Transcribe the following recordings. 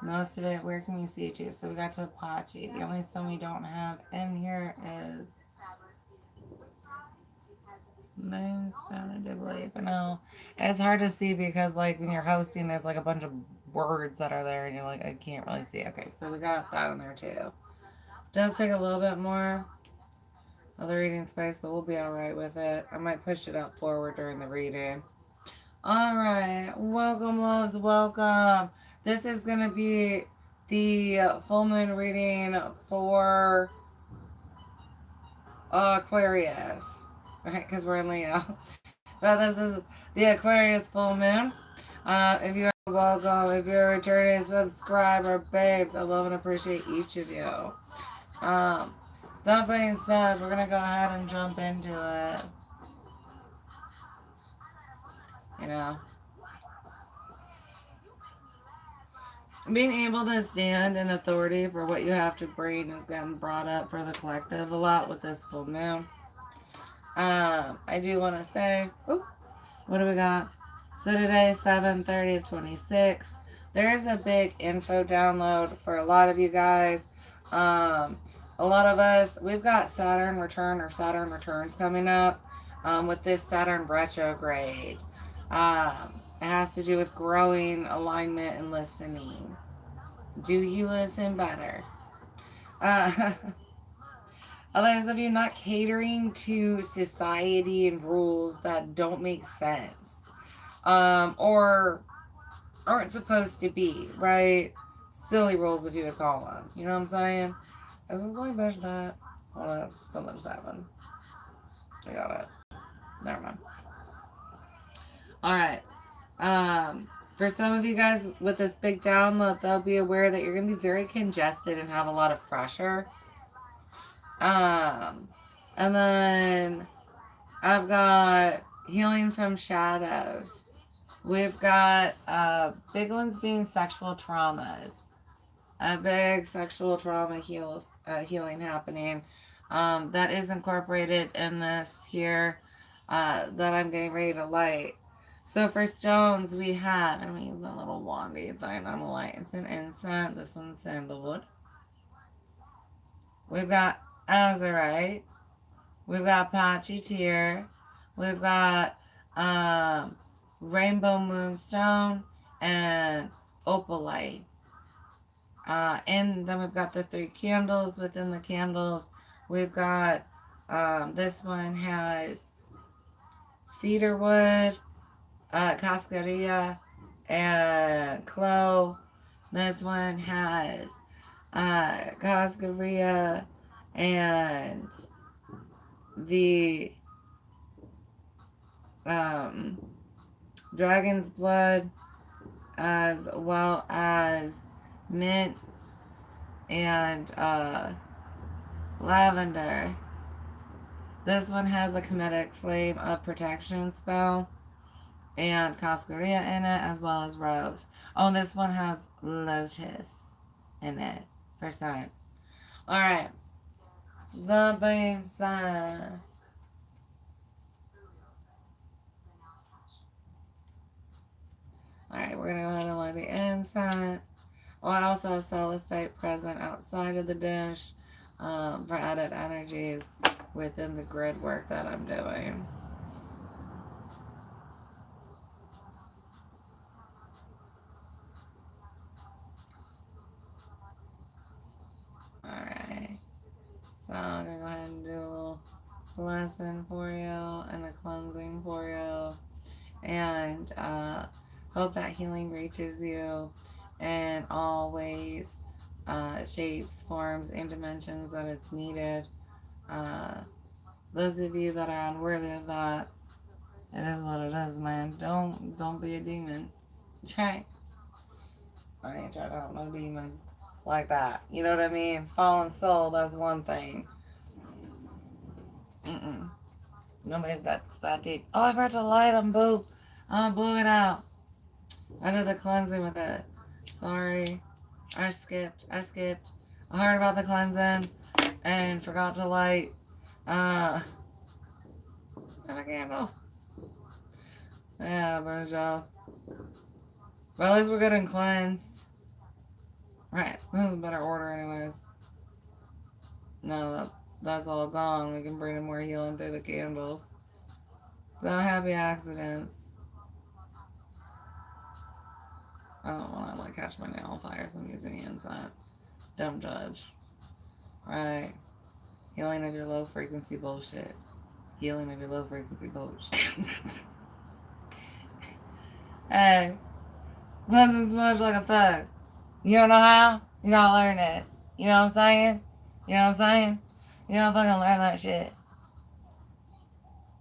Most of it, where can we see it to? So we got to Apache. The only stone we don't have in here is Moonstone, I do believe. But no, it's hard to see because, like, when you're hosting, there's like a bunch of words that are there, and you're like, I can't really see. Okay, so we got that in there too. Does take a little bit more of the reading space, but we'll be all right with it. I might push it up forward during the reading. All right, welcome, loves, welcome. This is gonna be the full moon reading for Aquarius. Okay, because we're in Leo. But this is the Aquarius full moon. If you are welcome, if you're a returning subscriber, babes, I love and appreciate each of you. Um, that being said, we're gonna go ahead and jump into it. You know, being able to stand in authority for what you have to bring is getting brought up for the collective a lot with this full moon. I do want to say, oh, what do we got? So today, 7:30 of 26. There's a big info download for a lot of you guys. A lot of us, we've got Saturn return or Saturn returns coming up with this Saturn retrograde. It has to do with growing, alignment, and listening. Do you listen better? Uh, Others of you not catering to society and rules that don't make sense, or aren't supposed to be, right? Silly rules, if you would call them. You know what I'm saying? Is this like bitch that? Hold up, something's happened. I got it. Never mind. All right. For some of you guys with this big download, they'll be aware that you're gonna be very congested and have a lot of pressure. Um, and then I've got healing from shadows. We've got big ones being sexual traumas. A big sexual trauma healing happening. That is incorporated in this here that I'm getting ready to light. So for stones, we have, I'm going to use my little wandy thing. I'm going to light. It's an incense. This one's sandalwood. We've got azurite. We've got Pachiteer. We've got rainbow moonstone and opalite. And then we've got the three candles within the candles. We've got this one has cedar wood, cascarilla, and clove. This one has cascarilla and the um, dragon's blood, as well as mint and lavender. This one has a comedic flame of protection spell and cascarilla in it, as well as rose. Oh, this one has lotus in it for sign. All right. That being said, all right, we're gonna go ahead and light the incense. Oh, I also have celestite present outside of the dish for added energies within the grid work that I'm doing. Alright, so I'm going to go ahead and do a little lesson for you and a cleansing for you. And hope that healing reaches you in all ways, shapes, forms, and dimensions that it's needed. Uh, those of you that are unworthy of that, it is what it is, man. Don't be a demon. Try. I ain't trying to help no demons like that. You know what I mean? Fallen soul, that's one thing. Mm-mm. Nobody's that deep. Oh, I forgot to light them, boo. I blew it out. I did the cleansing with it. Sorry. I skipped. I heard about the cleansing and forgot to light my candles. Yeah, but y'all. Well, at least we're good and cleansed. Right. This is a better order anyways. No, that's all gone. We can bring in more healing through the candles. So happy accidents. I don't want to like catch my nail on fire, so I'm using the incense. Don't judge. Right. Healing of your low frequency bullshit. Healing of your low frequency bullshit. Hey, cleansing smudge like a thug. You don't know how? You gotta learn it. You know what I'm saying? You know what I'm saying? You gotta fucking learn that shit.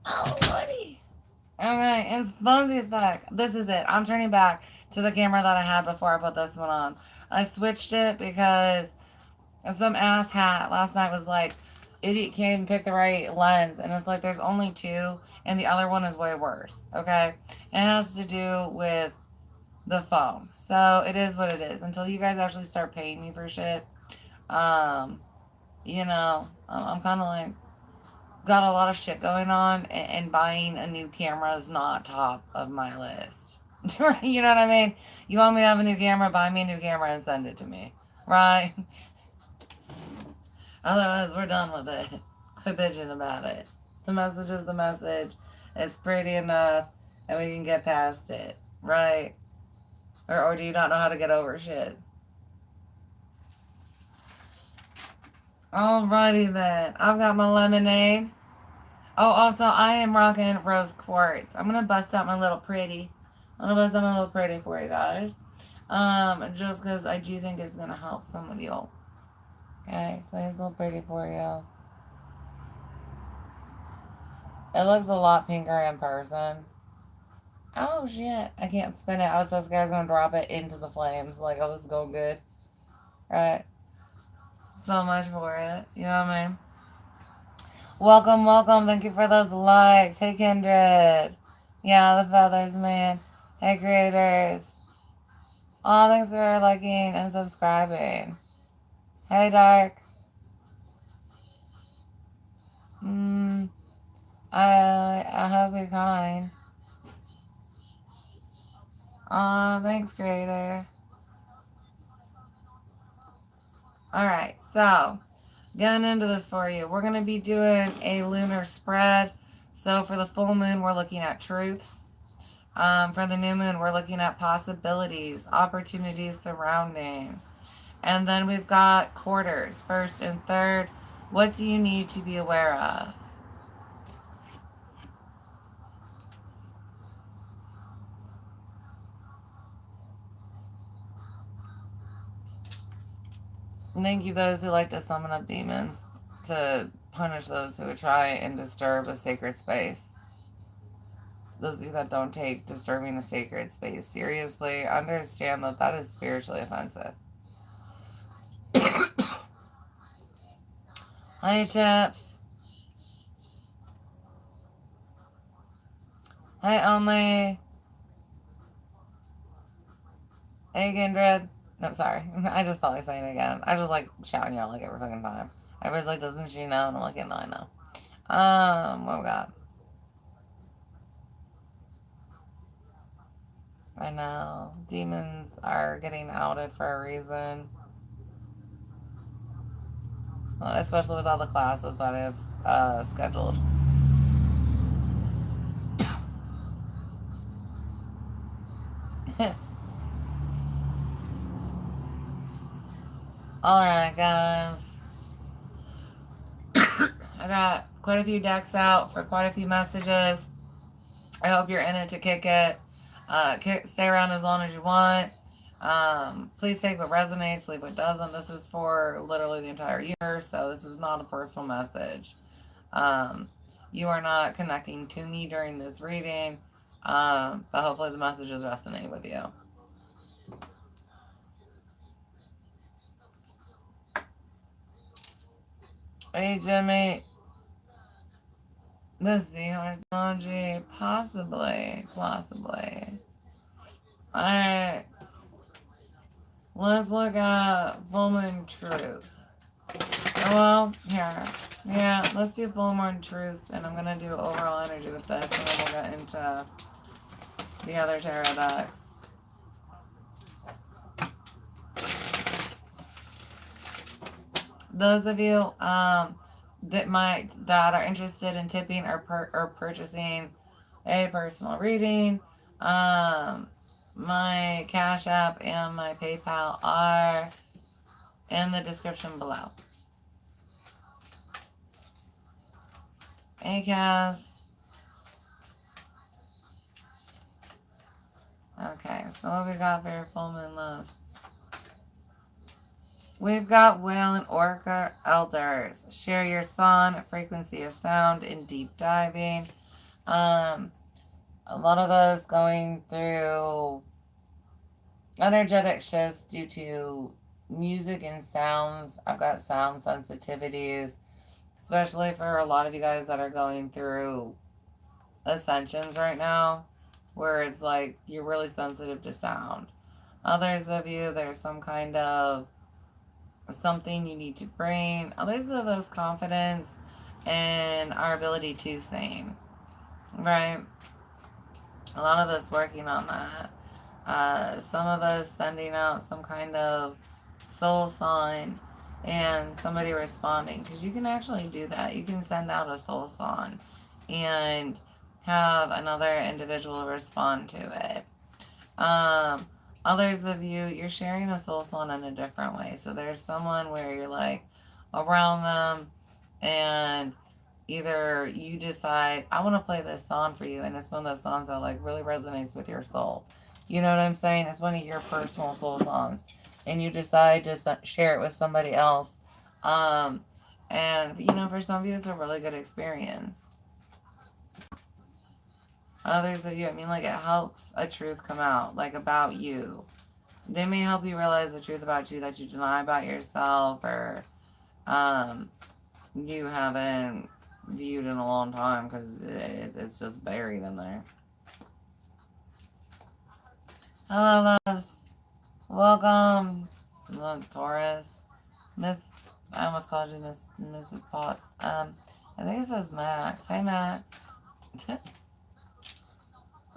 Oh, buddy. Okay, it's Fonzie is back. This is it. I'm turning back to the camera that I had before I put this one on. I switched it because some ass hat last night was like, idiot can't even pick the right lens. And it's like, there's only two, and the other one is way worse. Okay? And it has to do with the phone. So it is what it is. Until you guys actually start paying me for shit, you know, I'm kind of like, got a lot of shit going on, and buying a new camera is not top of my list. You know what I mean? You want me to have a new camera, buy me a new camera and send it to me. Right? Otherwise, we're done with it. Quit bitching about it. The message is the message. It's pretty enough, and we can get past it. Right? Or do you not know how to get over shit? Alrighty then. I've got my lemonade. Oh, also, I am rocking rose quartz. I'm going to bust out my little pretty. I'm going to bust out my little pretty for you guys. Just because I do think it's going to help some of you. Okay, so here's a little pretty for you. It looks a lot pinker in person. Oh, shit. I can't spin it. I was so scared I was going to drop it into the flames. Like, oh, this is going good. Right? So much for it. You know what I mean? Welcome, welcome. Thank you for those likes. Hey, Kindred. Yeah, the feathers, man. Hey, creators. Oh, thanks for liking and subscribing. Hey, Dark. I hope you're kind. Oh, thanks, creator. Alright, so getting into this for you. We're going to be doing a lunar spread. So for the full moon, we're looking at truths. For the new moon, we're looking at possibilities, opportunities surrounding. And then we've got quarters, first and third. What do you need to be aware of? Thank you, those who like to summon up demons to punish those who would try and disturb a sacred space. Those of you that don't take disturbing a sacred space seriously, understand that that is spiritually offensive. Hi, Chips. Hi, Only. Hey, Kindred. No, sorry. I just felt like saying it again. I just like shouting y'all like every fucking time. Everybody's like, doesn't she know? And I'm like, yeah, no, I know. What we got? I know. Demons are getting outed for a reason. Especially with all the classes that I have scheduled. Alright, guys. I got quite a few decks out for quite a few messages. I hope you're in it to kick it. Stay around as long as you want. Please take what resonates, leave what doesn't. This is for literally the entire universe, so this is not a personal message. You are not connecting to me during this reading, but hopefully the messages resonate with you. Hey, Jimmy. Let's see, energy, possibly. Alright. Let's look at full moon truths. Well, here. Yeah, let's do full moon truths, and I'm gonna do overall energy with this, and then we'll get into the other tarot decks. those of you that are interested in tipping or purchasing a personal reading, my Cash App and my PayPal are in the description below. Hey, Cass. Okay, so what we got for your full moon loves? We've got whale and orca elders. Share your song, frequency of sound, in deep diving. A lot of us going through energetic shifts due to music and sounds. I've got sound sensitivities, especially for a lot of you guys that are going through ascensions right now, where it's like you're really sensitive to sound. Others of you, there's some kind of something you need to bring. Others of us, confidence and our ability to sing, right? A lot of us working on that. Some of us sending out some kind of soul sign and somebody responding, because you can actually do that. You can send out a soul sign and have another individual respond to it. Others of you, you're sharing a soul sign in a different way. So there's someone where you're like around them, and either you decide, I want to play this song for you, and it's one of those songs that like really resonates with your soul. You know what I'm saying? It's one of your personal soul songs, and you decide to share it with somebody else. And you know, for some of you, it's a really good experience. Others of you, I mean, like, it helps a truth come out, like, about you. They may help you realize the truth about you that you deny about yourself, or you haven't viewed in a long time because it's just buried in there. Hello, loves. Welcome, Taurus. Miss, I almost called you Mrs. Potts. I think it says Max. Hey, Max.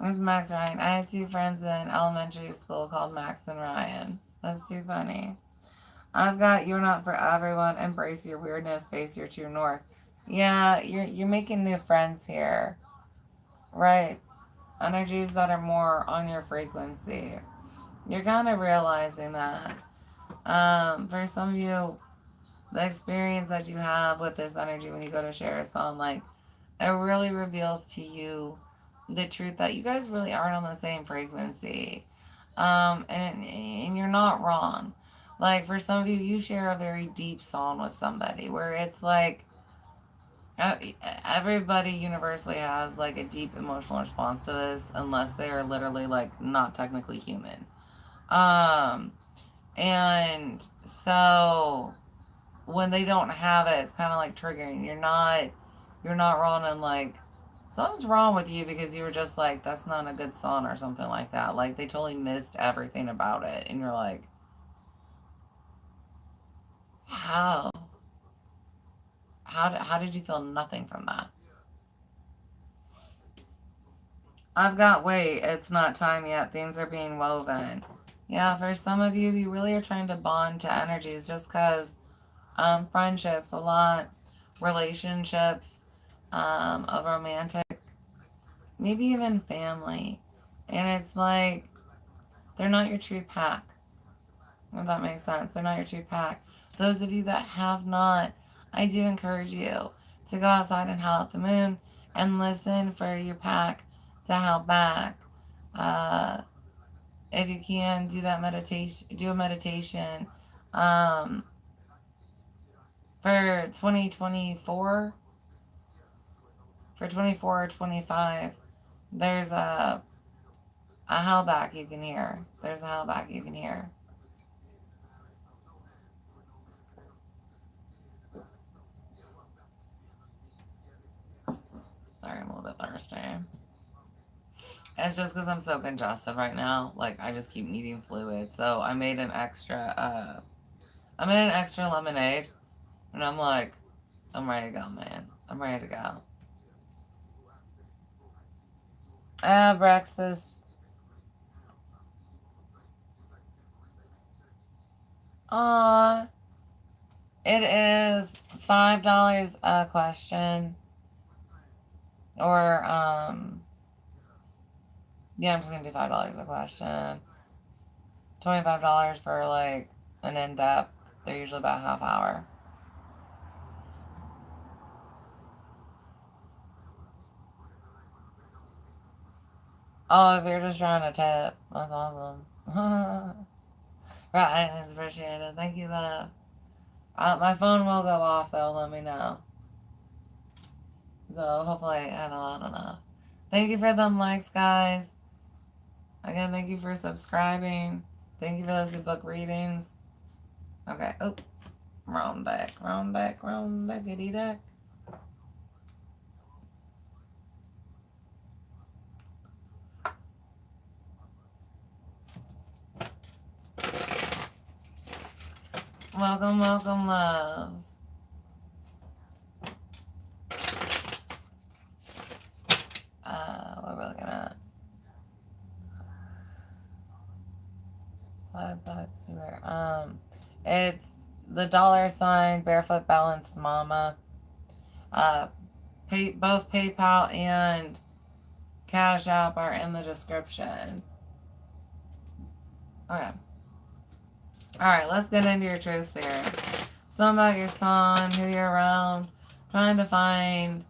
It's Max Ryan. I had two friends in elementary school called Max and Ryan. That's too funny. I've got You're Not For Everyone. Embrace your weirdness. Face your true north. Yeah, you're making new friends here. Right. Energies that are more on your frequency. You're kind of realizing that. For some of you, the experience that you have with this energy when you go to share a song, like, it really reveals to you the truth that you guys really aren't on the same frequency. And you're not wrong. Like, for some of you, you share a very deep song with somebody where it's like, everybody universally has like a deep emotional response to this, unless they are literally like not technically human. And so when they don't have it, it's kind of like triggering. You're not wrong, and like, something's wrong with you because you were just like, that's not a good song or something like that. Like, they totally missed everything about it, and you're like, how? How did you feel nothing from that? I've got wait, it's not time yet. Things are being woven. Yeah, for some of you, you really are trying to bond to energies just because friendships, a lot, relationships, a romantic, maybe even family. And it's like, they're not your true pack. If that makes sense. They're not your true pack. Those of you that have not, I do encourage you to go outside and howl at the moon and listen for your pack to howl back. If you can, do that meditation, do a meditation. For 2024, for 24 or 25, there's a howlback you can hear. There's a howlback you can hear. Sorry, I'm a little bit thirsty. It's just because I'm so congested right now. Like, I just keep needing fluid. So I made an extra, lemonade. And I'm like, I'm ready to go, man. I'm ready to go. Brexis. Aw. It is $5 a question. Or, yeah, I'm just gonna do $5 a question. $25 for like an in-depth. They're usually about a half hour. Oh, if you're just trying to tip, that's awesome. Right, it's appreciated. Thank you, love. My phone will go off though. Let me know. So hopefully I had a lot enough. Thank you for them likes, guys. Again, thank you for subscribing. Thank you for those who book readings. Okay. Oh, wrong deck, wrong deck, wrong deckity deck. Welcome, welcome, loves. What are we looking at? $5 here. It's the $ Barefoot Balanced Mama. Both PayPal and Cash App are in the description. Okay. Alright, let's get into your truths here. Something about your son, who you're around, trying to find,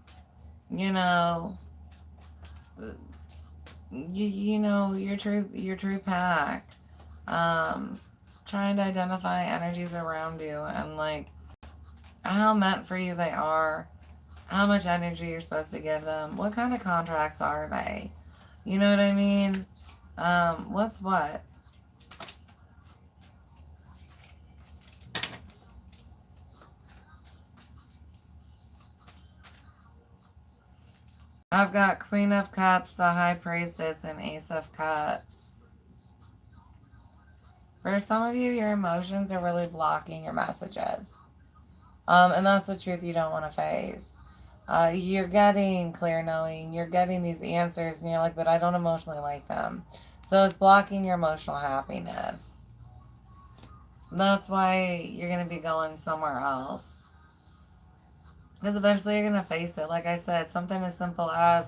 you know, your true pack. Trying to identify energies around you and like how meant for you they are, how much energy you're supposed to give them, what kind of contracts are they? You know what I mean? What's what? I've got Queen of Cups, the High Priestess, and Ace of Cups. For some of you, your emotions are really blocking your messages. And that's the truth you don't want to face. You're getting clear knowing, you're getting these answers, and you're like, but I don't emotionally like them. So it's blocking your emotional happiness. That's why you're going to be going somewhere else. Because eventually you're going to face it. Like I said, something as simple as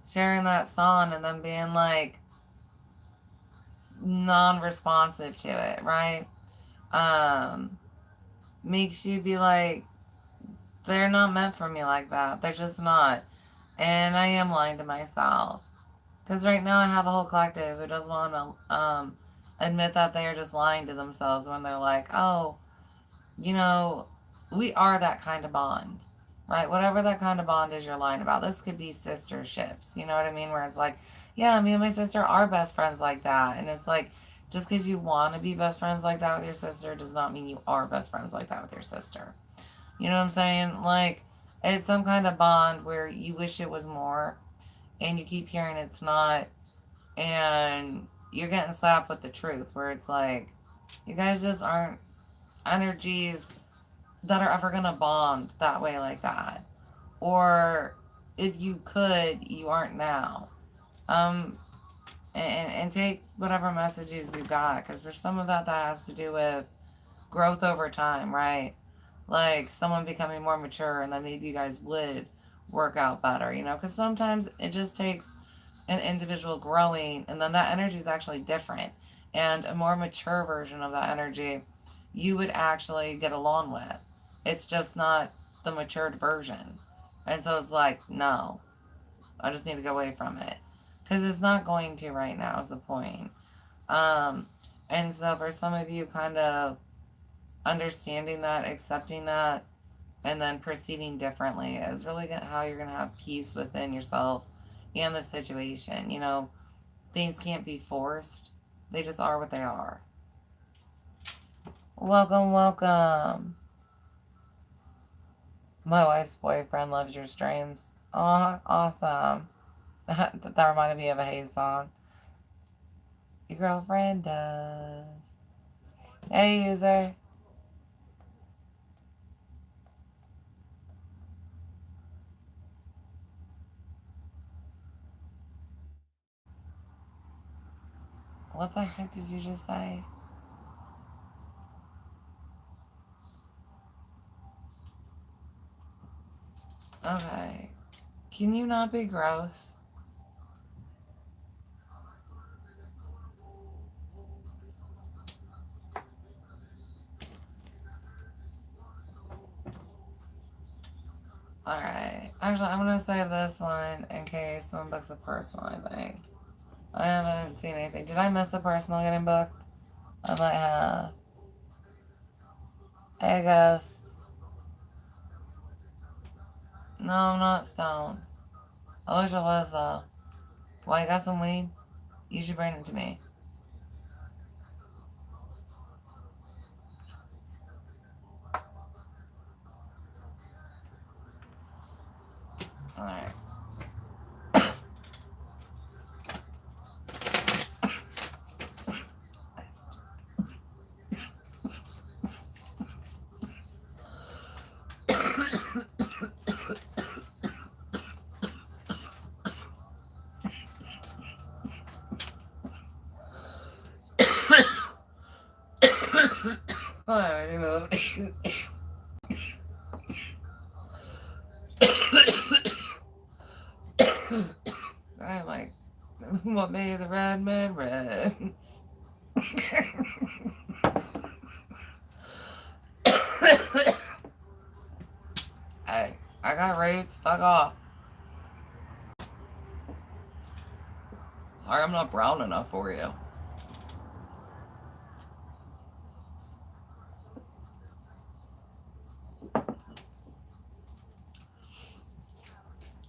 sharing that song and then being like non-responsive to it, right? Makes you be like, they're not meant for me like that. They're just not. And I am lying to myself. Because right now I have a whole collective who doesn't want to admit that they are just lying to themselves when they're like, oh, we are that kind of bond, right? Whatever that kind of bond is you're lying about. This could be sisterships, you know what I mean? Where it's like, yeah, me and my sister are best friends like that. And it's like, just because you want to be best friends like that with your sister does not mean you are best friends like that with your sister. You know what I'm saying? Like, it's some kind of bond where you wish it was more and you keep hearing it's not, and you're getting slapped with the truth where it's like, you guys just aren't energies that are ever gonna bond that way like that. Or if you could, you aren't now. Um, and take whatever messages you got, because for some of that, that has to do with growth over time, right? Like someone becoming more mature, and then maybe you guys would work out better, because sometimes it just takes an individual growing, and then that energy is actually different. And a more mature version of that energy, you would actually get along with. It's just not the matured version. And so it's like, no, I just need to go away from it. Because it's not going to right now, is the point. Um, and so for some of you, kind of understanding that, accepting that, and then proceeding differently is really how you're going to have peace within yourself and the situation. Things can't be forced, they just are what they are. Welcome, welcome. My wife's boyfriend loves your streams. Oh, awesome. That reminded me of a Hayes song. Your girlfriend does. Hey, user. What the heck did you just say? Okay. Can you not be gross? Alright. Actually, I'm going to save this one in case someone books a personal, I think. I haven't seen anything. Did I miss a personal getting booked? I might have. Hey, Ghost. No, I'm not stoned. I wish I was, though. Why, you got some weed? You should bring it to me. Alright. I'm like, what made the red man red? Hey, I got roots. Fuck off. Sorry, I'm not brown enough for you.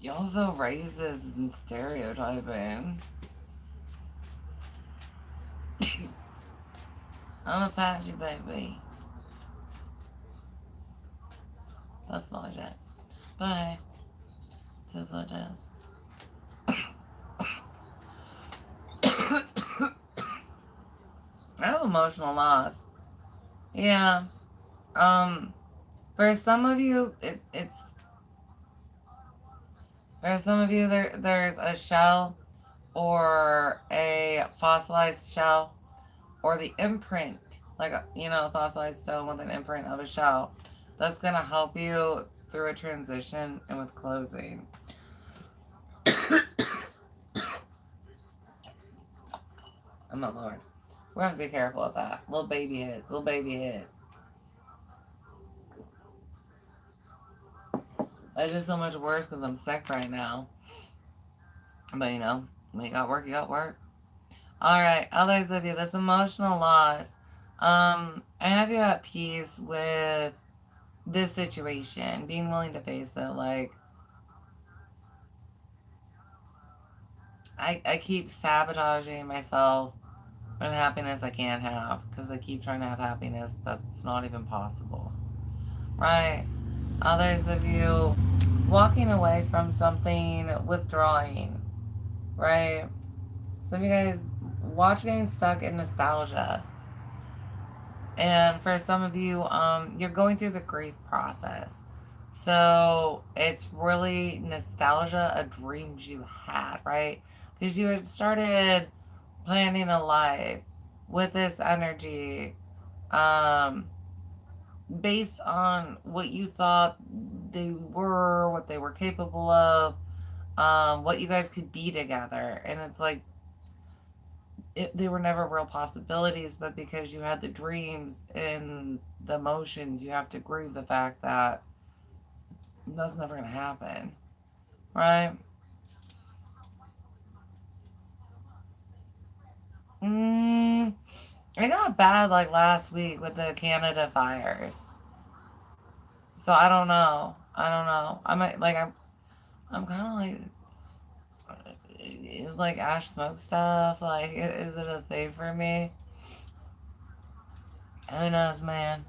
Y'all so racist and stereotyping. I'm a patchy baby. That's my shit. But hey, it is what it is. I have emotional loss. Yeah. For some of you, it's for some of you there's a shell or a fossilized shell or the imprint, like a fossilized stone with an imprint of a shell. That's gonna help you through a transition and with closing. Oh my lord. We have to be careful with that. Little baby hits. Little baby hits. It's just so much worse because I'm sick right now. But when you got work, you got work. Alright, others of you, this emotional loss. I have you at peace with this situation, being willing to face it. Like, I keep sabotaging myself for the happiness I can't have because I keep trying to have happiness that's not even possible. Right? Others of you walking away from something, withdrawing. Right? Some of you guys getting stuck in nostalgia. And for some of you, you're going through the grief process. So it's really nostalgia of dreams you had, right? Because you had started planning a life with this energy, based on what you thought they were, what they were capable of, what you guys could be together. And it's like, they were never real possibilities, but because you had the dreams and the emotions, you have to grieve the fact that that's never going to happen, right? It got bad like last week with the Canada fires. So I don't know. I don't know. I'm kind of like, is like ash smoke stuff, like, is it a thing for me? Who knows, man?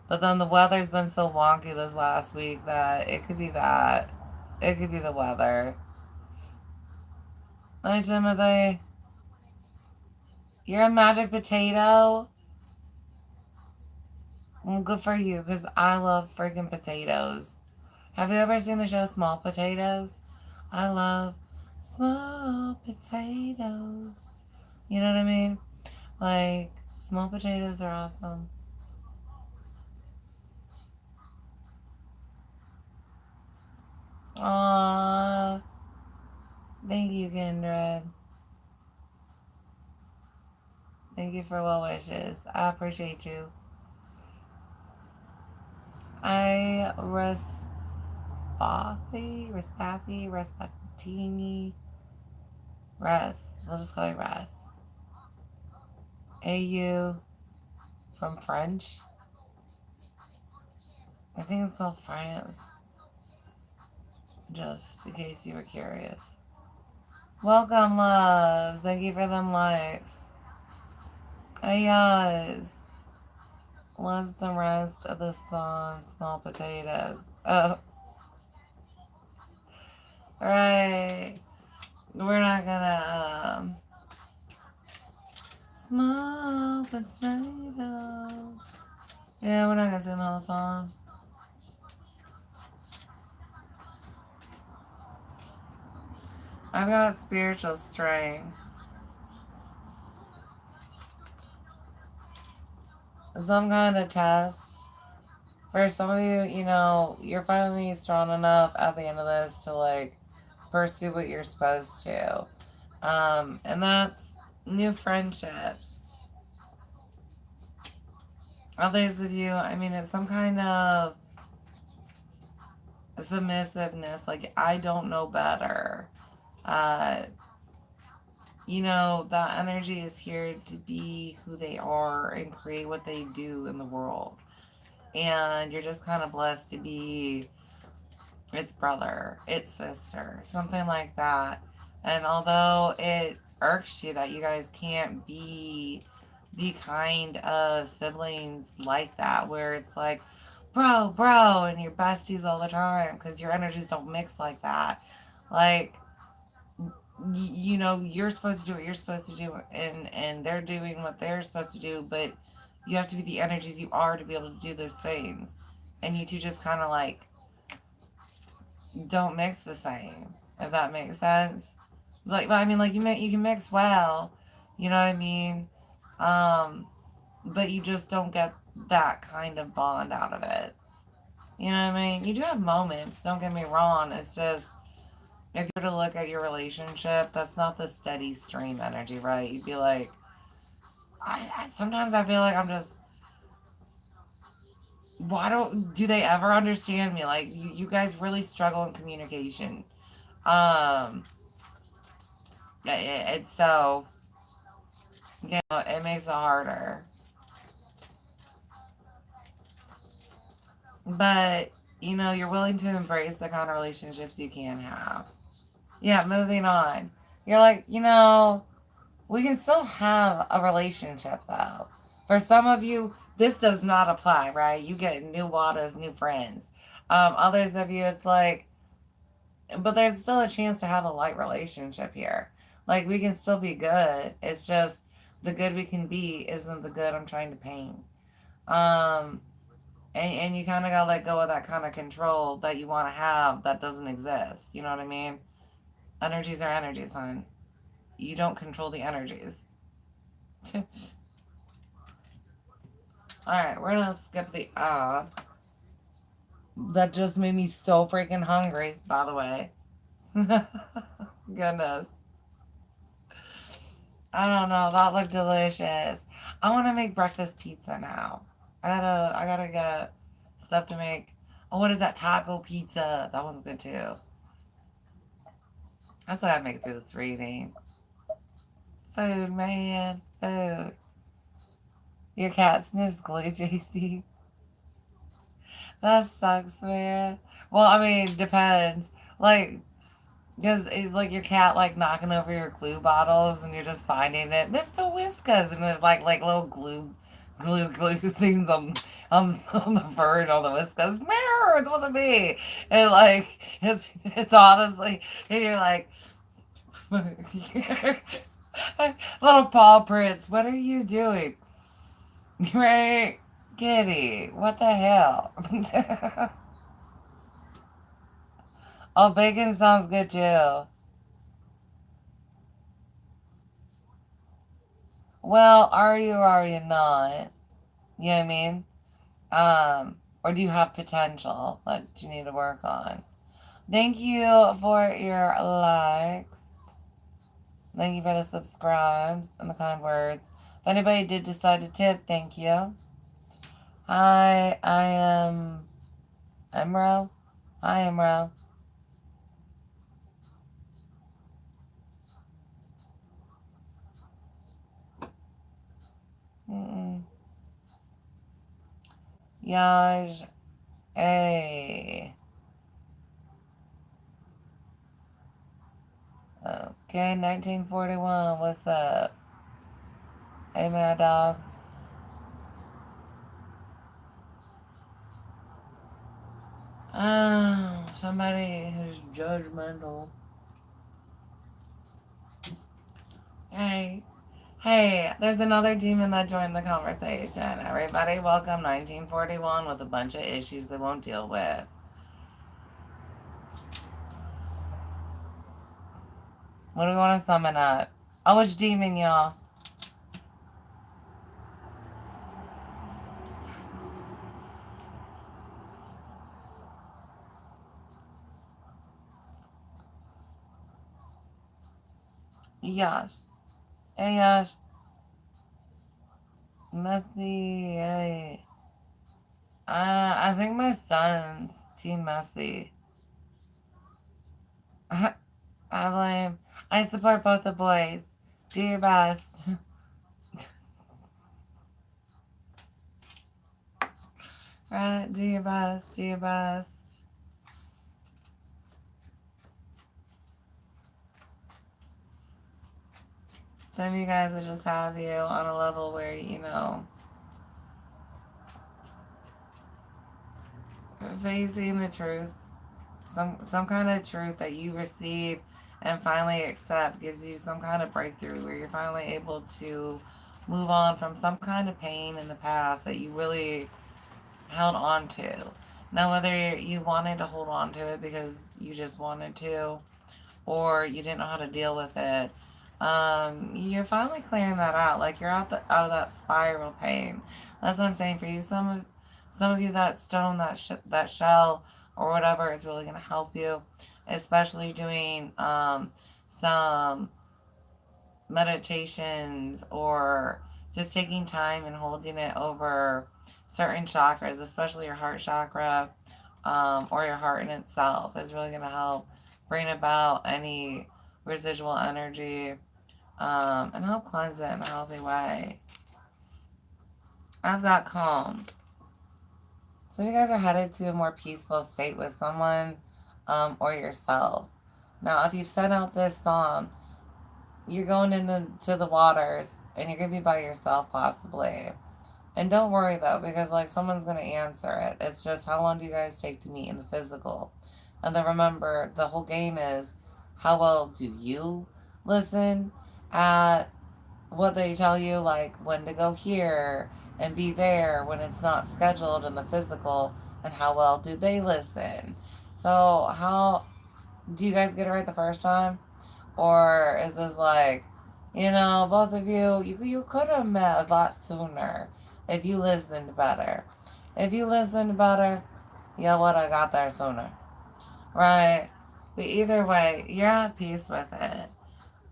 But then the weather's been so wonky this last week that it could be that. It could be the weather. Hi, Timothy. You're a magic potato? Well, good for you, because I love freaking potatoes. Have you ever seen the show Small Potatoes? I love small potatoes. You know what I mean? Like, small potatoes are awesome. Aww. Thank you, Kindred. Thank you for well wishes. I appreciate you. I Respatini, Res. We'll just call you Res. AU from French. I think it's called France. Just in case you were curious. Welcome, loves. Thank you for them likes. Hey, guys. What's the rest of the song? Small potatoes. Oh, right. We're not gonna, small potatoes. Yeah, we're not gonna sing the whole song. I've got spiritual strength. Some kind of test. For some of you, you're finally strong enough at the end of this to like pursue what you're supposed to. And that's new friendships. Others of you, I mean, it's some kind of submissiveness, like, I don't know better. Uh, that energy is here to be who they are and create what they do in the world. And you're just kind of blessed to be its brother, its sister, something like that. And although it irks you that you guys can't be the kind of siblings like that, where it's like, bro, and you're besties all the time because your energies don't mix like that. Like, you're supposed to do what you're supposed to do, and they're doing what they're supposed to do, but you have to be the energies you are to be able to do those things. And you two just kind of like don't mix the same, if that makes sense. Like, but I mean, like you can mix well, you know what I mean? Um, but you just don't get that kind of bond out of it. You know what I mean? You do have moments. Don't get me wrong. It's just if you were to look at your relationship, that's not the steady stream energy, right? You'd be like, I sometimes I feel like I'm just. Why don't do they ever understand me? Like you guys really struggle in communication. Um, it's so it makes it harder. But you're willing to embrace the kind of relationships you can have. Yeah, moving on. You're like, we can still have a relationship though. For some of you, this does not apply, right? You get new waters, new friends. Others of you, it's like, but there's still a chance to have a light relationship here. Like we can still be good. It's just the good we can be isn't the good I'm trying to paint. Um, and you kind of gotta let go of that kind of control that you want to have that doesn't exist. You know what I mean? Energies are energies, hon. You don't control the energies. All right, we're gonna skip the that just made me so freaking hungry, by the way. Goodness. I don't know. That looked delicious. I want to make breakfast pizza now. I gotta get stuff to make. Oh, what is that taco pizza? That one's good too. That's what I make through this reading. Food, man, food. Your cat sniffs glue, JC. That sucks, man. Well, I mean, depends. Like, because it's like your cat like knocking over your glue bottles and you're just finding it, Mr. Whiskas, and there's like little glue things on the bird on the Whiskas. Meow, it wasn't me. And like it's honestly, and you're like little paw prints. What are you doing? Right, kitty. What the hell? Oh, bacon sounds good too. Well, are you or are you not? You know what I mean? Or do you have potential that you need to work on? Thank you for your likes. Thank you for the subscribes and the kind words. If anybody did decide to tip, thank you. Hi, I am Emro. Hi, Emro. Mm-mm. Yaj. Hey. Okay, 1941. What's up? Hey, Mad Dog. Somebody who's judgmental. Hey. Hey, there's another demon that joined the conversation. Everybody, welcome 1941 with a bunch of issues they won't deal with. What do we want to summon up? Oh, which demon, y'all? Yes. Hey, yes. Messy. Hey. I think my son's Team Messy. I blame. I support both the boys. Do your best. Right? Do your best. Do your best. Some of you guys will just have you on a level where, facing the truth. Some kind of truth that you receive and finally accept gives you some kind of breakthrough where you're finally able to move on from some kind of pain in the past that you really held on to. Now, whether you wanted to hold on to it because you just wanted to, or you didn't know how to deal with it, you're finally clearing that out. Like you're out of that spiral pain. That's what I'm saying for you. Some of you, that stone, that shell, or whatever is really gonna help you, especially doing some meditations or just taking time and holding it over certain chakras, especially your heart chakra, or your heart in itself, is really going to help bring about any residual energy, and help cleanse it in a healthy way. I've got calm. So you guys are headed to a more peaceful state with someone, or yourself. Now, if you've sent out this song, you're going into the waters and you're going to be by yourself possibly. And don't worry though, because like someone's going to answer it. It's just how long do you guys take to meet in the physical? And then remember, the whole game is how well do you listen at what they tell you, like when to go here and be there when it's not scheduled in the physical, and how well do they listen? So, how do you guys get it right the first time? Or is this like, both of you could have met a lot sooner if you listened better. If you listened better, you would have got there sooner. Right? But either way, you're at peace with it.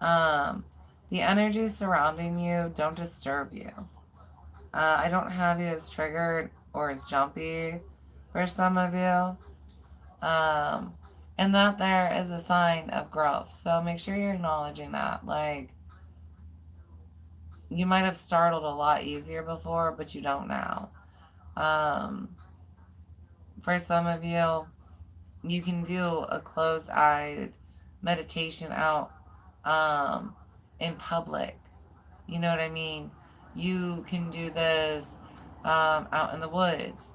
Um, the energy surrounding you don't disturb you. I don't have you as triggered or as jumpy for some of you. Um, and that there is a sign of growth. So make sure you're acknowledging that. Like, you might have startled a lot easier before, but you don't now. Um, for some of you, you can do a closed eyed meditation out, um, in public. You know what I mean? You can do this, out in the woods.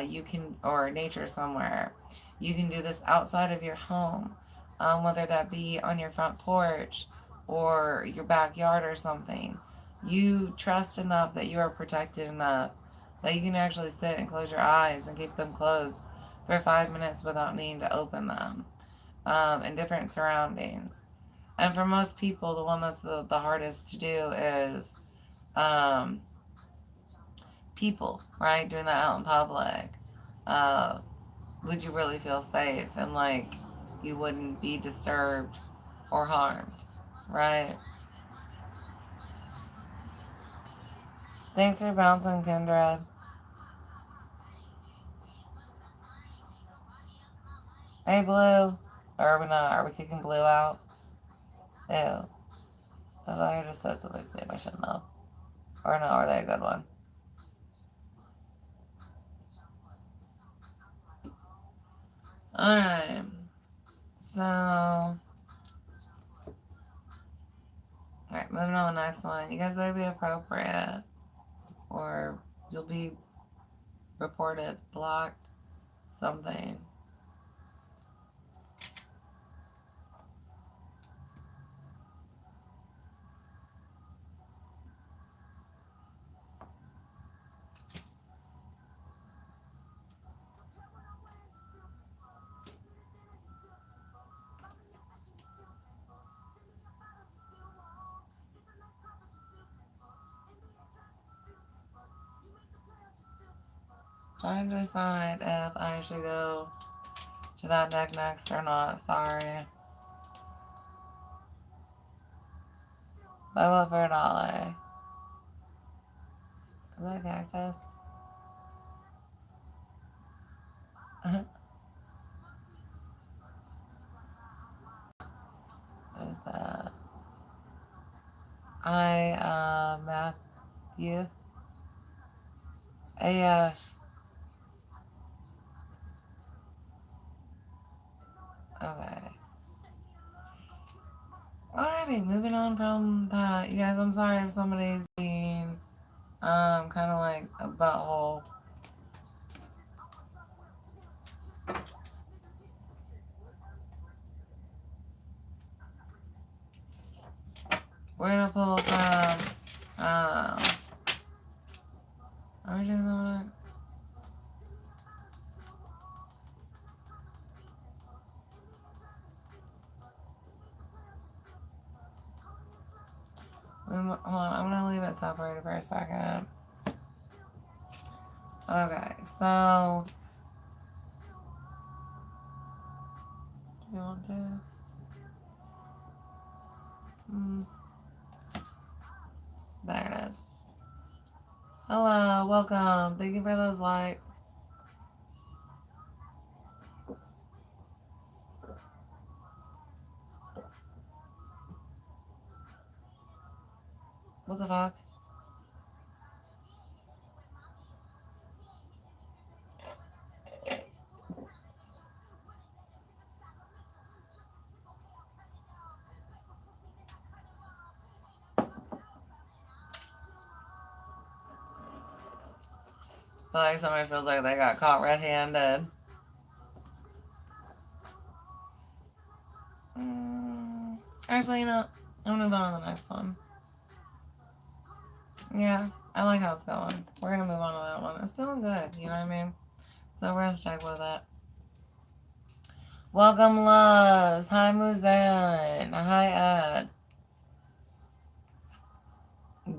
You can, or nature somewhere. You can do this outside of your home, whether that be on your front porch or your backyard or something. You trust enough that you are protected enough that you can actually sit and close your eyes and keep them closed for 5 minutes without needing to open them, in different surroundings. And for most people, the one that's the hardest to do is, um, people, right? Doing that out in public. Uh, would you really feel safe? And like, you wouldn't be disturbed or harmed, right? Thanks for bouncing, Kendra. Hey, Blue. Or are we not? Are we kicking Blue out? Ew. I thought I just said something stupid. I shouldn't have. Or no, are they a good one? Alright. So. Alright, moving on to the next one. You guys better be appropriate. Or you'll be reported, blocked, something. Trying to decide if I should go to that deck next or not. Sorry. Buy what for $1? Is that a cactus? Is that Matthew? Yes. Okay. Alrighty, moving on from that. You guys, I'm sorry if somebody's being kind of like a butthole. We're gonna pull from are we doing that next? Hold on, I'm gonna leave it separated for a second. Okay, so do you want to? There it is. Hello, welcome. Thank you for those likes. What the fuck? I feel like somebody feels like they got caught red-handed. Actually, you know, I'm gonna move on to the next one. Yeah, I like how it's going. We're gonna move on to that one. It's feeling good, you know what I mean? So we're gonna check with it. Welcome, loves. Hi, Muzan. Hi, Ed.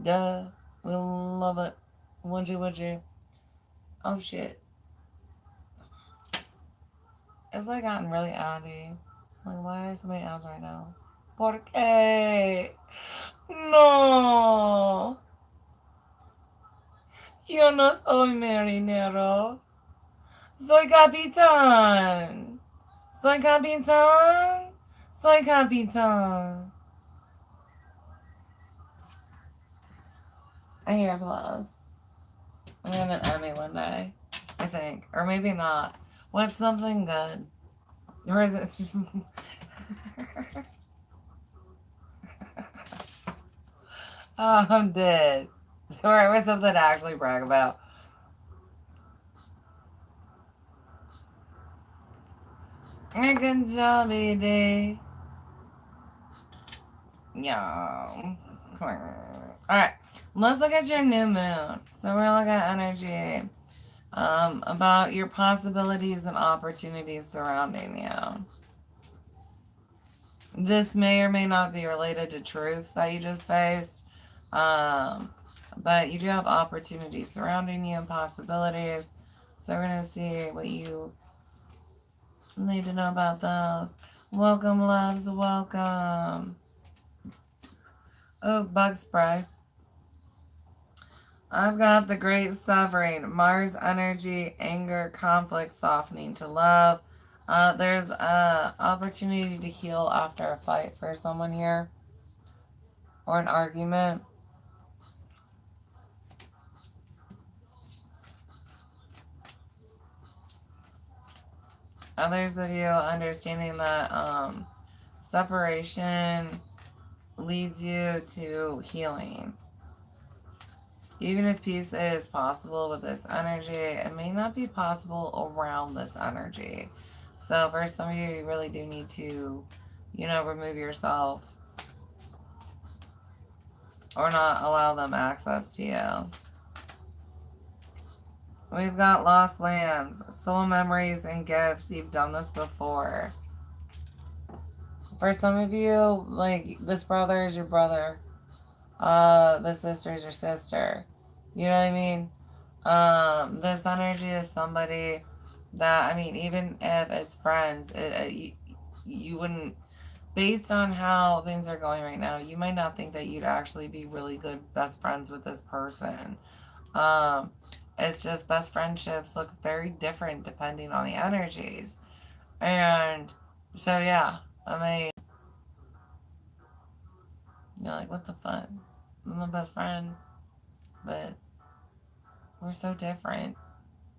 Duh. We love it. Would you? Oh, shit. It's like gotten really outy. Like, why are there so many ads right now? ¿Por qué? No. Yo no soy marinero. Soy capitán. Soy capitán. Soy capitán. I hear applause. I'm gonna get an Emmy one day. I think. Or maybe not. What's something good? Or is it... Oh, I'm dead. Alright, what's something to actually brag about? A good job, ED. Yeah. Alright, let's look at your new moon. So we're looking at energy about your possibilities and opportunities surrounding you. This may or may not be related to truths that you just faced, but you do have opportunities surrounding you and possibilities. So we're going to see what you need to know about those. Welcome, loves. Welcome. Oh, bug spray. I've got the great suffering, Mars energy, anger, conflict, softening to love. There's a opportunity to heal after a fight for someone here or an argument. Others of you understanding that separation leads you to healing. Even if peace is possible with this energy, it may not be possible around this energy. So for some of you, you really do need to, remove yourself or not allow them access to you. We've got lost lands, soul memories, and gifts. You've done this before. For some of you, like, this brother is your brother. This sister is your sister. You know what I mean? This energy is somebody that, I mean, even if it's friends, you wouldn't, based on how things are going right now, you might not think that you'd actually be really good best friends with this person. Um, it's just best friendships look very different depending on the energies. And so, yeah, I mean, you're like, what the fuck? I'm my best friend, but we're so different.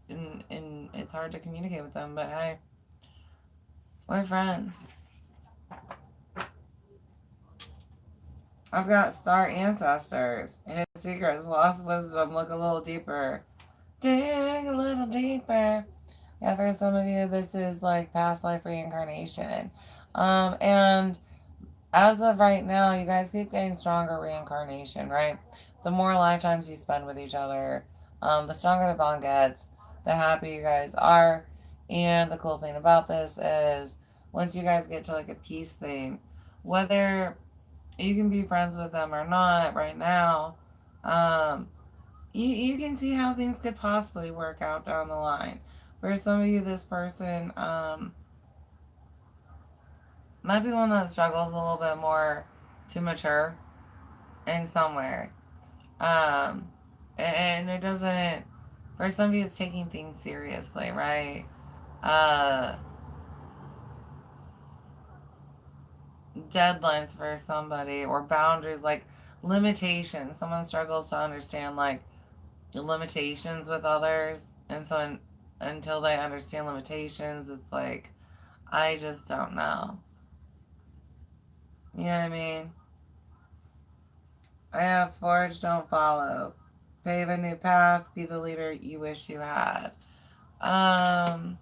And it's hard to communicate with them, but hey, we're friends. I've got star ancestors, hidden secrets, lost wisdom, look a little deeper. Dig a little deeper. Yeah, for some of you, this is like past life reincarnation. And as of right now, you guys keep getting stronger reincarnation, right? The more lifetimes you spend with each other, the stronger the bond gets, the happier you guys are. And the cool thing about this is once you guys get to like a peace thing, whether you can be friends with them or not right now, um, you can see how things could possibly work out down the line. For some of you, this person might be one that struggles a little bit more to mature in somewhere. Um, and it doesn't, for some of you, it's taking things seriously, right? Uh, Deadlines for somebody or boundaries, like limitations. Someone struggles to understand, like, the limitations with others. And so until they understand limitations, it's like, I just don't know. You know what I mean? I have forge, don't follow. Pave a new path, be the leader you wish you had. Um,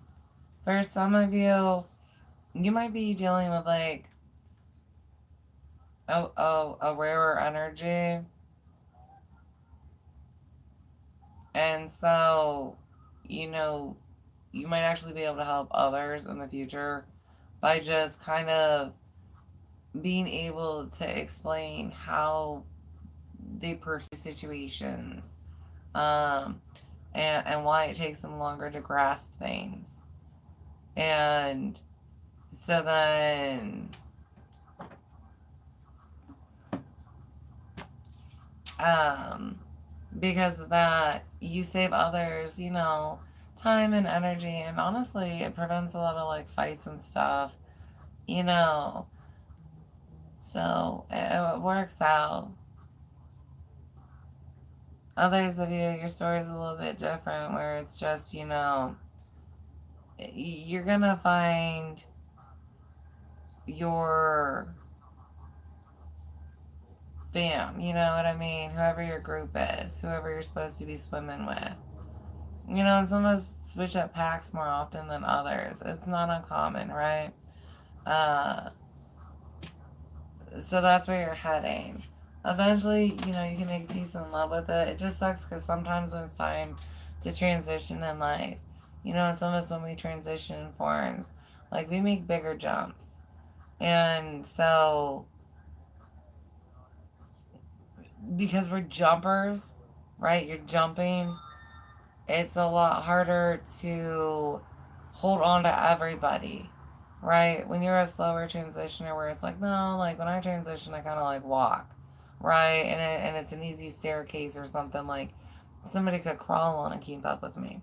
for some of you, you might be dealing with like a rarer energy. And so, you know, you might actually be able to help others in the future by just kind of being able to explain how they pursue situations, um, and why it takes them longer to grasp things. And so then, um, because of that, you save others, time and energy. And honestly, it prevents a lot of like fights and stuff, you know. So it works out. Others of you, your story is a little bit different, where it's just, you're gonna find your fam, you know what I mean? Whoever your group is, whoever you're supposed to be swimming with. Some of us switch up packs more often than others. It's not uncommon, right? Uh, so that's where you're heading. Eventually, you can make peace and love with it. It just sucks because sometimes when it's time to transition in life, some of us when we transition in forms, like we make bigger jumps. And so, because we're jumpers, right? You're jumping, it's a lot harder to hold on to everybody. right? When you're a slower transitioner where it's like, no, like when I transition, I kind of like walk, right? And it's an easy staircase or something like somebody could crawl on and keep up with me,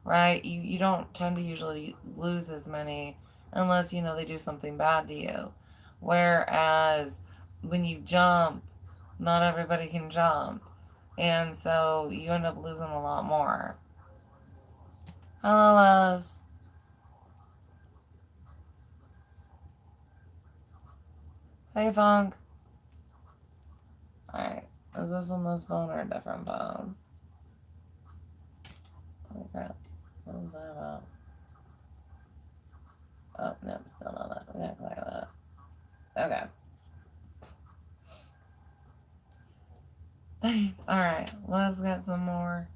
right? You don't tend to usually lose as many unless, you know, they do something bad to you. Whereas when you jump, not everybody can jump. And so you end up losing a lot more. Hello, loves. Hey, Funk. Alright. Is this on this phone or a different phone? Holy crap. What is that about? Oh, no, still not that. We gotta clear that. Okay. Alright, let's get some more.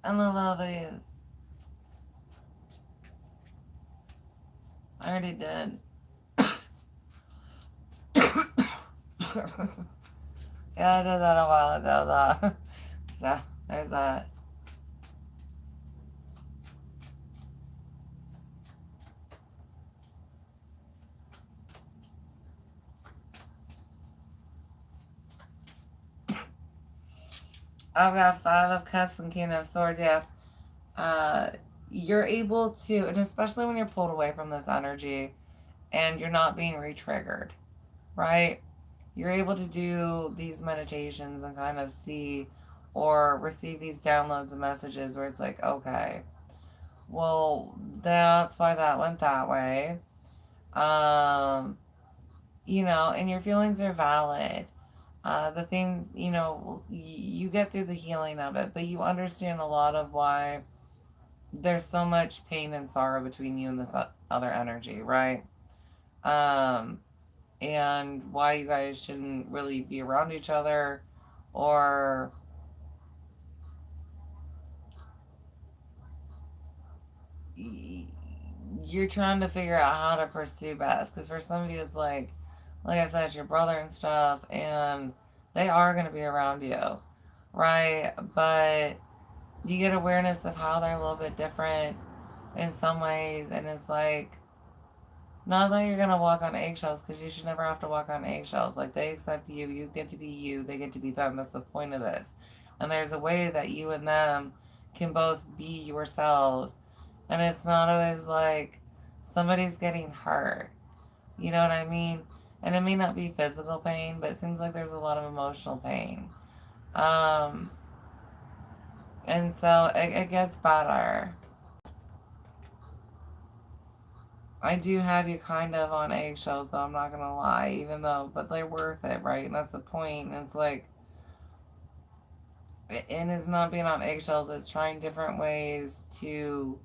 And the lovies. I already did. Yeah, I did that a while ago, though. So, there's that. I've got 5 of Cups and King of Swords, yeah. You're able to, and especially when you're pulled away from this energy and you're not being re-triggered, right? You're able to do these meditations and kind of see or receive these downloads and messages where it's like, okay, well, that's why that went that way. Um, you know, and your feelings are valid. The thing, you know, you get through the healing of it, but you understand a lot of why there's so much pain and sorrow between you and this other energy, right? Um, and why you guys shouldn't really be around each other, or you're trying to figure out how to pursue best. Because for some of you, it's like I said, your brother and stuff, and they are going to be around you, right? But you get awareness of how they're a little bit different in some ways, and it's like, not that you're gonna walk on eggshells, because you should never have to walk on eggshells. Like, they accept you, you get to be you, they get to be them. That's the point of this. And there's a way that you and them can both be yourselves. And it's not always like somebody's getting hurt. You know what I mean? And it may not be physical pain, but it seems like there's a lot of emotional pain. Um, and so it gets better. I do have you kind of on eggshells, though, I'm not gonna lie, even though, but they're worth it, right? And that's the point. And it's like, and it's not being on eggshells, it's trying different ways to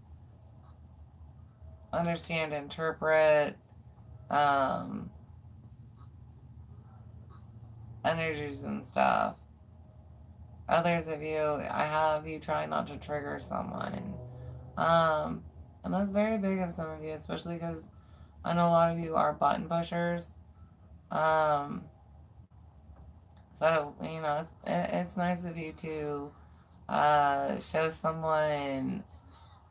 understand, interpret, um, energies and stuff. Others of you, I have you try not to trigger someone. Um, and that's very big of some of you, especially because I know a lot of you are button pushers. Um, so, you know, it's nice of you to show someone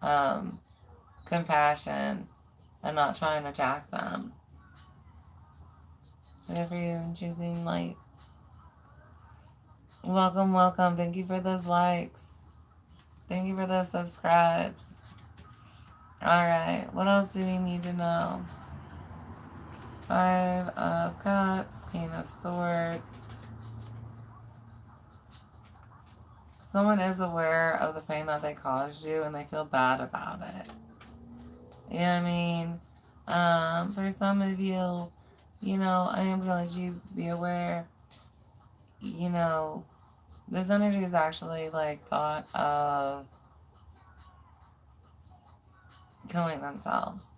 um, compassion and not try and attack them. So good for you in choosing light. Welcome, welcome. Thank you for those likes. Thank you for those subscribes. Alright, what else do we need to know? 5 of Cups, King of Swords. Someone is aware of the pain that they caused you and they feel bad about it. You know what I mean? For some of you, you know, I am going to let you be aware, you know, this energy is actually like thought of killing themselves.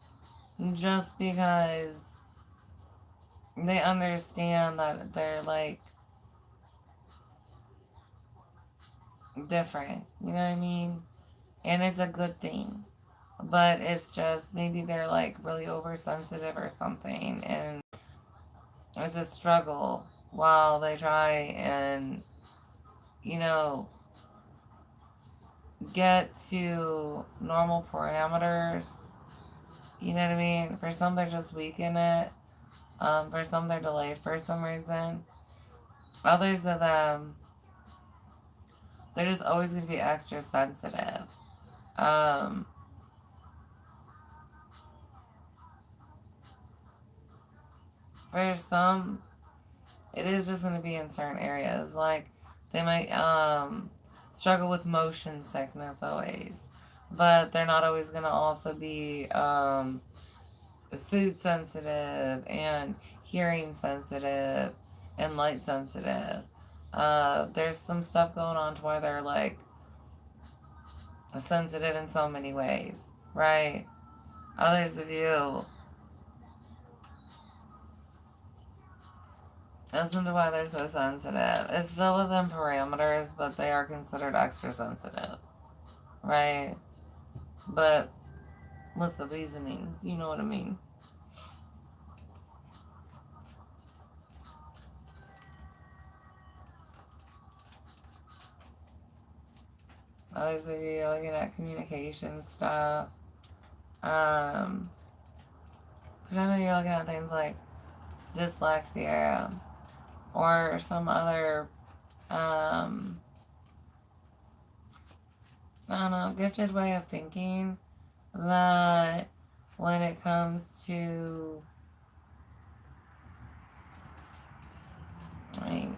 Just because they understand that they're like different. You know what I mean? And it's a good thing. but it's just maybe they're like really oversensitive or something, and it's a struggle while they try and, you know, get to normal parameters. You know what I mean? For some, they're just weak in it. For some, they're delayed for some reason. Others of them, they're just always going to be extra sensitive. Um, for some, it is just going to be in certain areas. Like, they might struggle with motion sickness always. But they're not always going to also be food sensitive and hearing sensitive and light sensitive. There's some stuff going on to where they're like sensitive in so many ways, right? Others of you, listen to why they're so sensitive. It's still within parameters, but they are considered extra sensitive, right? But what's the reasonings? You know what I mean? Others of you looking at communication stuff. For some of you, you're looking at things like dyslexia or some other, I don't know, gifted way of thinking that when it comes to like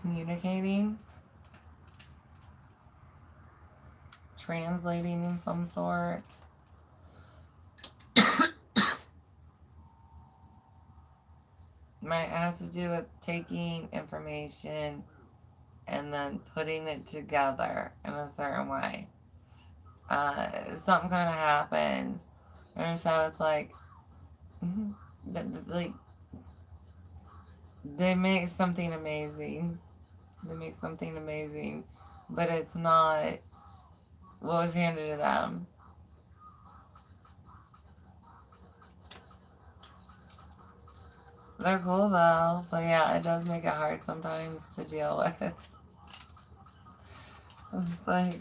communicating, translating in some sort, might have to do with taking information and then putting it together in a certain way. Something kind of happens, and so it's like, like they make something amazing. They make something amazing, but it's not what was handed to them. They're cool though, but yeah, it does make it hard sometimes to deal with. It's like,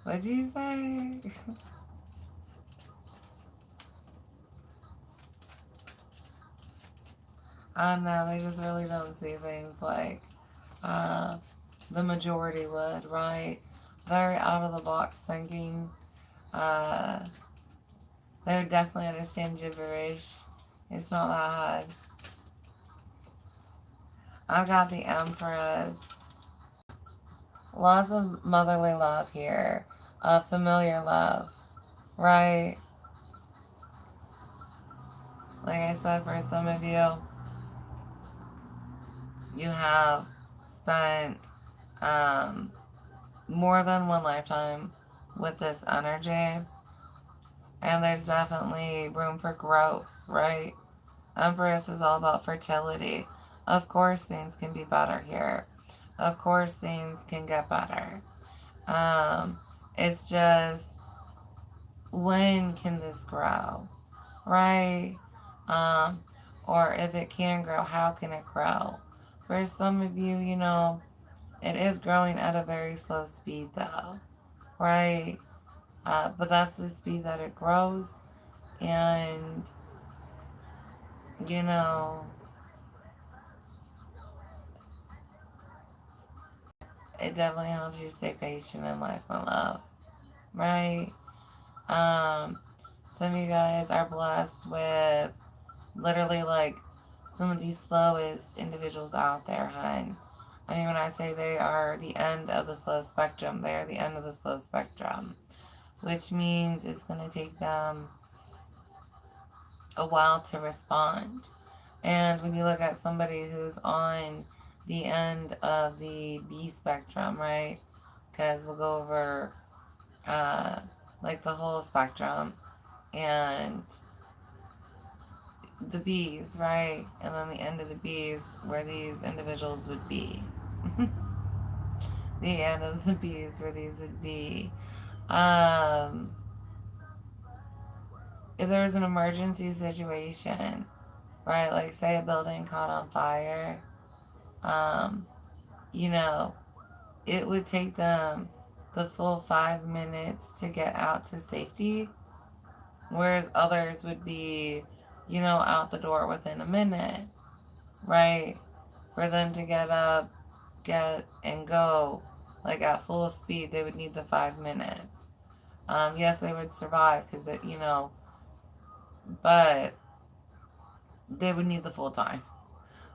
what'd you say? I don't know, they just really don't see things like uh, the majority would, right? Very out of the box thinking. Uh, they would definitely understand gibberish. It's not that hard. I've got the Empress. Lots of motherly love here. Familiar love, right? Like I said, for some of you, you have spent um, more than one lifetime with this energy, and there's definitely room for growth, right? Empress is all about fertility. Of course, things can be better here. Of course, things can get better. Um, it's just, when can this grow, right? Um, or if it can grow, how can it grow? For some of you, you know, it is growing at a very slow speed, though, right? But that's the speed that it grows, and you know, it definitely helps you stay patient in life and love, right? Um, some of you guys are blessed with literally like some of the slowest individuals out there, hun. I mean, when I say they are the end of the slow spectrum, they are the end of the slow spectrum, which means it's going to take them a while to respond. And when you look at somebody who's on the end of the B spectrum, right? Because we'll go over like the whole spectrum and the B's, right? And then the end of the B's where these individuals would be. The end of the B's where these would be. Um, if there was an emergency situation, right? Like say a building caught on fire, um, you know, it would take them the full 5 minutes to get out to safety, whereas others would be, out the door within a minute, right? For them to get up, get and go, like at full speed, they would need the 5 minutes. Yes, they would survive because but they would need the full time,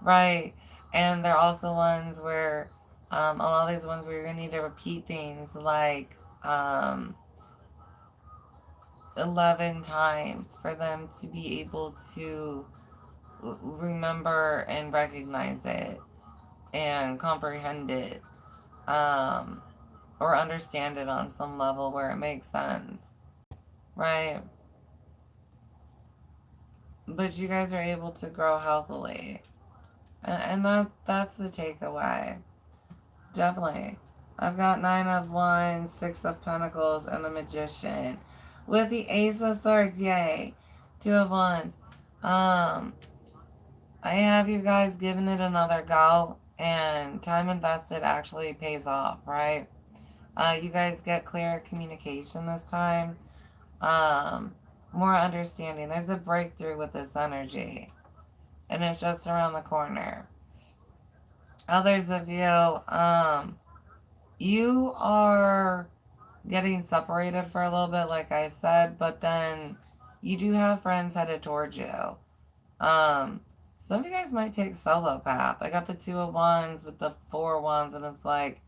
right? And there are also ones where, a lot of these ones where you're gonna need to repeat things like 11 times for them to be able to remember and recognize it and comprehend it, or understand it on some level where it makes sense, right? But you guys are able to grow healthily, and that's the takeaway. Definitely. I've got 9 of Wands, 6 of Pentacles, and the Magician. With the Ace of Swords, yay. 2 of Wands. I have you guys giving it another go, and time invested actually pays off, right? You guys get clearer communication this time. More understanding. There's a breakthrough with this energy, and it's just around the corner. Others of you, you are getting separated for a little bit, like I said, but then you do have friends headed towards you. Some of you guys might pick solo path. I got the 2 of Wands with the 4 of Wands, and it's like,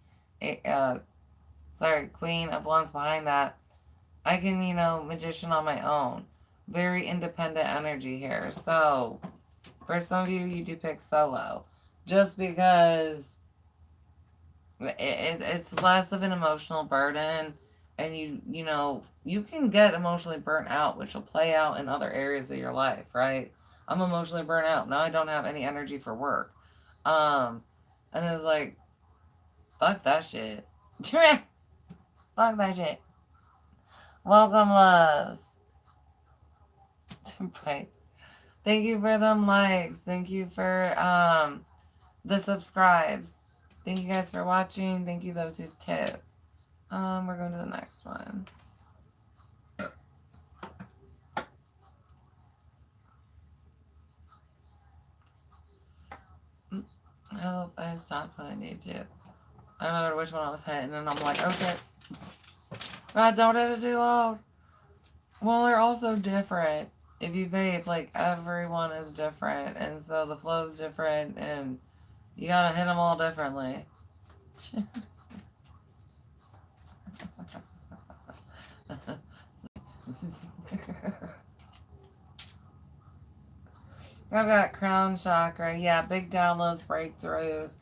Queen of Wands behind that. I can, magician on my own. Very independent energy here. So, for some of you, you do pick solo. Just because it's less of an emotional burden, and you can get emotionally burnt out, which will play out in other areas of your life, right? I'm emotionally burnt out. Now I don't have any energy for work. And it's like, fuck that shit. Fuck that shit. Welcome, loves. Right. Thank you for them likes. Thank you for the subscribes. Thank you guys for watching. Thank you those who tip. We're going to the next one. I hope I stopped when I need to. I don't remember which one I was hitting, and I'm like, oh shit. God, don't hit it too loud. Well, they're also different. If you vape, like, everyone is different, and so the flow's different, and you gotta hit them all differently. I've got crown chakra. Yeah, big downloads, breakthroughs,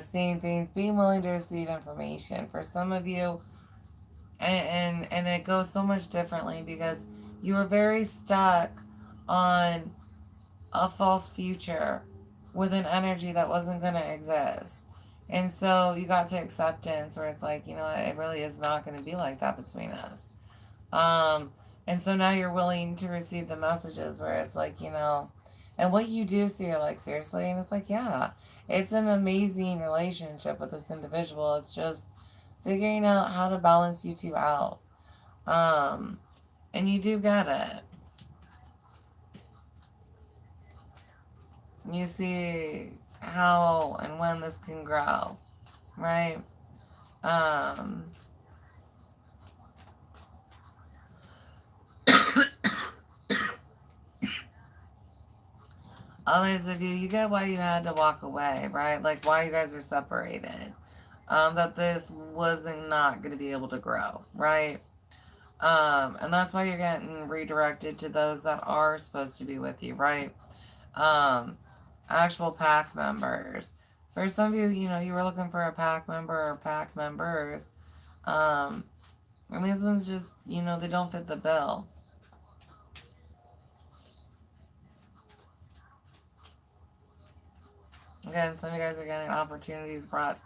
seeing things, being willing to receive information. For some of you, and it goes so much differently because you were very stuck on a false future with an energy that wasn't going to exist. And so you got to acceptance where it's like, it really is not going to be like that between us. And so now you're willing to receive the messages where it's like, and what you do, so you're like, seriously? And it's like, yeah, it's an amazing relationship with this individual. It's just figuring out how to balance you two out. And you do get it. You see how and when this can grow, right? Others of you, you get why you had to walk away, right? Like why you guys are separated. That this wasn't not going to be able to grow, right? And that's why you're getting redirected to those that are supposed to be with you, right? Actual pack members. For some of you, you were looking for a pack member or pack members. And these ones just, they don't fit the bill. Again, some of you guys are getting opportunities brought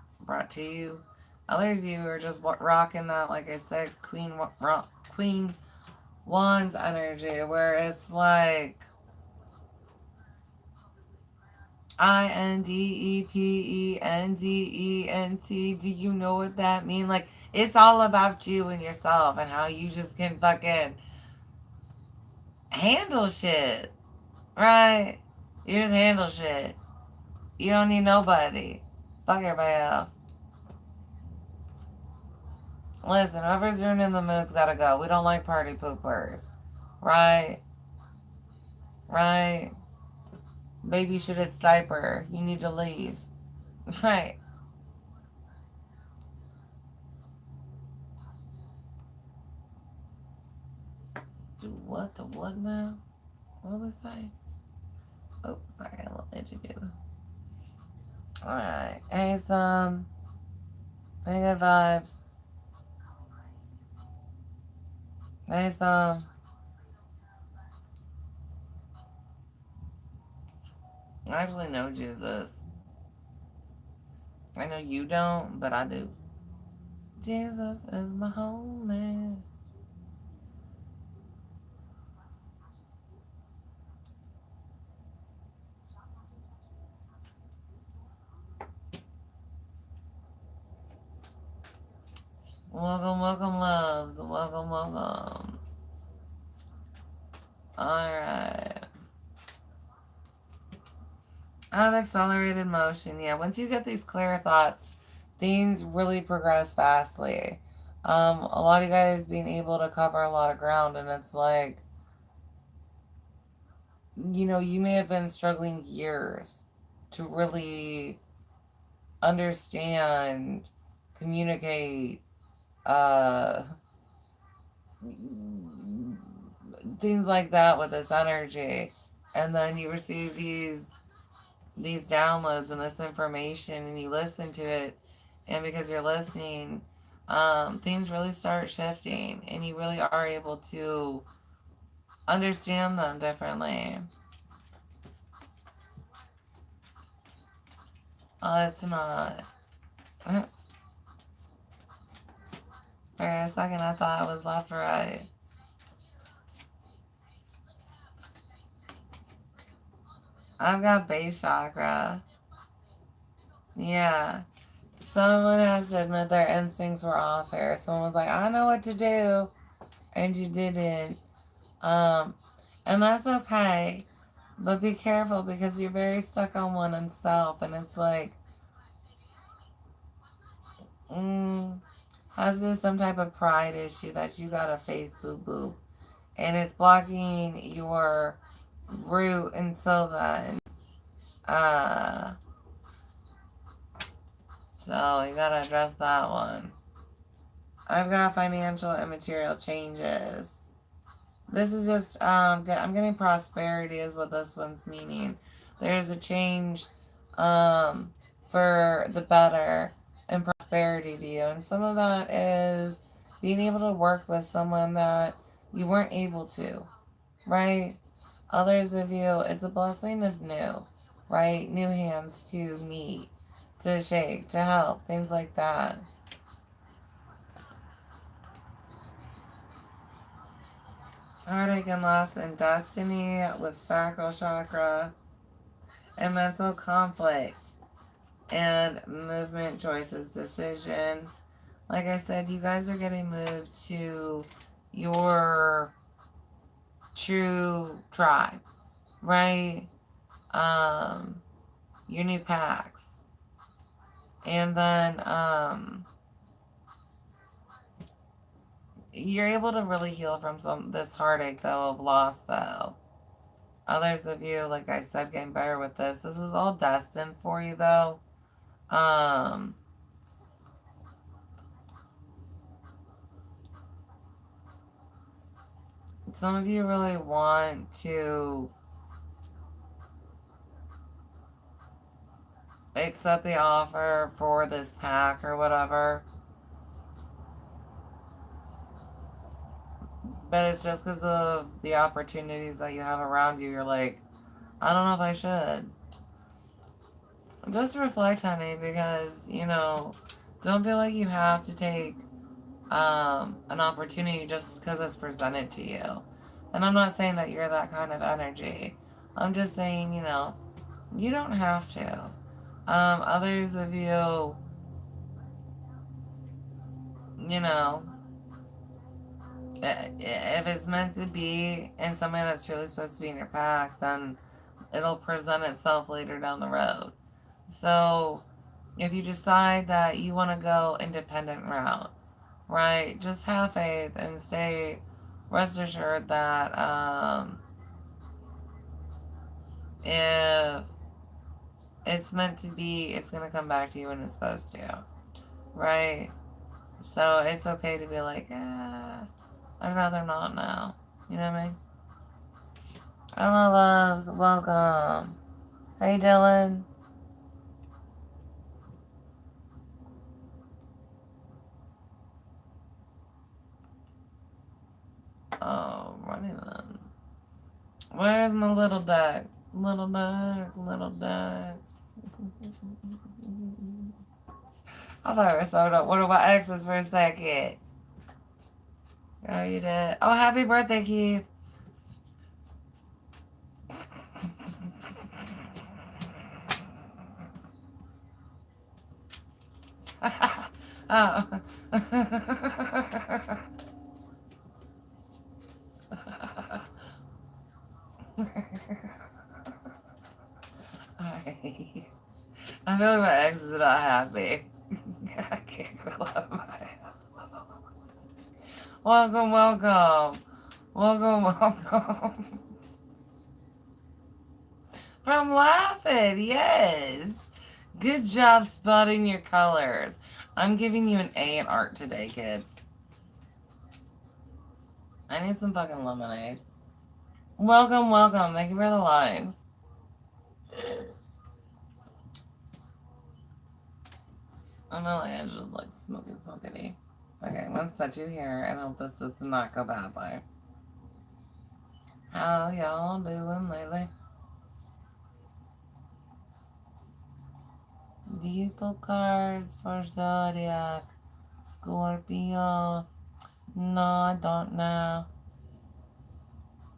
to you. Others of you are just rocking that, like I said, queen Wands energy, where it's like INDEPENDENT. Do you know what that means? Like, it's all about you and yourself and how you just can fucking handle shit, right? You just handle shit. You don't need nobody. Fuck everybody else. Listen, whoever's ruining the mood's gotta go. We don't like party poopers. Right? Right? Baby shit its diaper. You need to leave. Right. Do what? The what now? What was I? Oh, sorry, I little interview. Alright. Hey, some. Hey, good vibes. Hey, some. I actually know Jesus. I know you don't, but I do. Jesus is my homie. Welcome, welcome, loves. Welcome, welcome. Alright. Accelerated motion. Yeah, once you get these clear thoughts, things really progress fastly. A lot of you guys being able to cover a lot of ground, and it's like, you know, you may have been struggling years to really understand, communicate, uh, things like that with this energy, and then you receive these downloads and this information, and you listen to it, and because you're listening, things really start shifting, and you really are able to understand them differently. It's not. For a second, I thought it was left or right. I've got base chakra. Yeah. Someone has to admit their instincts were off here. Someone was like, I know what to do, and you didn't. Um, and that's okay. But be careful because you're very stuck on one and self, and it's like, has to do some type of pride issue that you gotta face, boo boo, and it's blocking your root and Sylvan. Uh, so you gotta address that one. I've got financial and material changes. This is just, I'm getting prosperity is what this one's meaning. There's a change for the better and prosperity to you. And some of that is being able to work with someone that you weren't able to, right? Others of you, it's a blessing of new, right? New hands to meet, to shake, to help, things like that. Heartache and loss and destiny with sacral chakra and mental conflict and movement choices, decisions. Like I said, you guys are getting moved to your true tribe, right? Your new packs. And then you're able to really heal from this heartache though of loss though. Others of you, like I said, getting better with this. This was all destined for you though. Um, some of you really want to accept the offer for this pack or whatever. But it's just because of the opportunities that you have around you. You're like, I don't know if I should. Just reflect, honey, because, you know, don't feel like you have to take an opportunity just because it's presented to you. And I'm not saying that you're that kind of energy. I'm just saying, you don't have to. Others of you, you know, if it's meant to be and somebody that's truly supposed to be in your pack, then it'll present itself later down the road. So if you decide that you want to go independent route, right, just have faith and stay rest assured that if it's meant to be, it's going to come back to you when it's supposed to, right? So it's okay to be like, I'd rather not now. You know what I mean? Hello, loves. Welcome. Hey, Dylan. Oh, running on. Where's my little duck? Little duck, little duck. I thought I was so up. What are my exes for a second? Oh, you did? Oh, happy birthday, Keith. Oh. I feel like my ex is not happy. I can't go up my. Welcome, welcome. Welcome, welcome. From laughing, yes. Good job spotting your colors. I'm giving you an A in art today, kid. I need some fucking lemonade. Welcome, welcome. Thank you for the likes. I'm really just like smoking smokity. Okay, let's set you here and hope this does not go badly. How y'all doing lately? Do you pull cards for Zodiac? Scorpio? No, I don't know.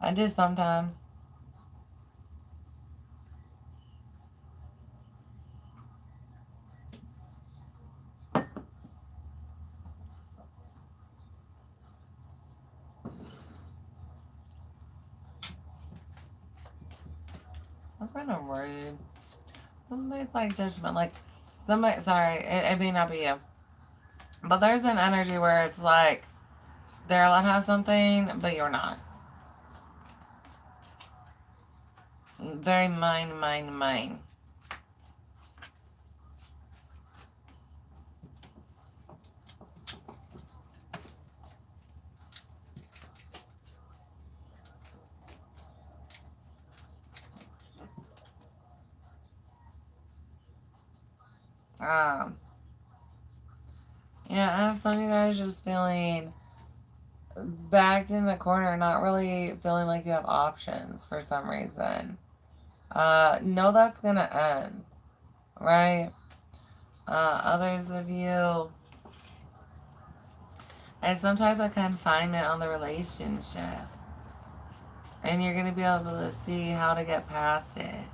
I do sometimes. That's kind of rude. Somebody's like judgment. Like, somebody, sorry, it may not be you. But there's an energy where it's like they're allowed to have something, but you're not. Very mine. Um, yeah, I have some of you guys just feeling backed in the corner, not really feeling like you have options for some reason. No, that's gonna end, right? Others of you, and some type of confinement on the relationship, and you're gonna be able to see how to get past it.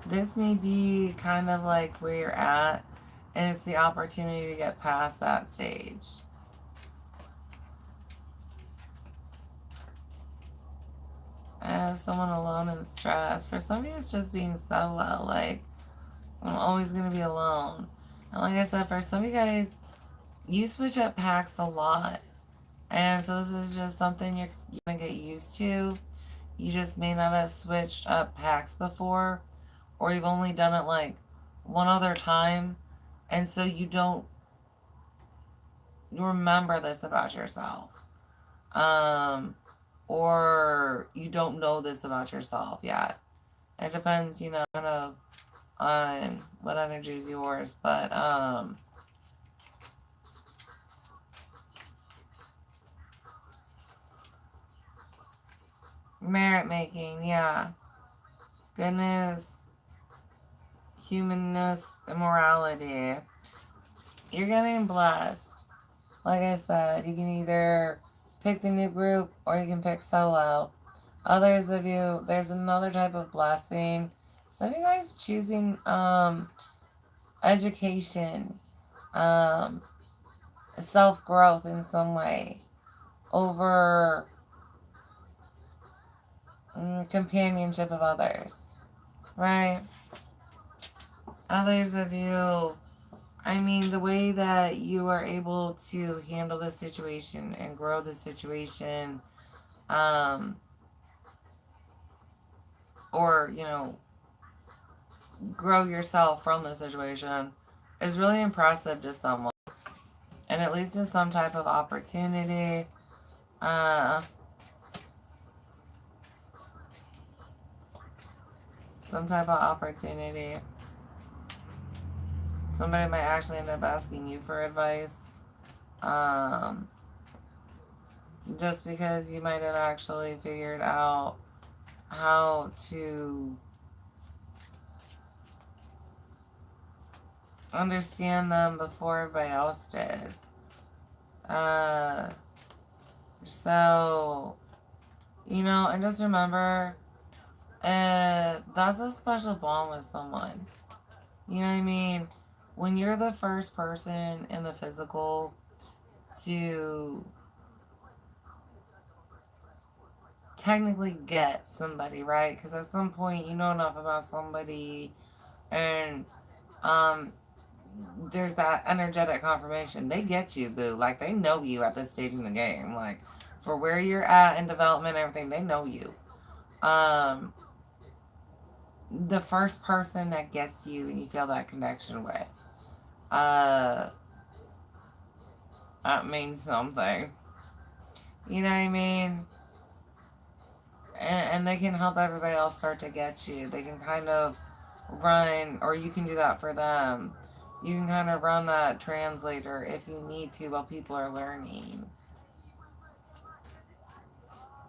This may be kind of like where you're at, and it's the opportunity to get past that stage. I have someone alone and stressed. For some of you, it's just being solo. Like, I'm always going to be alone. And like I said, for some of you guys, you switch up packs a lot. And so this is just something you're going to get used to. You just may not have switched up packs before, or you've only done it like one other time. And so you don't remember this about yourself. Or you don't know this about yourself yet. It depends, kind of on what energy is yours. But, merit making, yeah. Goodness, humanness, immorality. You're getting blessed. Like I said, you can either pick the new group or you can pick solo. Others of you, there's another type of blessing. Some of you guys choosing education, um, self growth in some way over companionship of others, right? Others of you, I mean, the way that you are able to handle the situation and grow the situation, um, or, grow yourself from the situation is really impressive to someone. And it leads to some type of opportunity. Uh, some type of opportunity. Somebody might actually end up asking you for advice. Um, just because you might have actually figured out how to understand them before everybody else did. Uh, so, and just remember, that's a special bond with someone. You know what I mean? When you're the first person in the physical to technically get somebody, right? Because at some point you know enough about somebody, and um, there's that energetic confirmation. They get you, boo. Like, they know you at this stage in the game. Like, for where you're at in development and everything, they know you. The first person that gets you and you feel that connection with, uh, that means something. You know what I mean? And they can help everybody else start to get you. They can kind of run, or you can do that for them. You can kind of run that translator if you need to while people are learning.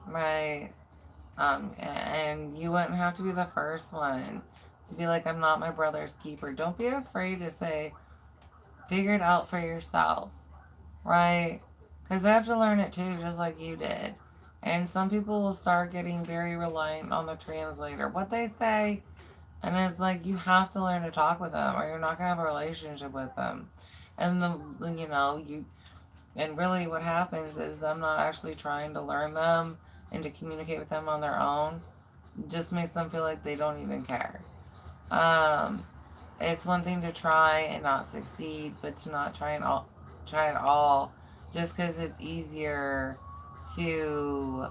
Right? And you wouldn't have to be the first one to be like, I'm not my brother's keeper. Don't be afraid to say, figure it out for yourself. Right? Because they have to learn it too, just like you did. And some people will start getting very reliant on the translator. What they say, and it's like you have to learn to talk with them, or you're not gonna have a relationship with them. And and really what happens is them not actually trying to learn them and to communicate with them on their own just makes them feel like they don't even care. Um, it's one thing to try and not succeed, but to not try at all, just because it's easier to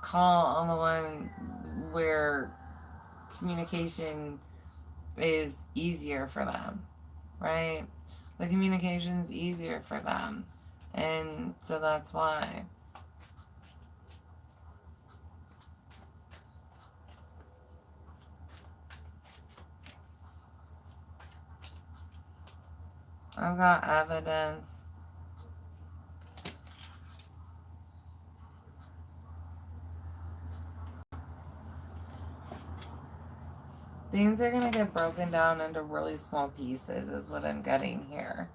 call on the one where communication is easier for them, right? The communication's easier for them. And so that's why. I've got evidence. Things are going to get broken down into really small pieces is what I'm getting here.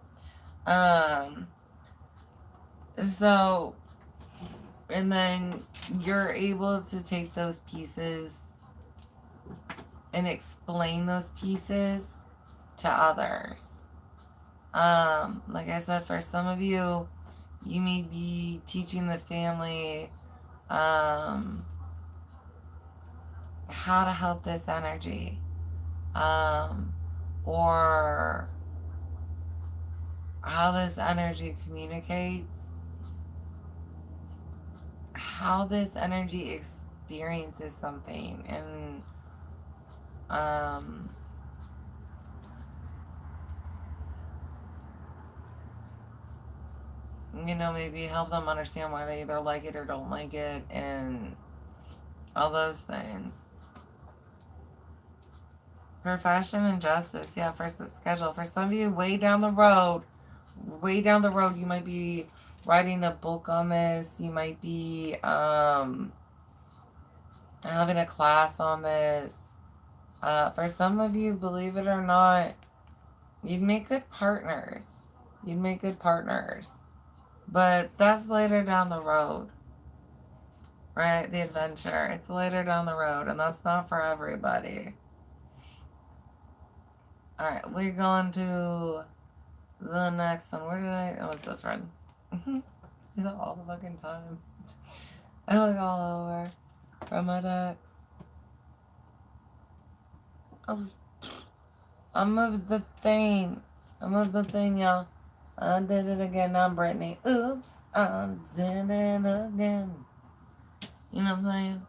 So, and then you're able to take those pieces and explain those pieces to others. Like I said, for some of you, you may be teaching the family how to help this energy, or how this energy communicates, how this energy experiences something, and maybe help them understand why they either like it or don't like it, and all those things. Profession and justice, yeah, for the schedule. For some of you, way down the road, you might be writing a book on this. You might be having a class on this. For some of you, believe it or not, You'd make good partners. You'd make good partners. But that's later down the road, right? The adventure. It's later down the road, and that's not for everybody. Alright, we're going to the next one. Where did I... Oh, it's this one. See that all the fucking time. I look all over from my decks. Oh, I moved the thing. Y'all. I did it again now, Brittany. Oops, I did it again. You know what I'm saying?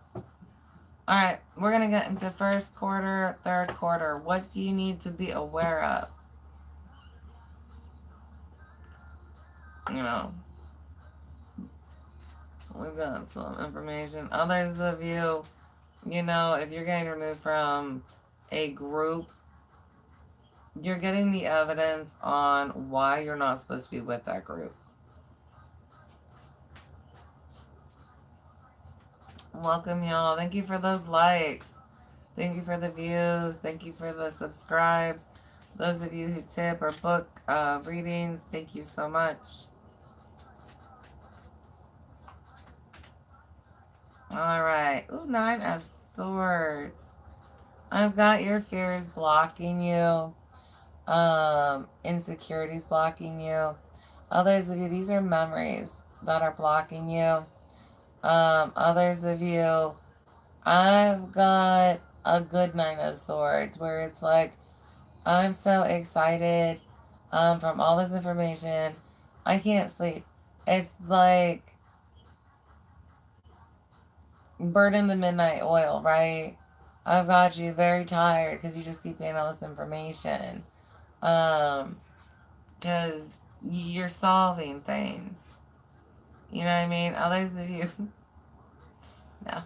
Alright, we're going to get into first quarter, third quarter. What do you need to be aware of? You know, we've got some information. Others of you, you know, if you're getting removed from a group, you're getting the evidence on why you're not supposed to be with that group. Welcome, y'all. Thank you for those likes. Thank you for the views. Thank you for the subscribes. Those of you who tip or book readings, thank you so much. All right. Ooh, 9 of Swords. I've got your fears blocking you. Insecurities blocking you. Others of you, these are memories that are blocking you. Others of you, I've got a good 9 of Swords where it's like, I'm so excited from all this information. I can't sleep. It's like bird in the midnight oil, right? I've got you very tired because you just keep getting all this information. Because you're solving things. You know what I mean? Others of you, no.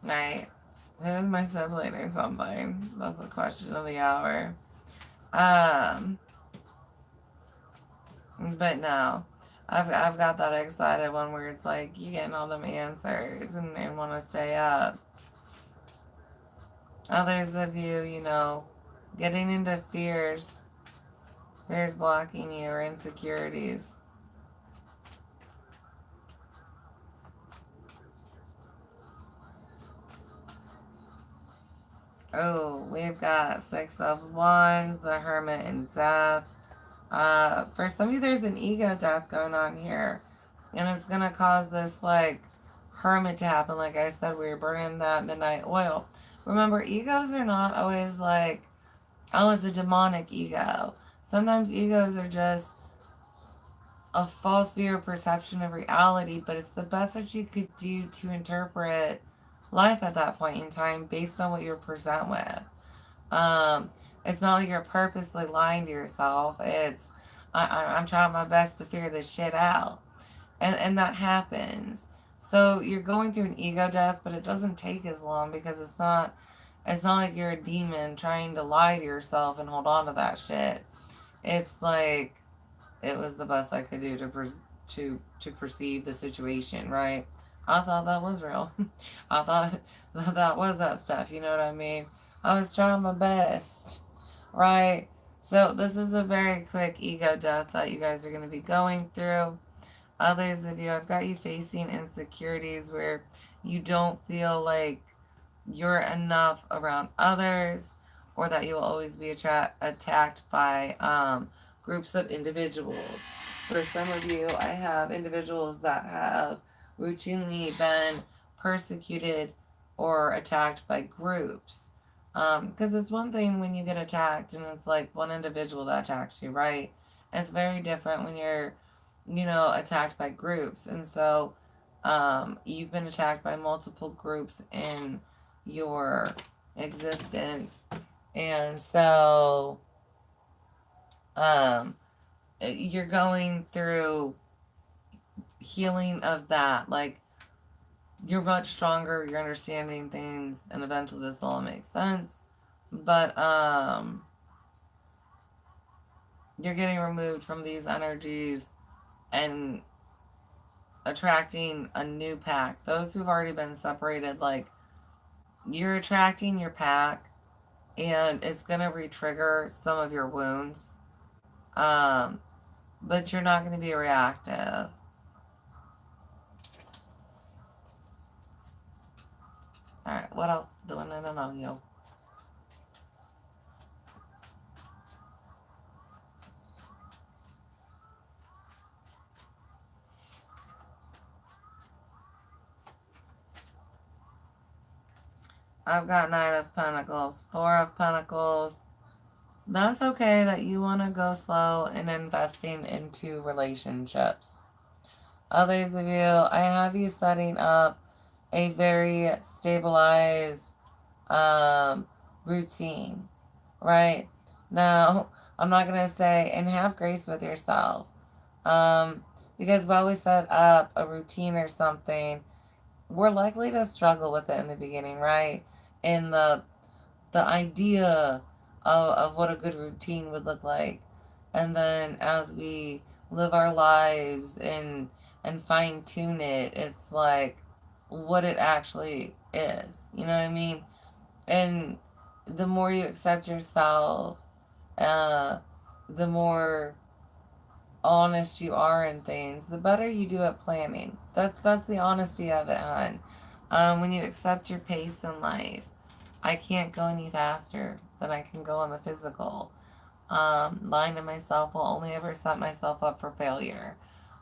Right. Who's my sibling or something? That's the question of the hour. But no. I've got that excited one where it's like you getting all them answers and want to stay up. Others of you, you know, getting into fears blocking you or insecurities. Oh, we've got 6 of Wands, the Hermit, and Death. For some of you, there's an ego death going on here. And it's going to cause this, like, Hermit to happen. Like I said, we were burning that midnight oil. Remember, egos are not always like, oh, it's a demonic ego. Sometimes egos are just a false view or perception of reality, but it's the best that you could do to interpret life at that point in time based on what you're present with. It's not like you're purposely lying to yourself. It's I'm trying my best to figure this shit out, and that happens. So you're going through an ego death, but it doesn't take as long because it's not like you're a demon trying to lie to yourself and hold on to that shit. It's like it was the best I could do to perceive the situation, right? I thought that was real. I thought that was that stuff, you know what I mean? I was trying my best, right? So this is a very quick ego death that you guys are going to be going through. Others of you, I've got you facing insecurities where you don't feel like you're enough around others, or that you'll always be attacked by groups of individuals. For some of you, I have individuals that have routinely been persecuted or attacked by groups. Because it's one thing when you get attacked and it's like one individual that attacks you, right? It's very different when you're, you know, attacked by groups. And so you've been attacked by multiple groups in your existence. And so you're going through healing of that. Like, you're much stronger, you're understanding things, and eventually this all makes sense. But you're getting removed from these energies and attracting a new pack. Those who've already been separated, like, you're attracting your pack, and it's going to re-trigger some of your wounds. Um, but you're not going to be reactive. Alright, what else do I need to know you? I've got Knight of Pentacles, Four of Pentacles. That's okay that you want to go slow in investing into relationships. Others of you, I have you setting up a very stabilized routine, right? Now, I'm not going to say, and have grace with yourself. Because while we set up a routine or something, we're likely to struggle with it in the beginning, right? In the idea of what a good routine would look like. And then as we live our lives and fine tune it, it's like what it actually is. You know what I mean? And the more you accept yourself, uh, the more honest you are in things, the better you do at planning. That's the honesty of it, hon. When you accept your pace in life, I can't go any faster than I can go on the physical. Lying to myself will only ever set myself up for failure.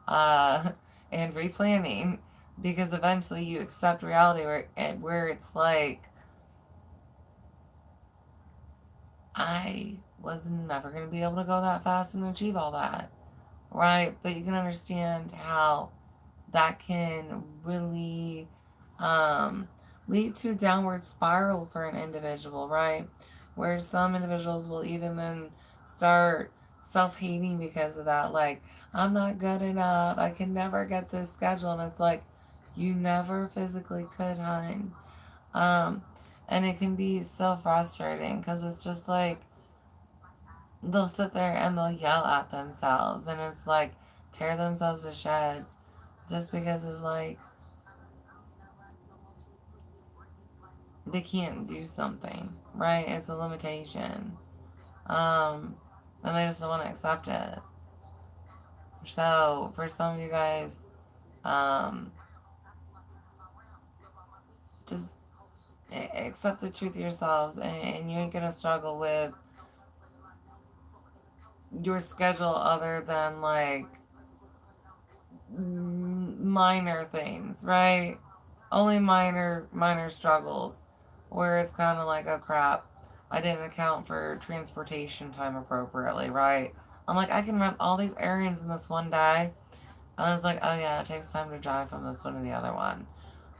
Uh, and replanning, because eventually you accept reality where it's like, I was never going to be able to go that fast and achieve all that. Right? But you can understand how that can really lead to a downward spiral for an individual, right? Where some individuals will even then start self-hating because of that. Like, I'm not good enough. I can never get this schedule. And it's like, you never physically could, hon. Um, and it can be so frustrating because it's just like, they'll sit there and they'll yell at themselves. And it's like, tear themselves to shreds just because it's like, they can't do something, right? It's a limitation. Um, and they just don't want to accept it. So, for some of you guys, um, just accept the truth yourselves, and you ain't gonna struggle with your schedule other than like minor things, right? Only minor struggles, where it's kind of like, oh crap, I didn't account for transportation time appropriately, right? I'm like, I can run all these errands in this one day. I was like, oh yeah, it takes time to drive from this one to the other one.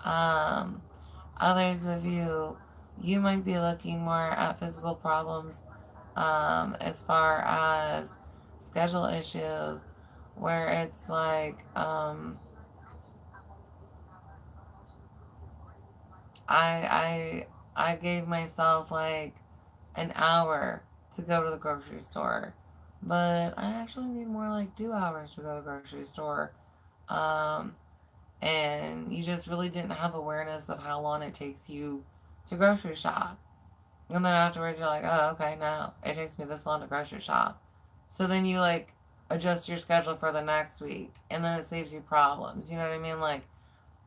Um, Others of you, you might be looking more at physical problems, as far as schedule issues, where it's like, I I gave myself like an hour to go to the grocery store, but I actually need more like 2 hours to go to the grocery store. Um, and you just really didn't have awareness of how long it takes you to grocery shop. And then afterwards, you're like, oh, okay, now it takes me this long to grocery shop. So then you like adjust your schedule for the next week, and then it saves you problems. You know what I mean? Like,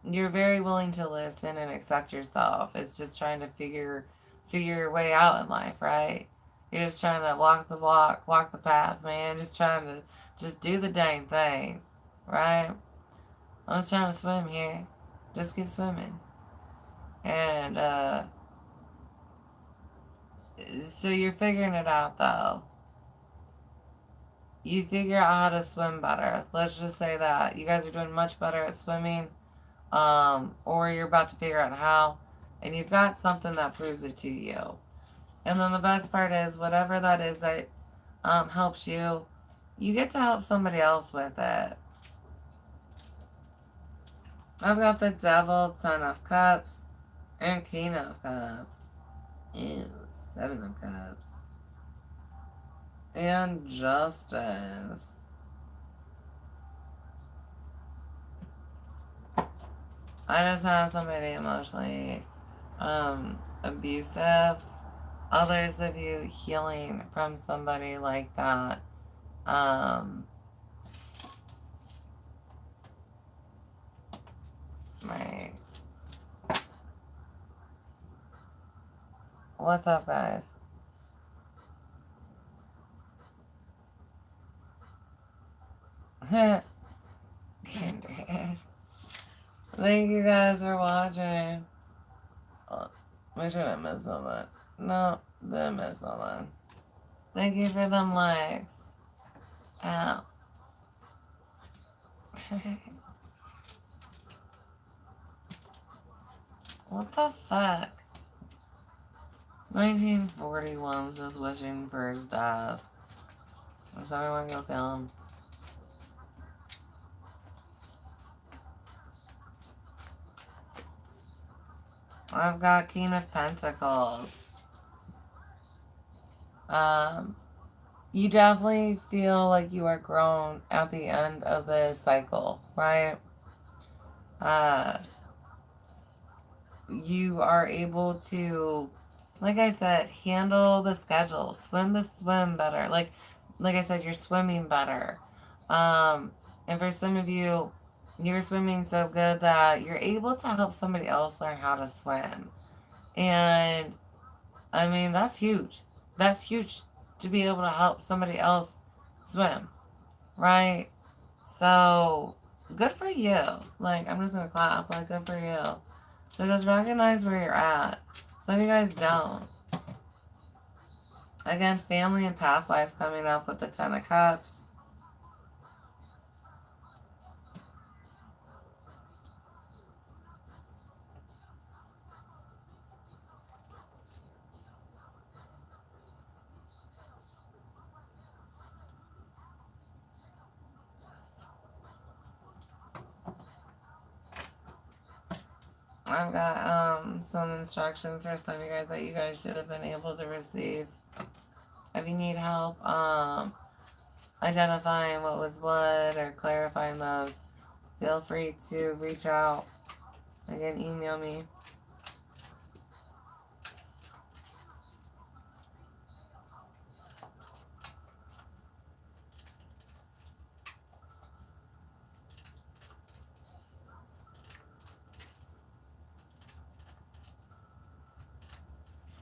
you're very willing to listen and accept yourself. It's just trying to figure your way out in life, right? You're just trying to walk the walk, walk the path, man. Just trying to just do the dang thing, right? I'm just trying to swim here. Just keep swimming. And so you're figuring it out though. You figure out how to swim better. Let's just say that. You guys are doing much better at swimming. Or you're about to figure out how. And you've got something that proves it to you. And then the best part is, whatever that is that helps you, you get to help somebody else with it. I've got the Devil, Ten of Cups, and King of Cups. Ew, Seven of Cups. And Justice. I just have somebody emotionally abusive. others of you healing from somebody like that. My What's up, guys? Kindred. Thank you guys for watching. Oh, make sure I missed something. No, didn't miss something. Thank you for them likes. Ow. What the fuck? 1941's just wishing for his death. I'm sorry, I want to go kill him. I've got King of Pentacles. You definitely feel like you are grown at the end of this cycle, right? You are able to, like I said, handle the schedule, swim the swim better. Like I said, you're swimming better. And for some of you, you're swimming so good that you're able to help somebody else learn how to swim. And I mean, that's huge. That's huge to be able to help somebody else swim, right? So good for you. Like, I'm just gonna clap. Like, good for you. So just recognize where you're at. Some of you guys don't. Again, family and past lives coming up with the Ten of Cups. I've got some instructions for some of you guys that you guys should have been able to receive. If you need help identifying what was what or clarifying those, feel free to reach out. Again, email me.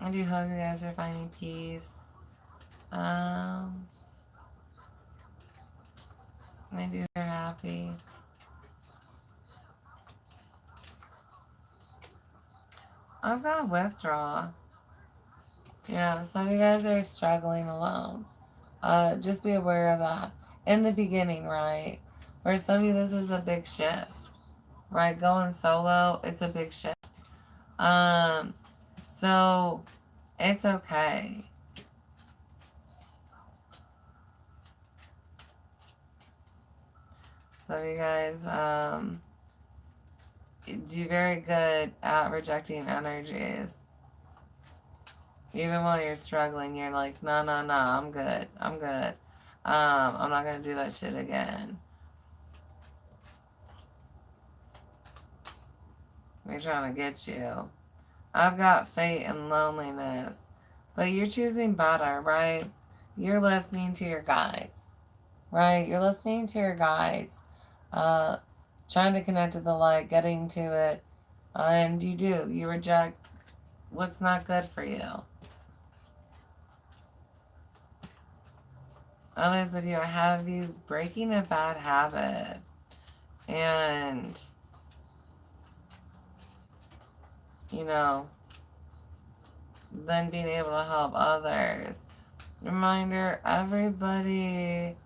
I do hope you guys are finding peace. I do you're happy. I've got withdraw. Yeah, some of you guys are struggling alone. Just be aware of that. In the beginning, right? For some of you, this is a big shift. Right? Going solo, it's a big shift. So it's okay. So you guys do very good at rejecting energies. Even while you're struggling, you're like, no, I'm good. I'm good. I'm not gonna do that shit again. They're trying to get you. I've got fate and loneliness. But you're choosing better, right? You're listening to your guides. Right? You're listening to your guides. Trying to connect to the light, getting to it. And you do. You reject what's not good for you. Others of you have you breaking a bad habit. And, you know, then being able to help others. Reminder, everybody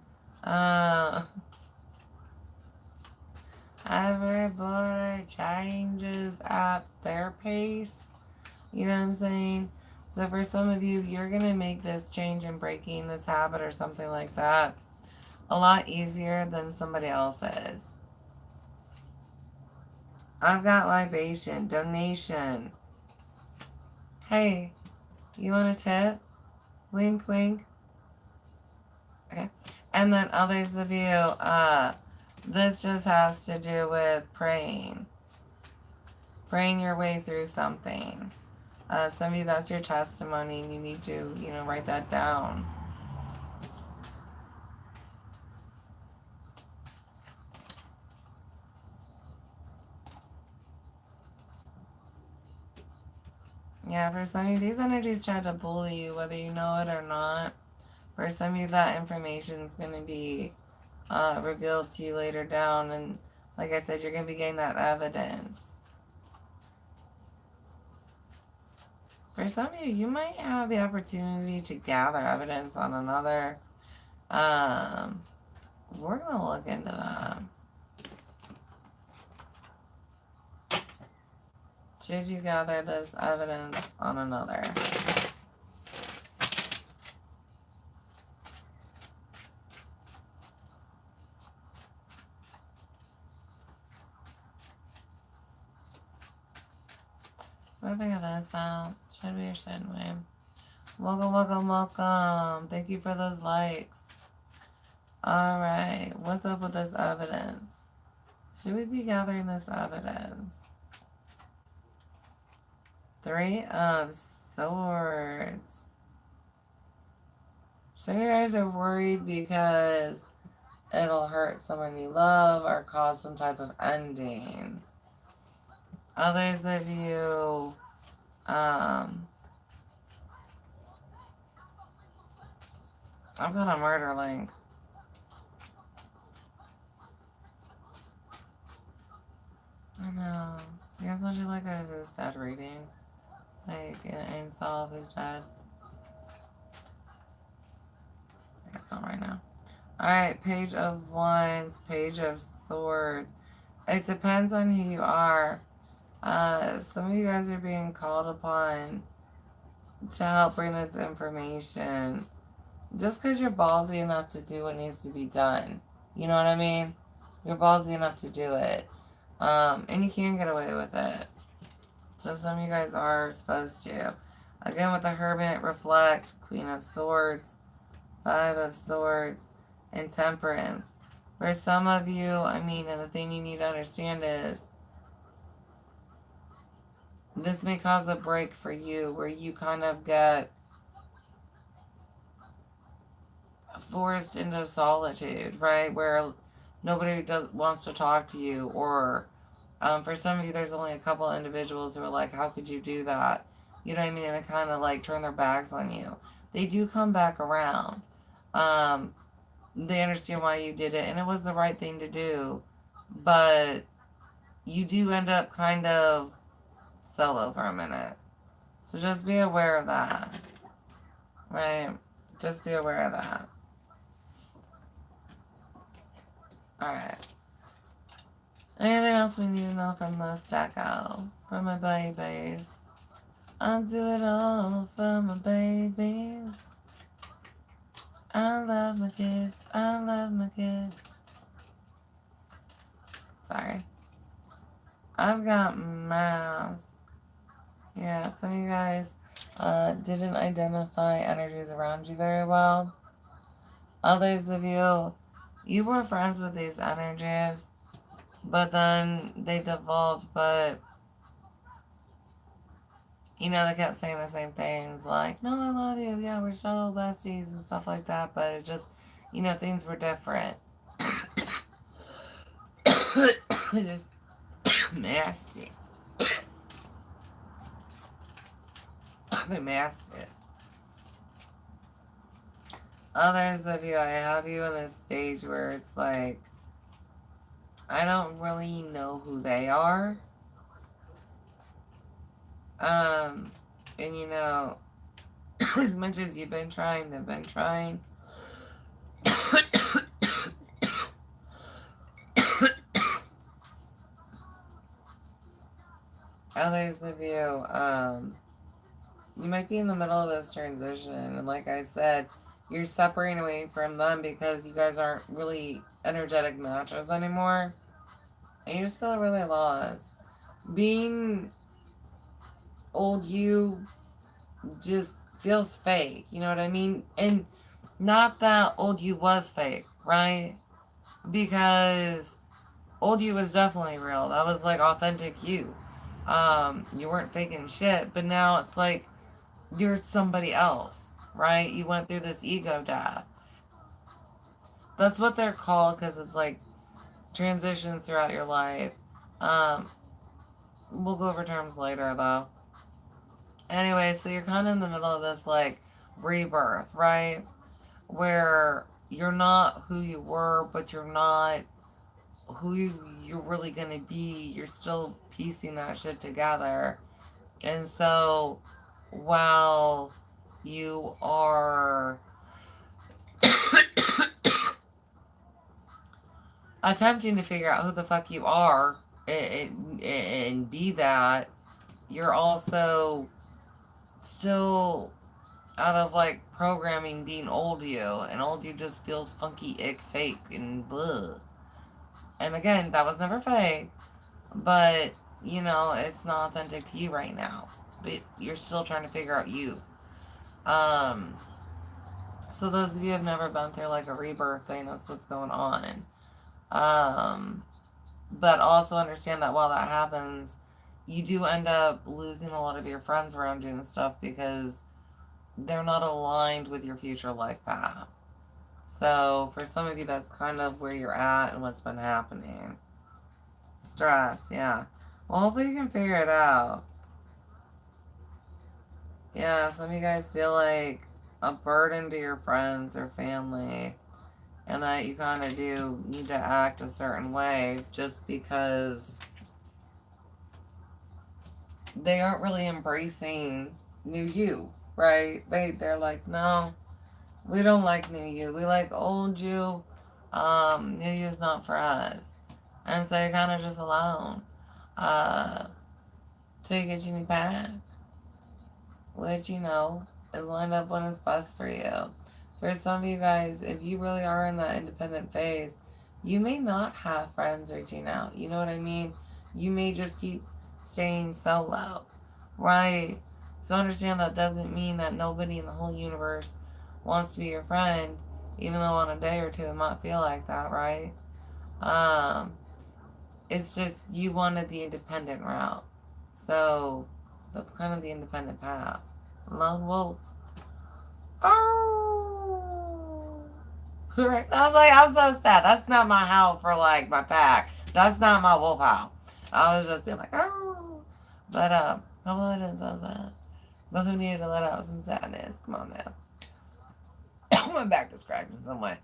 changes at their pace. You know what I'm saying? So for some of you, you're going to make this change in breaking this habit or something like that a lot easier than somebody else is. I've got libation, donation. Hey, you want a tip? Wink, wink. Okay. And then others of you, this just has to do with praying. Praying your way through something. Some of you, that's your testimony, and you need to, you know, write that down. Yeah, for some of you, these energies try to bully you, whether you know it or not. For some of you, that information is going to be revealed to you later down, and like I said, you're going to be getting that evidence. For some of you, you might have the opportunity to gather evidence on another. We're going to look into that. Should you gather this evidence on another? So I figure this out. Should we or shouldn't we? Welcome, welcome, welcome. Thank you for those likes. Alright, what's up with this evidence? Should we be gathering this evidence? 3 of Swords. Some of you guys are worried because it'll hurt someone you love or cause some type of ending. Others of you, I've got a murder link. I know. You guys want to do like a who's dead reading? Like an solve who's dead? I guess not right now. Alright, Page of Wands, Page of Swords. It depends on who you are. Some of you guys are being called upon to help bring this information. Just because you're ballsy enough to do what needs to be done. You know what I mean? You're ballsy enough to do it. And you can get away with it. So some of you guys are supposed to. Again, with the Hermit, Reflect, Queen of Swords, 5 of Swords, and Temperance. For some of you, I mean, and the thing you need to understand is, this may cause a break for you where you kind of get forced into solitude, right? Where nobody wants to talk to you, or for some of you, there's only a couple of individuals who are like, how could you do that? You know what I mean? And they kind of like turn their backs on you. They do come back around. They understand why you did it, and it was the right thing to do. But you do end up kind of solo for a minute. So just be aware of that. Right? Just be aware of that. Alright. Anything else we need to know from the stack out? From my babies. I'll do it all for my babies. I love my kids. I love my kids. Sorry. I've got masks. Yeah, some of you guys didn't identify energies around you very well. Others of you, you were friends with these energies, but then they devolved, but you know, they kept saying the same things like, no, I love you, yeah, we're so besties and stuff like that, but it just, you know, things were different. Just masked it. They masked it. Others of you, I have you in this stage where it's like, I don't really know who they are. And you know, as much as you've been trying, they've been trying. Others of you, you might be in the middle of this transition, and like I said, you're separating away from them because you guys aren't really energetic matches anymore, and you just feel really lost. Being old you just feels fake, you know what I mean? And not that old you was fake, right? Because old you was definitely real. That was like authentic you. You weren't faking shit, but now it's like you're somebody else, right? You went through this ego death. That's what they're called because it's like transitions throughout your life. Um, we'll go over terms later though. Anyway, so you're kind of in the middle of this like rebirth, right? Where you're not who you were, but you're not who you're really going to be. You're still piecing that shit together. And so while you are attempting to figure out who the fuck you are and be that, you're also still out of like programming being old you, and old you just feels funky, ick, fake, and blah. And again, that was never fake, but you know, it's not authentic to you right now. But you're still trying to figure out you. Um, so those of you who have never been through like a rebirth thing, that's what's going on. But also understand that while that happens, you do end up losing a lot of your friends around you and stuff because they're not aligned with your future life path. So for some of you, that's kind of where you're at and what's been happening. Stress, yeah. Well, hopefully you can figure it out. Yeah, some of you guys feel like a burden to your friends or family, and that you kind of do need to act a certain way just because they aren't really embracing new you, right? They're like, no, we don't like new you. We like old you. New you's not for us. And so you're kind of just alone. So you get your new pack, which, you know, is lined up when it's best for you. For some of you guys, if you really are in that independent phase, you may not have friends reaching out. You know what I mean? You may just keep staying solo, right? So understand that doesn't mean that nobody in the whole universe wants to be your friend, even though on a day or two it might feel like that, right? It's just you wanted the independent route. So that's kind of the independent path. Lone wolf. Oh. Right. I was like, I'm so sad. That's not my howl for like my pack. That's not my wolf howl. I was just being like, oh. But hopefully I didn't sound sad. But who needed to let out some sadness? Come on now. My back is cracked in some way.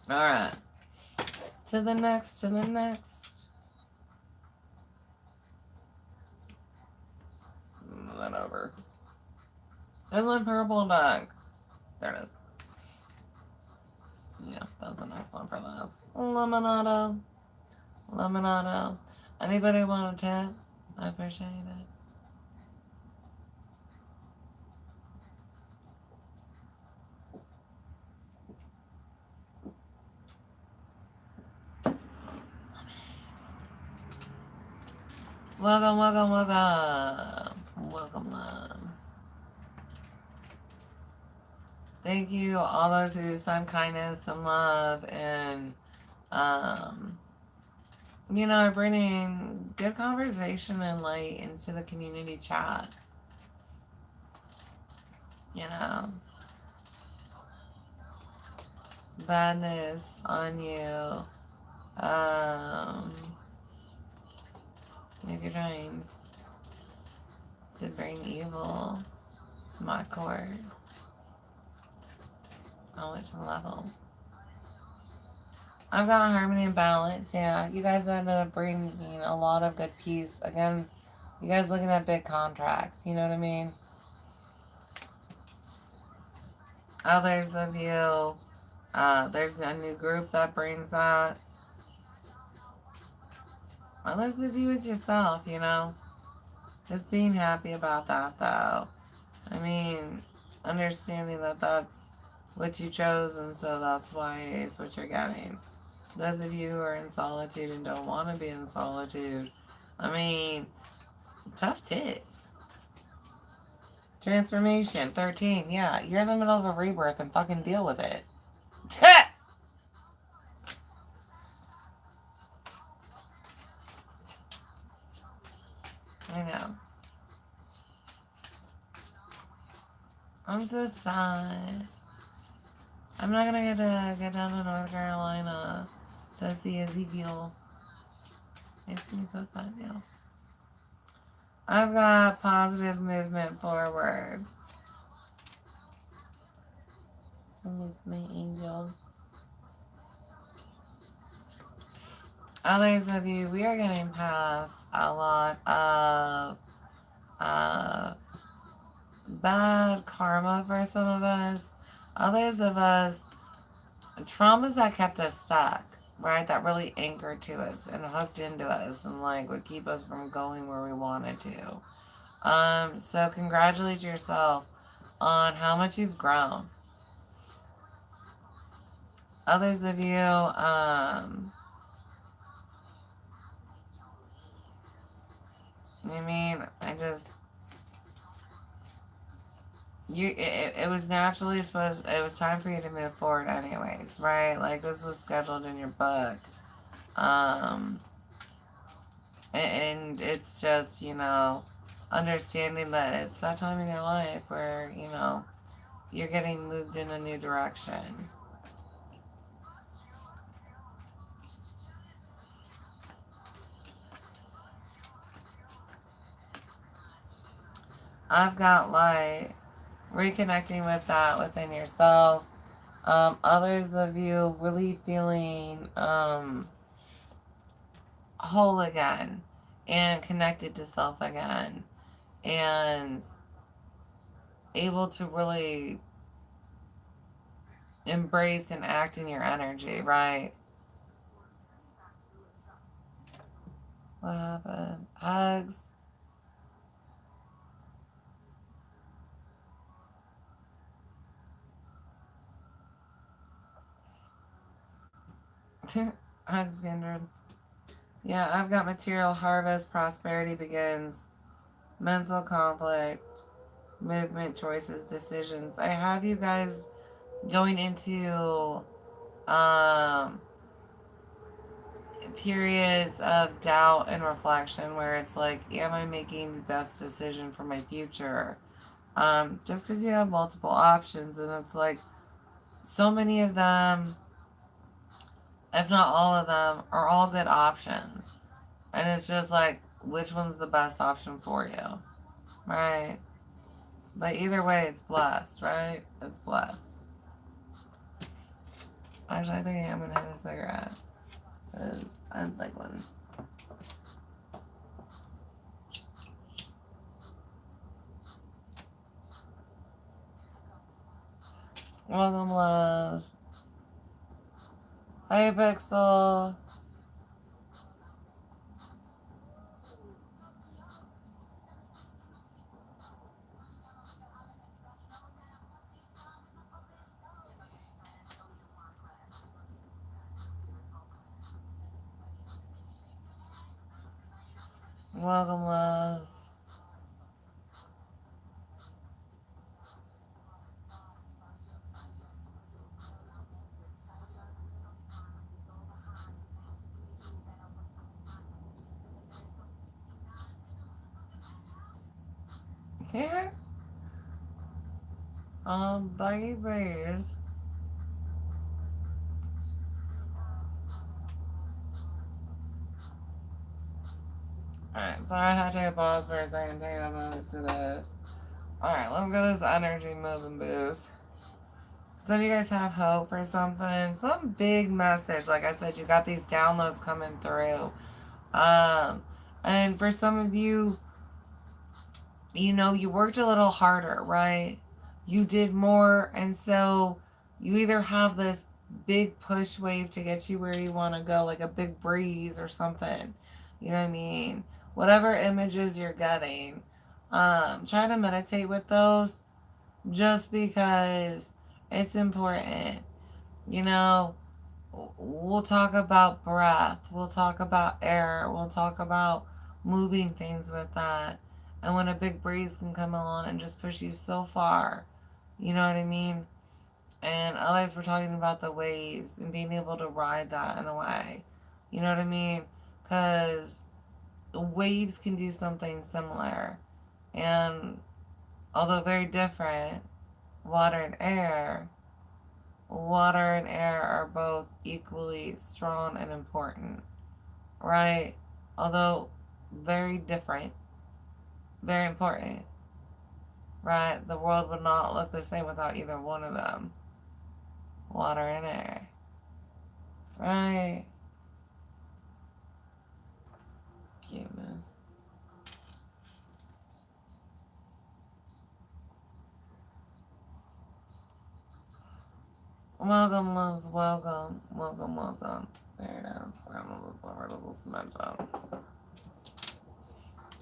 Alright. To the next. Move that over. There's my purple duck. There it is. Yeah, that's a nice one for this. Lemonado. Anybody want a tip? I appreciate it. Welcome. Welcome, loves. Thank you, all those who send kindness and love and, you know, bringing good conversation and light into the community chat. You know, badness on you. If you're trying to bring evil to my court, on which level? I've got harmony and balance. Yeah, you guys ended up bringing a lot of good peace. Again, you guys looking at big contracts. You know what I mean? Others of you, there's a new group that brings that. Others of you, it's yourself, you know? Just being happy about that, though. I mean, understanding that that's what you chose, and so that's why it's what you're getting. Those of you who are in solitude and don't want to be in solitude, I mean, tough tits. Transformation, 13. Yeah, you're in the middle of a rebirth and fucking deal with it. I'm so sad. I'm not gonna get to get down to North Carolina to see Ezekiel. Makes me so sad, yeah. I've got positive movement forward. With my angel. Others of you, we are getting past a lot of bad karma for some of us. Others of us, traumas that kept us stuck, right? That really anchored to us and hooked into us and like would keep us from going where we wanted to. So congratulate yourself on how much you've grown. Others of you, I mean, it was naturally supposed, it was time for you to move forward anyways, right? Like this was scheduled in your book. And it's just, understanding that it's that time in your life where, you're getting moved in a new direction. I've got light. Reconnecting with that within yourself. Others of you really feeling whole again and connected to self again and able to really embrace and act in your energy, right? What happened? Hugs. Hugs, kindred. Yeah, I've got material harvest, prosperity begins, mental conflict, movement, choices, decisions. I have you guys going into periods of doubt and reflection where it's like, am I making the best decision for my future? Just because you have multiple options, and it's like so many of them, if not all of them, are all good options. And it's just like, which one's the best option for you? Right? But either way, it's blessed, right? It's blessed. Actually, I think I'm gonna have a cigarette. I'd like one. Welcome, loves. Hey, Pixel. Welcome, loves. Yeah. Buggy bears. Alright, so I had to take a pause for a second to take a moment to this. Alright, let's get this energy moving boost. Some of you guys have hope for something, some big message. Like I said, you got these downloads coming through. And for some of you, you worked a little harder, right? You did more, and so you either have this big push wave to get you where you want to go, like a big breeze or something. You know what I mean? Whatever images you're getting, try to meditate with those just because it's important. You know, we'll talk about breath, we'll talk about air, we'll talk about moving things with that. And when a big breeze can come along and just push you so far, you know what I mean? And others were talking about the waves and being able to ride that in a way. You know what I mean? Because waves can do something similar. And although very different, water and air, water and air are both equally strong and important, right? Although very different, very important, right? The world would not look the same without either one of them. Water and air, right? Cuteness. Welcome, loves. Welcome. Welcome, welcome. There it is.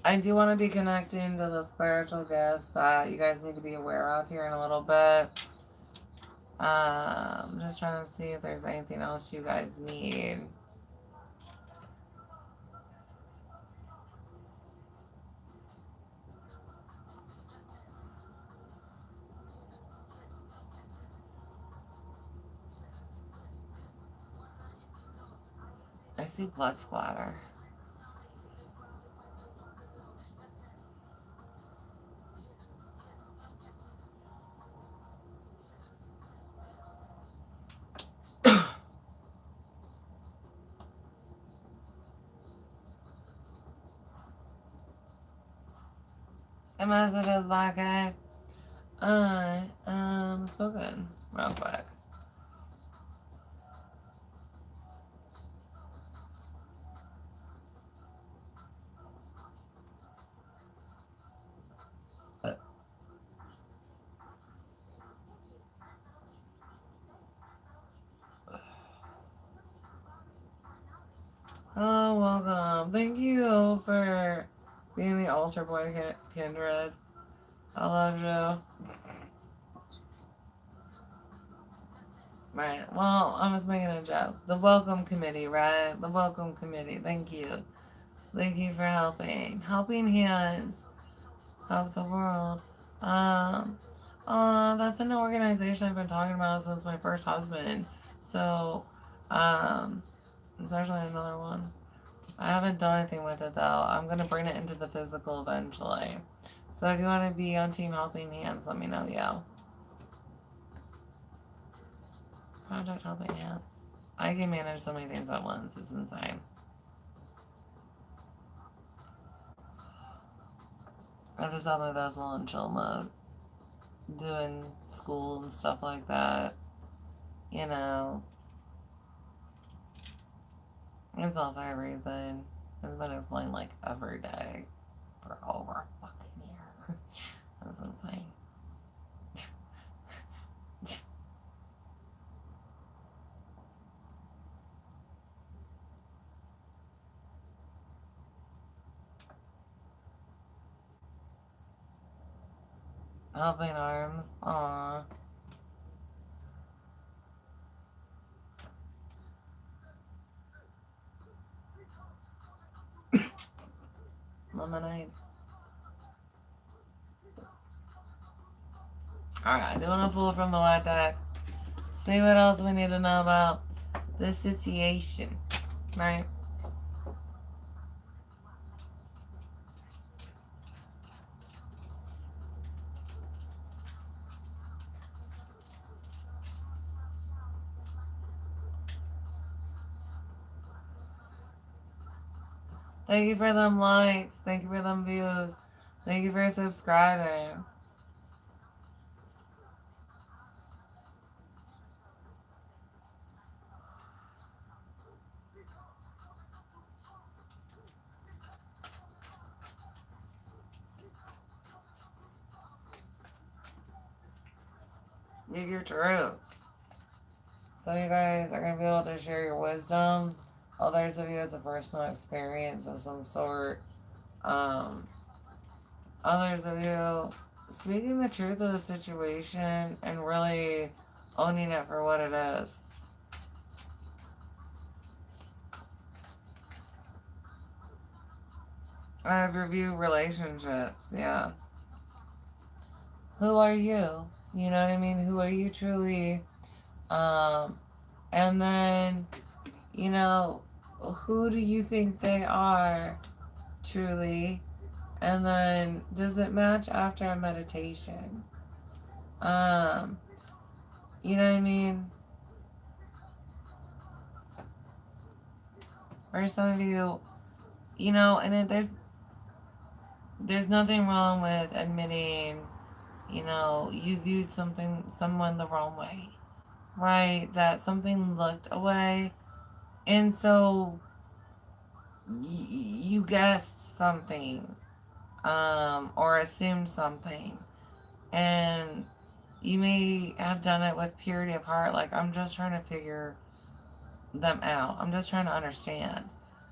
I do want to be connecting to the spiritual gifts that you guys need to be aware of here in a little bit. I'm just trying to see if there's anything else you guys need. I see blood splatter. The messages back at I spoken real quick. Hello, welcome. Thank you for being the altar boy, Kindred. I love you. Right. Well, I'm just making a joke. The welcome committee, right? The welcome committee. Thank you. Thank you for helping. Helping hands help the world. That's an organization I've been talking about since my first husband. So, it's actually another one. I haven't done anything with it though. I'm gonna bring it into the physical eventually. So if you want to be on Team Helping Hands, let me know, yo. Project Helping Hands. I can manage so many things at once. It's insane. I just have my vessel in chill mode. Doing school and stuff like that. You know. It's all for a reason. It's been explained like every day for over a fucking year. That's insane. Helping arms. Aww. Lemonade. Alright, doing a pull from the white deck. See what else we need to know about this situation. Right? Thank you for them likes. Thank you for them views. Thank you for subscribing. Speak your truth. Some of you guys are going to be able to share your wisdom. Others of you it's a personal experience of some sort. Others of you speaking the truth of the situation and really owning it for what it is. I have review relationships, yeah. Who are you? You know what I mean? Who are you truly? And then, you know, who do you think they are truly? And then, does it match after a meditation? You know what I mean? For some of you, and there's nothing wrong with admitting, you viewed someone the wrong way, right? That something looked away, and so you guessed something, or assumed something, and you may have done it with purity of heart, like, I'm just trying to figure them out. I'm just trying to understand,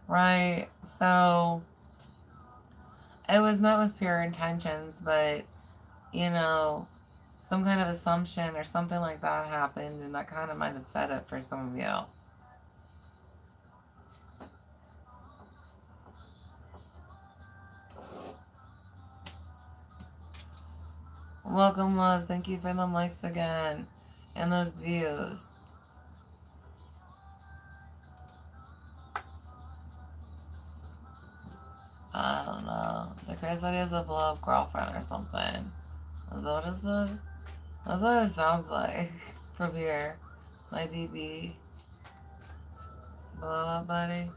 right? So it was met with pure intentions, but some kind of assumption or something like that happened, and that kind of might have fed it for some of you. Welcome, loves. Thank you for the likes again and those views. I don't know. The Chris said he has a blow up girlfriend or something. Is that what it said? That's what it sounds like. From here. My BB. Blow up, buddy.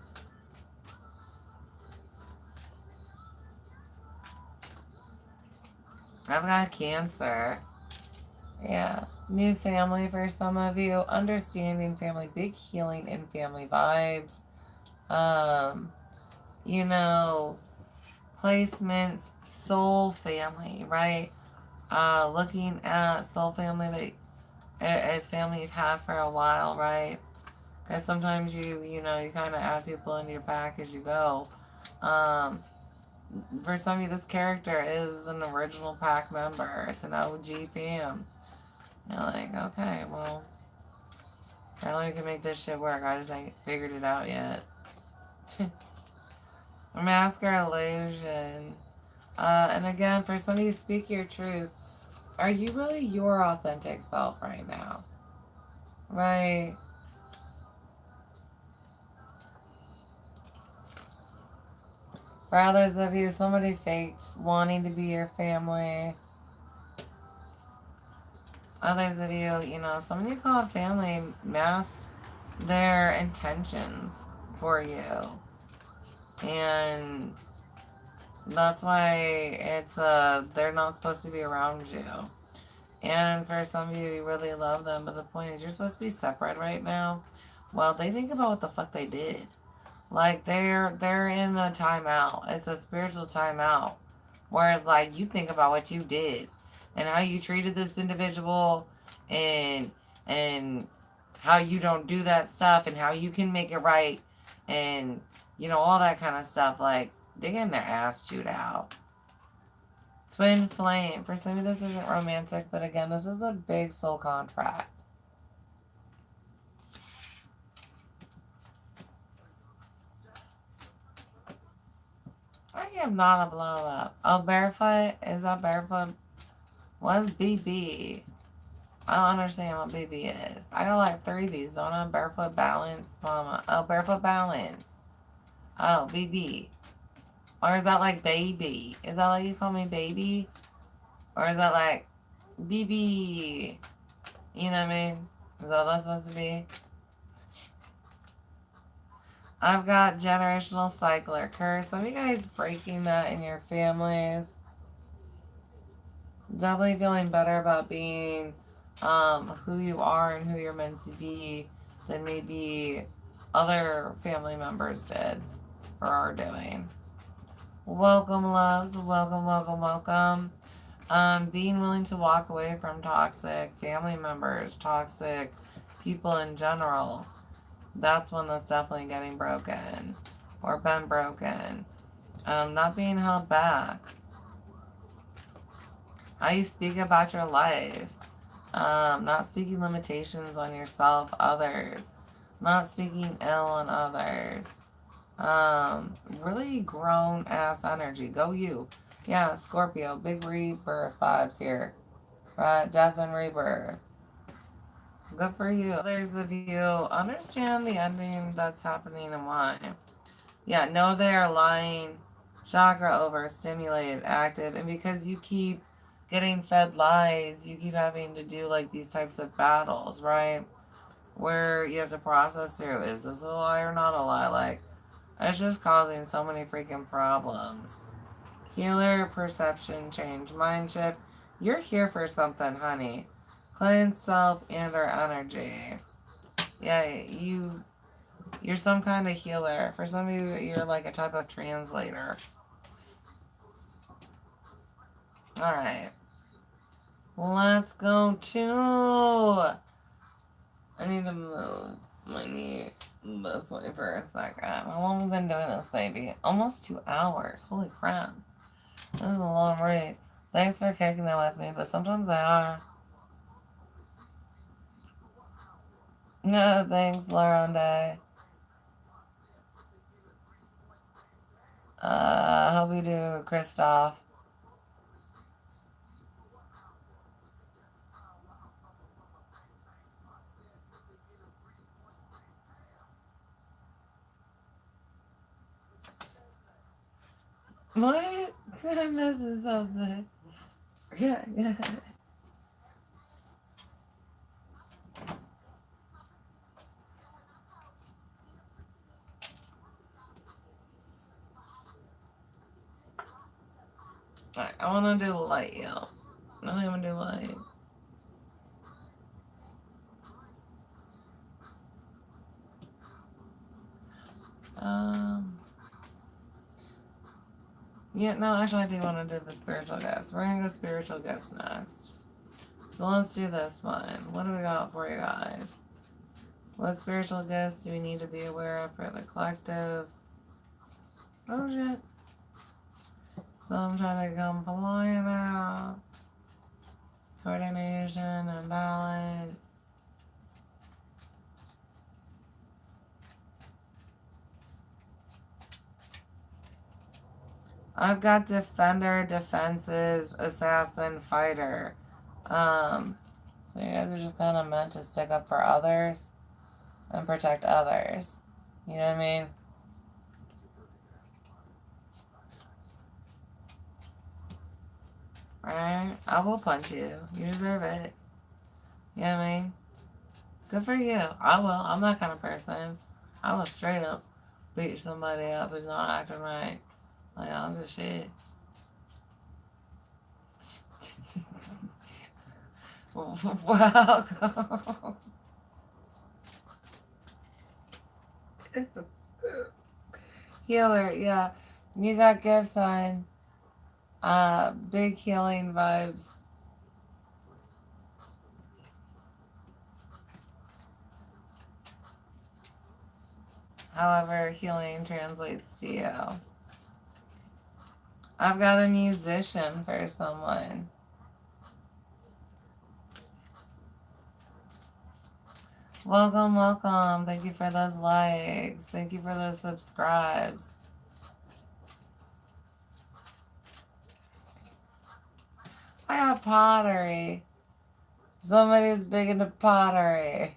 I've got cancer. Yeah. New family for some of you. Understanding family. Big healing in family vibes. Placements. Soul family, right? Looking at soul family as family you've had for a while, right? Because sometimes you kind of add people into your pack as you go. For some of you, this character is an original pack member. It's an OG fam. You're like, okay, well, apparently we can make this shit work. I just ain't figured it out yet. Mask or illusion. And again, for some of you, speak your truth. Are you really your authentic self right now? Right? For others of you, somebody faked wanting to be your family. Others of you, somebody called family masked their intentions for you. And that's why they're not supposed to be around you. And for some of you, you really love them, but the point is you're supposed to be separate right now. Well, they think about what the fuck they did. Like, they're in a timeout. It's a spiritual timeout. Whereas, like, you think about what you did and how you treated this individual, and how you don't do that stuff, and how you can make it right, and all that kind of stuff. Like, they're getting their ass chewed out. Twin flame. For some of you, this isn't romantic, but again, this is a big soul contract. I am not a blow up. Oh, barefoot? Is that barefoot? What's BB? I don't understand what BB is. I got like 3 B's, don't I? Barefoot Balance Mama. Oh, Barefoot Balance. Oh, BB. Or is that like baby? Is that like you call me baby? Or is that like BB? You know what I mean? Is that what that's supposed to be? I've got generational cycler curse. Some of you guys breaking that in your families. Definitely feeling better about being who you are and who you're meant to be than maybe other family members did or are doing. Welcome, loves. Welcome, welcome, welcome. Being willing to walk away from toxic family members, toxic people in general. That's one that's definitely getting broken or been broken. Not being held back. How you speak about your life. Not speaking limitations on yourself, others. Not speaking ill on others. Really grown ass energy. Go you. Yeah, Scorpio. Big rebirth vibes here. Right? Death and rebirth. Good for you. Others of you understand the ending that's happening and why. Yeah, know they are lying. Chakra overstimulated, active, and because you keep getting fed lies, you keep having to do like these types of battles, right? Where you have to process through, is this a lie or not a lie? Like, it's just causing so many freaking problems. Healer, perception change, mind shift. You're here for something, honey. Cleanse self and our energy. Yeah, you're some kind of healer. For some of you, you're like a type of translator. Alright. Let's go to... I need to move my knee this way for a second. How long have we been doing this, baby? Almost 2 hours. Holy crap. This is a long read. Thanks for kicking it with me, but sometimes they are. No, thanks, Laronde. Hope you do, Christoph. What? I'm missing something. Yeah. I want to do light, yo. I think I'm going to do light. Yeah, no, actually I do want to do the spiritual gifts. We're going to go spiritual gifts next. So let's do this one. What do we got for you guys? What spiritual gifts do we need to be aware of for the collective? Oh shit. So I'm trying to come flying out. Coordination and balance. I've got defender, defenses, assassin, fighter. So you guys are just kind of meant to stick up for others and protect others. You know what I mean? Right? I will punch you. You deserve it. You know what I mean? Good for you. I will. I'm that kind of person. I will straight up beat somebody up who's not acting right. Like, I don't give a shit. Welcome. Healer, yeah. You got gifts on. Big healing vibes. However, healing translates to you. I've got a musician for someone. Welcome, welcome. Thank you for those likes. Thank you for those subscribes. I got pottery. Somebody's big into pottery.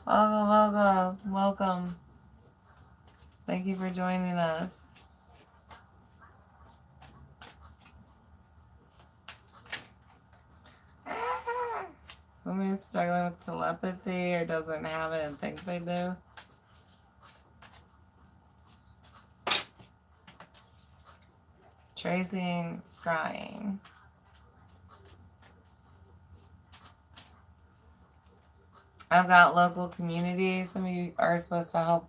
Welcome, welcome, welcome. Thank you for joining us. Somebody's struggling with telepathy or doesn't have it and thinks they do. Tracing, scrying. I've got local communities. Some of you are supposed to help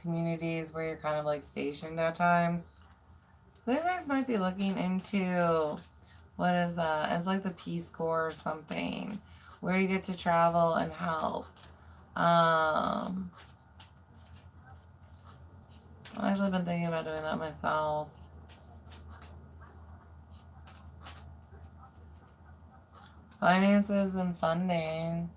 communities where you're kind of like stationed at times. So you guys might be looking into, what is that? It's like the Peace Corps or something, where you get to travel and help. I've actually been thinking about doing that myself. Finances and funding.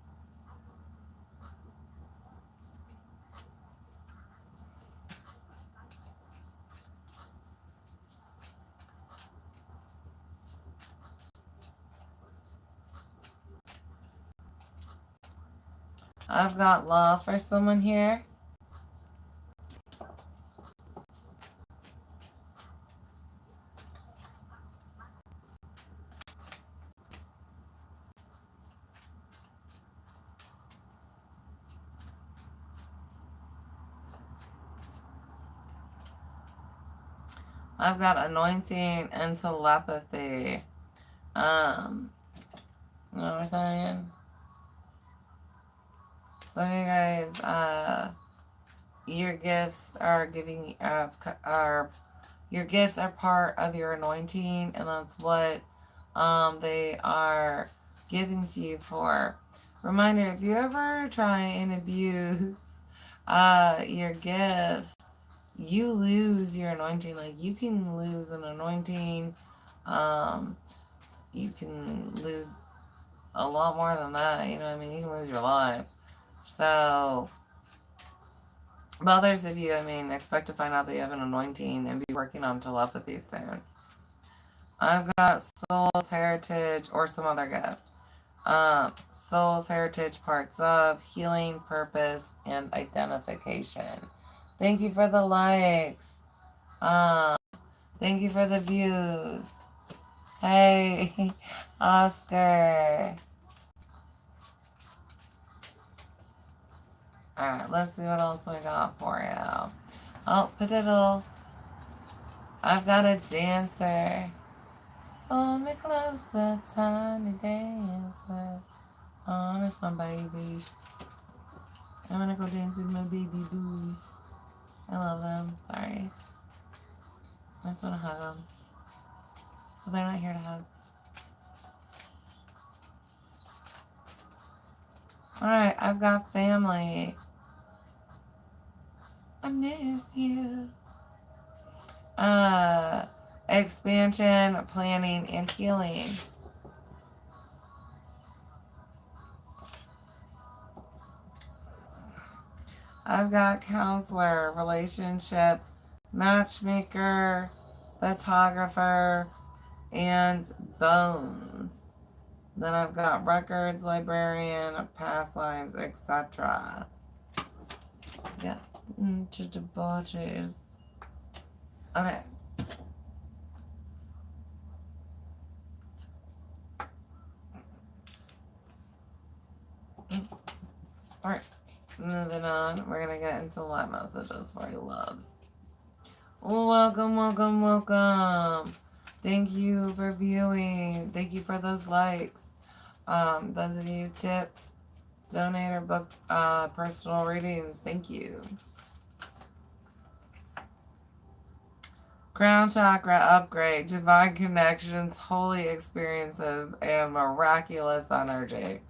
I've got love for someone here. I've got anointing and telepathy. You know what I'm saying? Some of you guys, your gifts are giving, your gifts are part of your anointing, and that's what they are giving to you for. Reminder, if you ever try and abuse your gifts, you lose your anointing. Like, you can lose an anointing. Um, you can lose a lot more than that. You know what I mean? You can lose your life. So, but others of you, I mean, expect to find out that you have an anointing and be working on telepathy soon. I've got soul's heritage or some other gift. Soul's heritage, parts of healing, purpose, and identification. Thank you for the likes. Um, Thank you for the views. Hey, Oscar. Alright, let's see what else we got for you. Oh, Padiddle. I've got a dancer. Hold me close, the tiny dancer. Oh, that's my babies. I'm gonna go dance with my baby boos. I love them. Sorry. I just want to hug them. But they're not here to hug. Alright, I've got family. I miss you. Expansion, planning, and healing. I've got counselor, relationship, matchmaker, photographer, and bones. Then I've got records, librarian, past lives, etc. Yeah, to debauches. Okay. Alright. Moving on. We're going to get into live messages for you loves. Welcome, welcome, welcome. Thank you for viewing. Thank you for those likes. Those of you tip, donate, or book personal readings, thank you. Crown chakra upgrade, divine connections, holy experiences, and miraculous energy.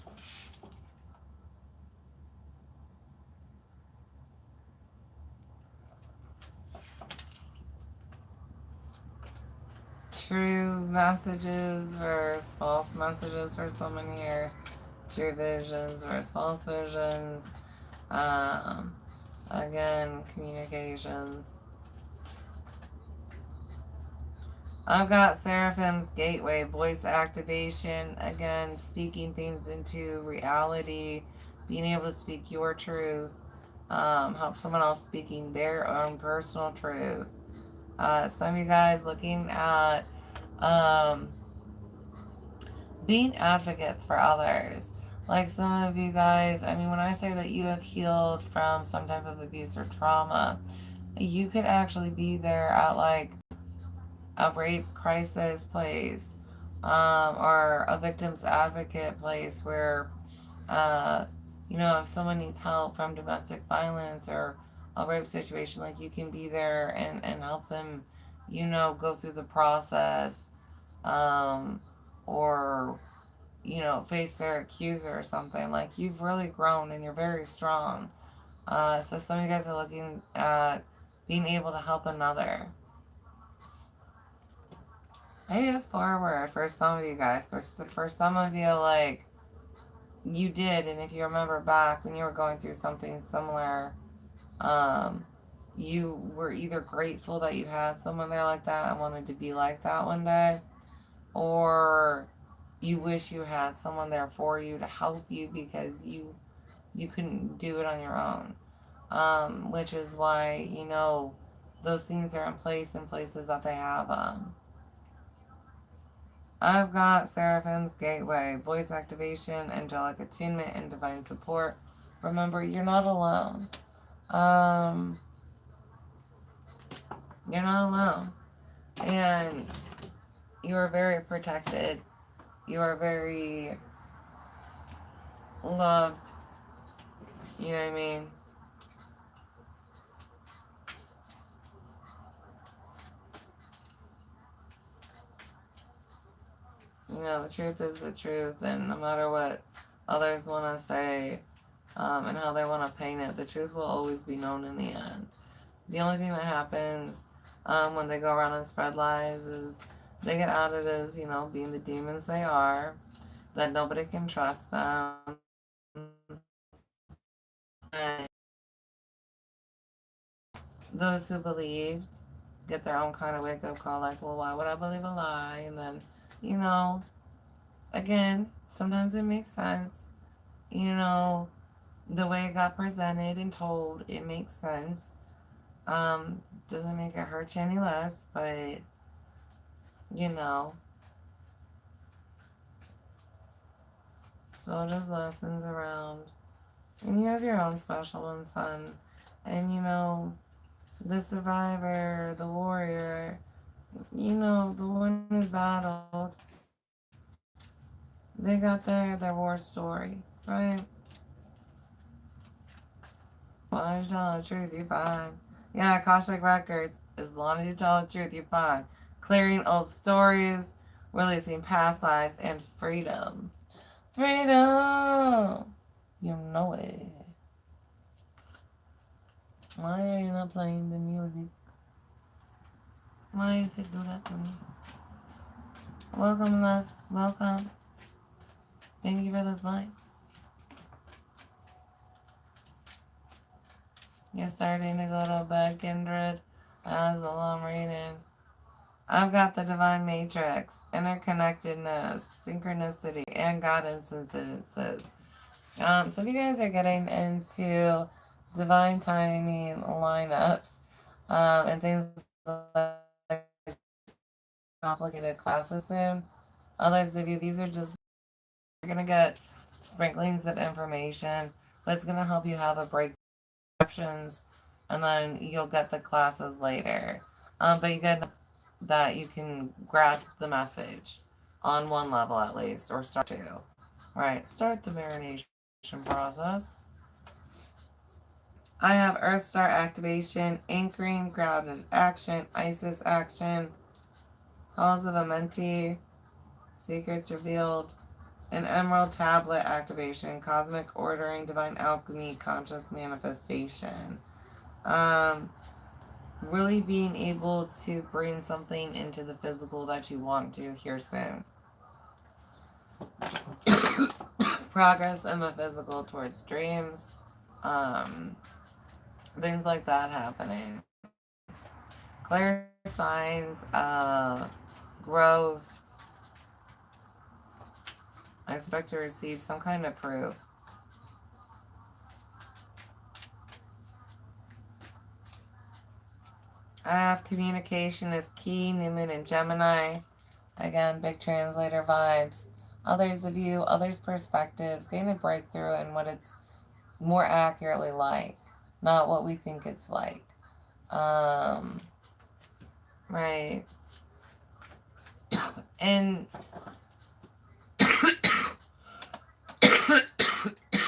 True messages versus false messages for someone here. True visions versus false visions. Again, communications. I've got Seraphim's Gateway, voice activation. Again, speaking things into reality. Being able to speak your truth. Help someone else speaking their own personal truth. Some of you guys looking at being advocates for others. Like some of you guys, I mean, when I say that you have healed from some type of abuse or trauma, you could actually be there at like a rape crisis place, or a victim's advocate place where, if someone needs help from domestic violence or a rape situation, like you can be there and help them, go through the process, or face their accuser or something. Like, you've really grown and you're very strong. So some of you guys are looking at being able to help another. Pay it forward for some of you guys. For some of you, like, you did, and if you remember back when you were going through something similar, you were either grateful that you had someone there like that and wanted to be like that one day, or you wish you had someone there for you to help you because you couldn't do it on your own. Which is why, those things are in place in places that they have them. I've got Seraphim's Gateway, voice activation, angelic attunement, and divine support. Remember, you're not alone. You're not alone. And you are very protected. You are very loved. You know what I mean? You know, the truth is the truth, and no matter what others want to say and how they want to paint it, the truth will always be known in the end. The only thing that happens when they go around and spread lies is they get outed as, you know, being the demons they are, that nobody can trust them. And those who believed get their own kind of wake up call, like, well, why would I believe a lie? And then, you know, again, sometimes it makes sense. You know, the way it got presented and told, it makes sense. Doesn't make it hurt you any less, but you know, so just lessons around. And you have your own special ones, son. And you know, the survivor, the warrior, you know, the one who battled, they got their war story, right? As long as you tell the truth, you're fine. Yeah, Akashic Records, as long as you tell the truth, you're fine. Clearing old stories, releasing past lives, and freedom. Freedom! You know it. Why are you not playing the music? Why does it do that to me? Welcome, loves. Welcome. Thank you for those likes. You're starting to go to bed, Kindred. As the long reading. I've got the divine matrix, interconnectedness, synchronicity, and God incidences. So if you guys are getting into divine timing lineups and things like complicated classes soon, others of you, these are just, you're going to get sprinklings of information, but it's going to help you have a breakthrough options, and then you'll get the classes later. But you get that you can grasp the message on one level at least, or start to. Right, start the marination process. I have Earth Star activation, anchoring, grounded action, Isis action, Halls of Amenti, secrets revealed, an Emerald tablet activation, cosmic ordering, divine alchemy, conscious manifestation. Um, really being able to bring something into the physical that you want to here soon. Progress in the physical towards dreams. Things like that happening. Clear signs of growth. I expect to receive some kind of proof. I have communication is key, New Moon and Gemini. Again, big translator vibes. Others of you, others' perspectives, gain a breakthrough in what it's more accurately like, not what we think it's like. Right. And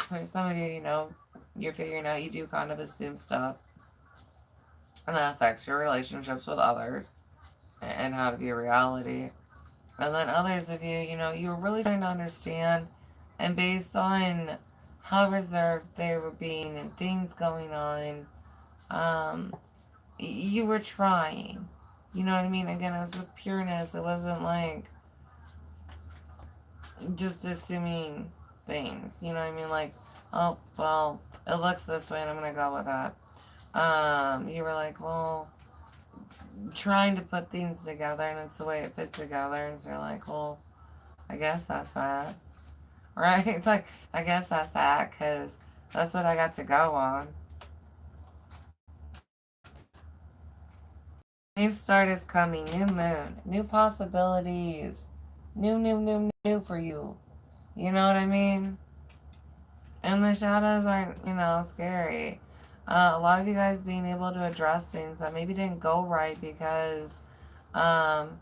for some of you, you know, you're figuring out you do kind of assume stuff, and that affects your relationships with others and how to view reality. And then others of you, you know, you were really trying to understand, and based on how reserved they were being and things going on, you were trying. You know what I mean? Again, it was with pureness. It wasn't like just assuming things. You know what I mean? Like, oh, well, it looks this way and I'm going to go with that. You were like, well, trying to put things together and it's the way it fits together. And so you're like, well, I guess that's that. Right? It's like, I guess that's that because that's what I got to go on. New start is coming. New moon. New possibilities. New for you. You know what I mean? And the shadows aren't, you know, scary. A lot of you guys being able to address things that maybe didn't go right because Um,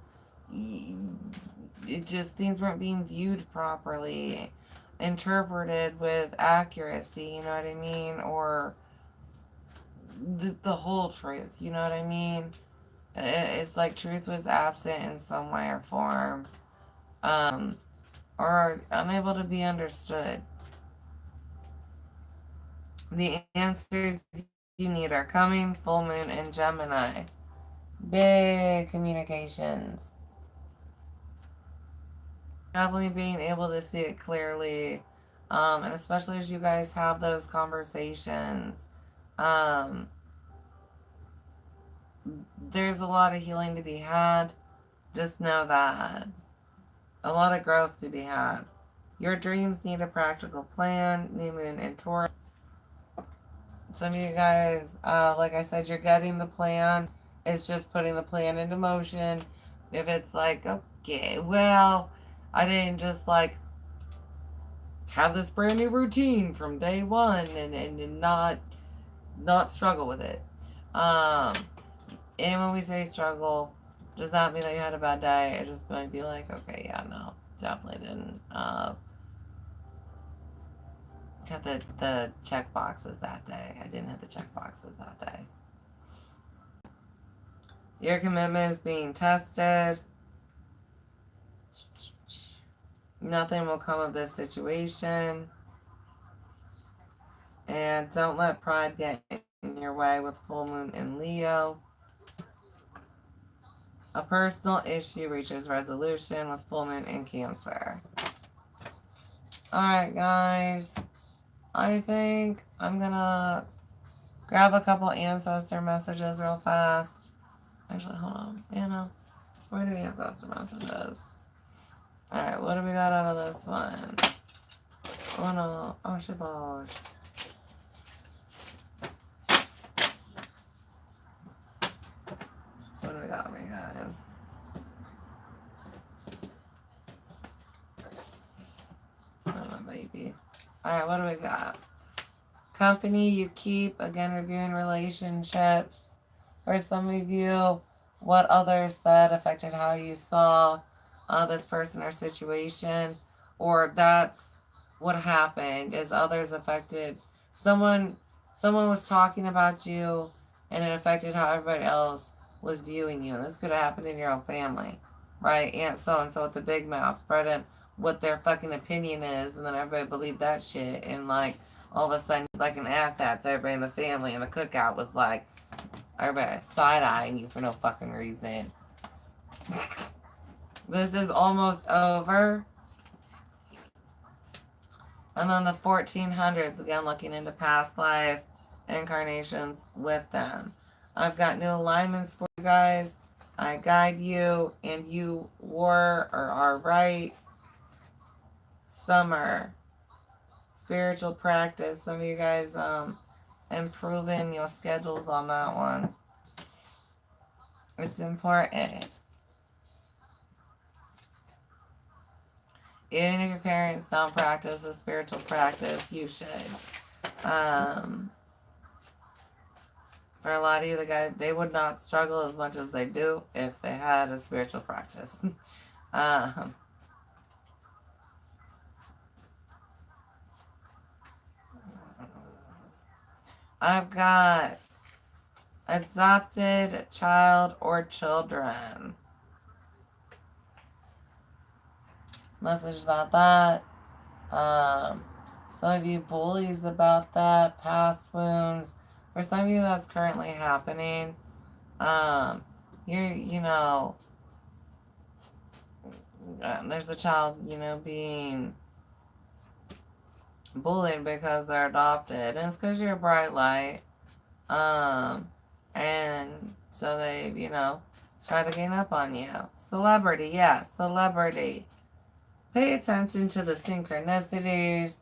it just, things weren't being viewed properly, interpreted with accuracy, you know what I mean? Or the whole truth, you know what I mean? It's like truth was absent in some way or form, um, or unable to be understood. The answers you need are coming, full moon, and Gemini. Big communications. Definitely being able to see it clearly, and especially as you guys have those conversations, um, there's a lot of healing to be had. Just know that. A lot of growth to be had. Your dreams need a practical plan. New moon in Taurus. Some of you guys, like I said, you're getting the plan. It's just putting the plan into motion. If it's like, okay, well, I didn't just like have this brand new routine from day one and not struggle with it. Um, and when we say struggle, does not mean that you had a bad day. It just might be like, okay, yeah, no, definitely didn't hit the check boxes that day. I didn't hit the check boxes that day. Your commitment is being tested. Nothing will come of this situation. And don't let pride get in your way with full moon in Leo. A personal issue reaches resolution with full moon in Cancer. Alright, guys. I think I'm gonna grab a couple ancestor messages real fast. Actually, hold on. Anna, where do ancestor messages? Alright, what do we got out of this one? Oh no. Oh, shibosh. What do we got, me guys? Oh, my baby. Alright, what do we got? Company you keep, again, reviewing relationships. For some of you, what others said affected how you saw this person or situation, or that's what happened is others affected someone was talking about you and it affected how everybody else was viewing you. And this could have happened in your own family, right? Aunt so and so with the big mouth spreading what their fucking opinion is, and then everybody believed that shit, and like all of a sudden like an asshat to everybody in the family, and the cookout was like everybody side-eyeing you for no fucking reason. This is almost over. And then the 1400s, again, looking into past life incarnations with them. I've got new alignments for you guys. I guide you, and you were or are right. Summer. Spiritual practice. Some of you guys improving your schedules on that one. It's important. Even if your parents don't practice a spiritual practice, you should. For a lot of you, the guys, they would not struggle as much as they do if they had a spiritual practice. I've got adopted child or children. Message about that. Some of you bullies about that. Past wounds. For some of you, that's currently happening. There's a child, being bullied because they're adopted, and it's because you're a bright light. And so they, try to gain up on you. Celebrity, yes, celebrity. Pay attention to the synchronicities.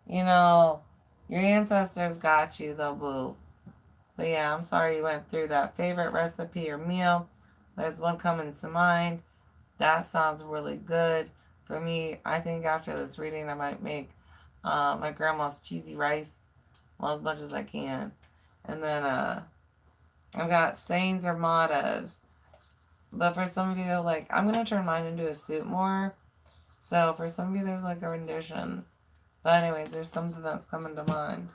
Your ancestors got you, though, boo. But yeah, I'm sorry you went through that. Favorite recipe or meal? There's one coming to mind. That sounds really good. For me, I think after this reading, I might make my grandma's cheesy rice. Well, as much as I can. And then I've got sayings or mottos. But for some of you, like, I'm going to turn mine into a suit more. So for some of you, there's like a rendition. But anyways, there's something that's coming to mind.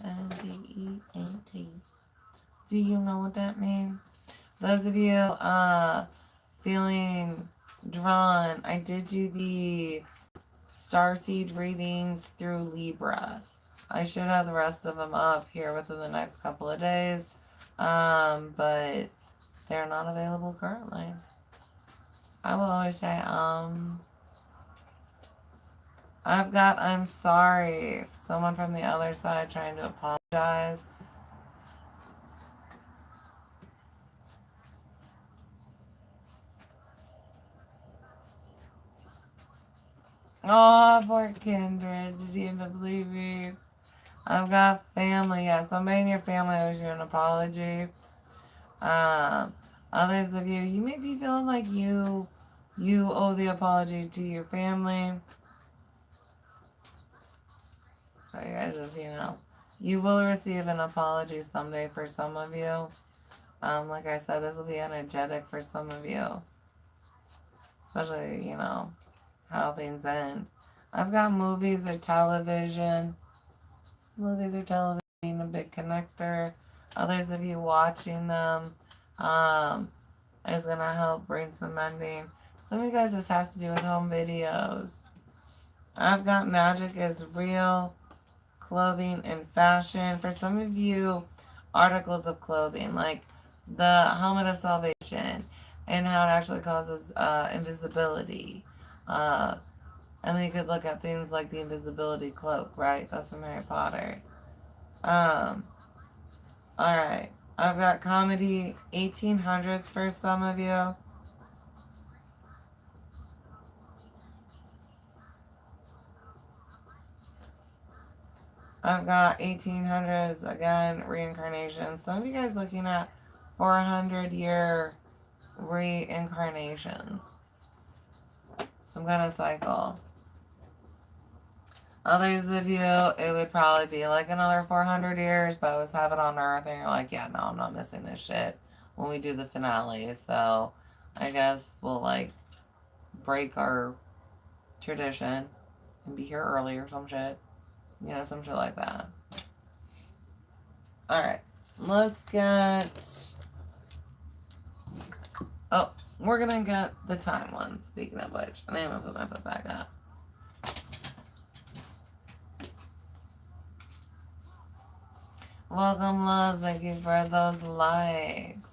INDEPENDENT. Do you know what that means? Those of you feeling drawn, I did do the starseed readings through Libra. I should have the rest of them up here within the next couple of days, but they're not available currently. I will always say, I've got I'm sorry. Someone from the other side trying to apologize. Oh, poor Kindred. Did you end up leaving? I've got family. Yeah, somebody in your family owes you an apology. Others of you, you may be feeling like you owe the apology to your family. So you guys just, you will receive an apology someday for some of you. Like I said, this will be energetic for some of you. Especially, how things end. I've got movies or television. Movies or television being a big connector. Others of you watching them is going to help bring some mending. Some of you guys, this has to do with home videos. I've got magic is real, clothing and fashion. For some of you, articles of clothing, like the helmet of salvation and how it actually causes invisibility. And then you could look at things like the invisibility cloak, right? That's from Harry Potter. Alright. I've got comedy 1800s for some of you. I've got 1800s, again, reincarnation. Some of you guys looking at 400-year reincarnations. Some kind of cycle. Others of you, it would probably be like another 400 years, but I was having on Earth, and you're like, yeah, no, I'm not missing this shit when we do the finale. So I guess we'll, like, break our tradition and be here early or some shit. Some shit like that. Alright, let's get... Oh, we're gonna get the time one, speaking of which. And I'm gonna put my foot back up. Welcome, loves. Thank you for those likes.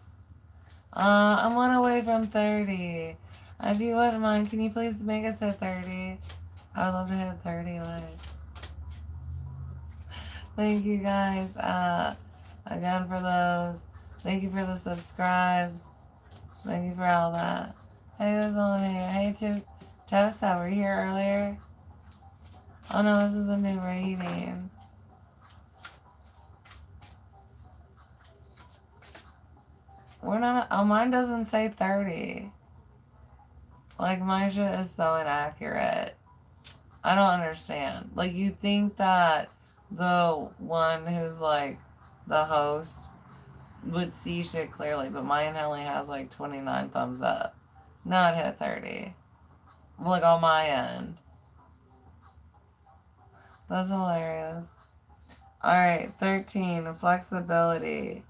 I'm 1 away from 30. If you wouldn't mind, can you please make us hit 30? I would love to hit 30 likes. Thank you guys, again for those. Thank you for the subscribes. Thank you for all that. Hey, who's on here? Hey, Tosa, were you here earlier? Oh no, this is a new rating. We're not, oh, mine doesn't say 30. Like, my shit is so inaccurate. I don't understand. Like, you think that the one who's, like, the host would see shit clearly, but mine only has, like, 29 thumbs up. Not hit 30. Like, on my end. That's hilarious. Alright, 13. Flexibility.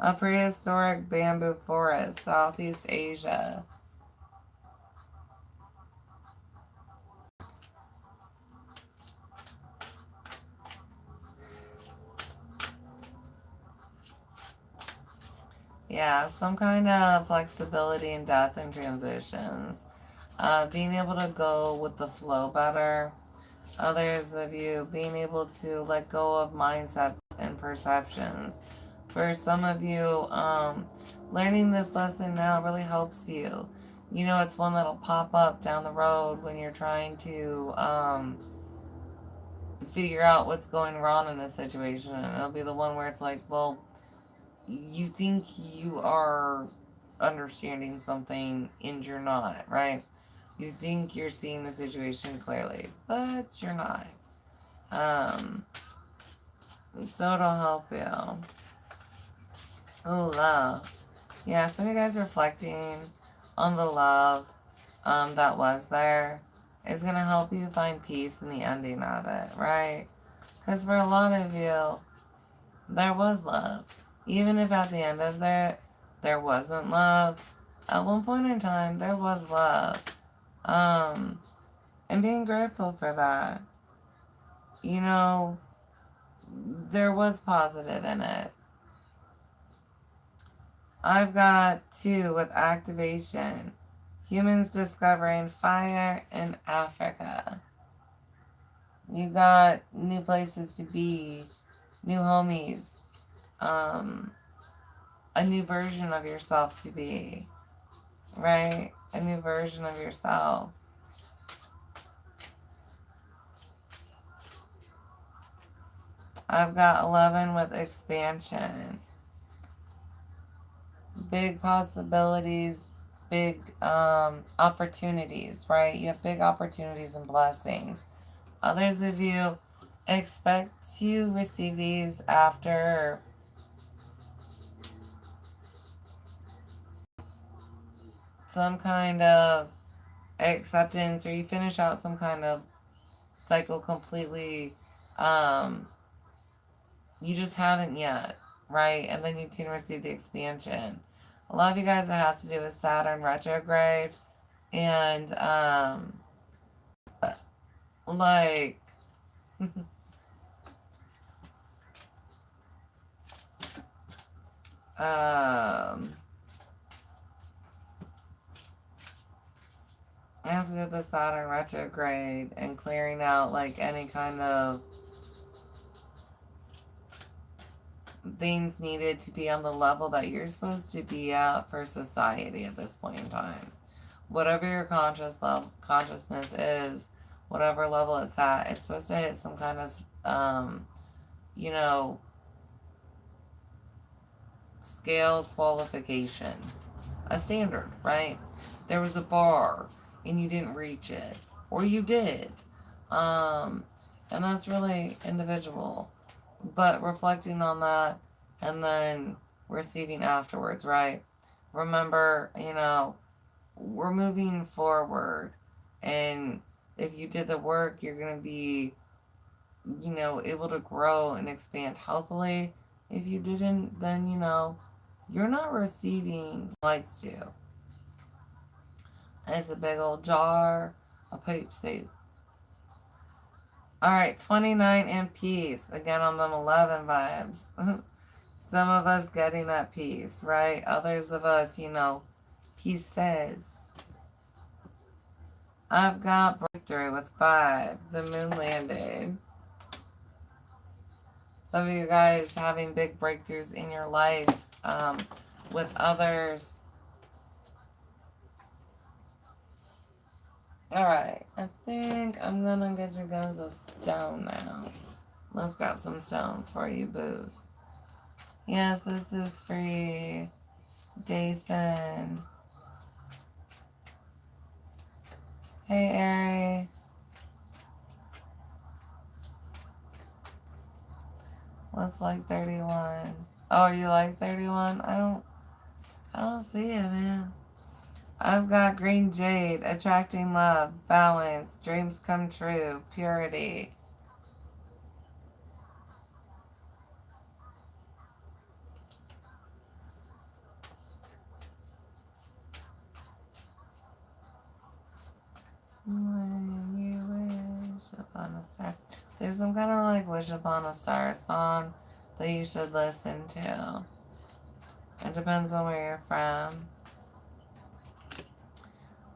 A prehistoric bamboo forest, Southeast Asia. Yeah, some kind of flexibility in death and transitions. Being able to go with the flow better. Others of you being able to let go of mindset and perceptions. For some of you, learning this lesson now really helps you. It's one that'll pop up down the road when you're trying to figure out what's going wrong in a situation. And it'll be the one where it's like, well, you think you are understanding something and you're not, right? You think you're seeing the situation clearly, but you're not. So it'll help you. Oh, love. Yeah, some of you guys reflecting on the love that was there is going to help you find peace in the ending of it, right? Because for a lot of you, there was love. Even if at the end of it, there wasn't love, at one point in time, there was love. And being grateful for that. You know, there was positive in it. I've got 2 with activation. Humans discovering fire in Africa. You got new places to be, new homies, a new version of yourself to be, right? A new version of yourself. I've got 11 with expansion. Big possibilities, big opportunities, right? You have big opportunities and blessings. Others of you expect to receive these after some kind of acceptance, or you finish out some kind of cycle completely. You just haven't yet, right? And then you can receive the expansion. A lot of you guys, it has to do with Saturn retrograde and like it has to do with the Saturn retrograde and clearing out like any kind of things needed to be on the level that you're supposed to be at for society at this point in time. Whatever your consciousness is, whatever level it's at, it's supposed to hit some kind of, you know, scale qualification, a standard, right? There was a bar and you didn't reach it, or you did, and that's really individual. But reflecting on that and then receiving afterwards, right? Remember, you know, we're moving forward, and if you did the work, you're going to be, you know, able to grow and expand healthily. If you didn't, then, you know, you're not receiving likes to. It's a big old jar of poop soup. All right, 29 in peace. Again, on them 11 vibes. Some of us getting that peace, right? Others of us, you know, pieces. I've got breakthrough with 5. The moon landed. Some of you guys having big breakthroughs in your lives, with others. Alright, I think I'm gonna get you guys a stone now. Let's grab some stones for you, boos. Yes, this is free. Jason. Hey, Ari. What's like 31? Oh, you like 31? I don't see it, man. I've got green jade, attracting love, balance, dreams come true, purity. When you wish upon a star. There's some kind of like Wish Upon a Star song that you should listen to. It depends on where you're from.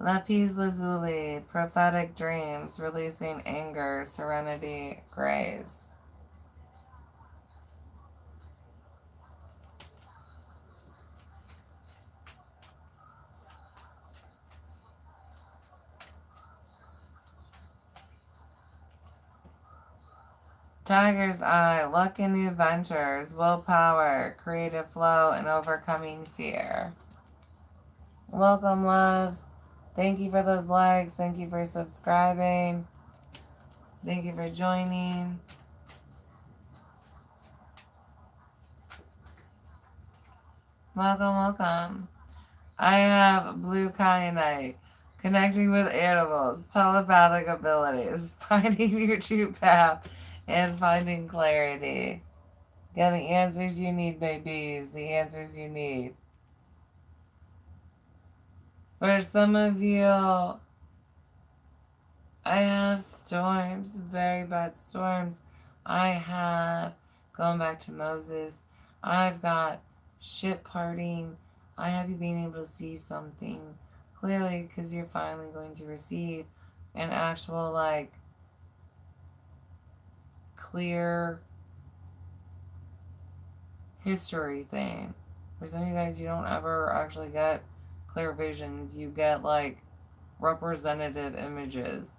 Lapis Lazuli, prophetic dreams, releasing anger, serenity, grace. Tiger's Eye, luck and new ventures, willpower, creative flow, and overcoming fear. Welcome, loves. Thank you for those likes. Thank you for subscribing. Thank you for joining. Welcome, welcome. I have blue kyanite. Connecting with animals, telepathic abilities, finding your true path, and finding clarity. Get the answers you need, babies. The answers you need. For some of you, I have storms, very bad storms. I have, going back to Moses, I've got ship parting. I have you being able to see something clearly because you're finally going to receive an actual, like, clear history thing. For some of you guys, you don't ever actually get clear visions. You get, like, representative images.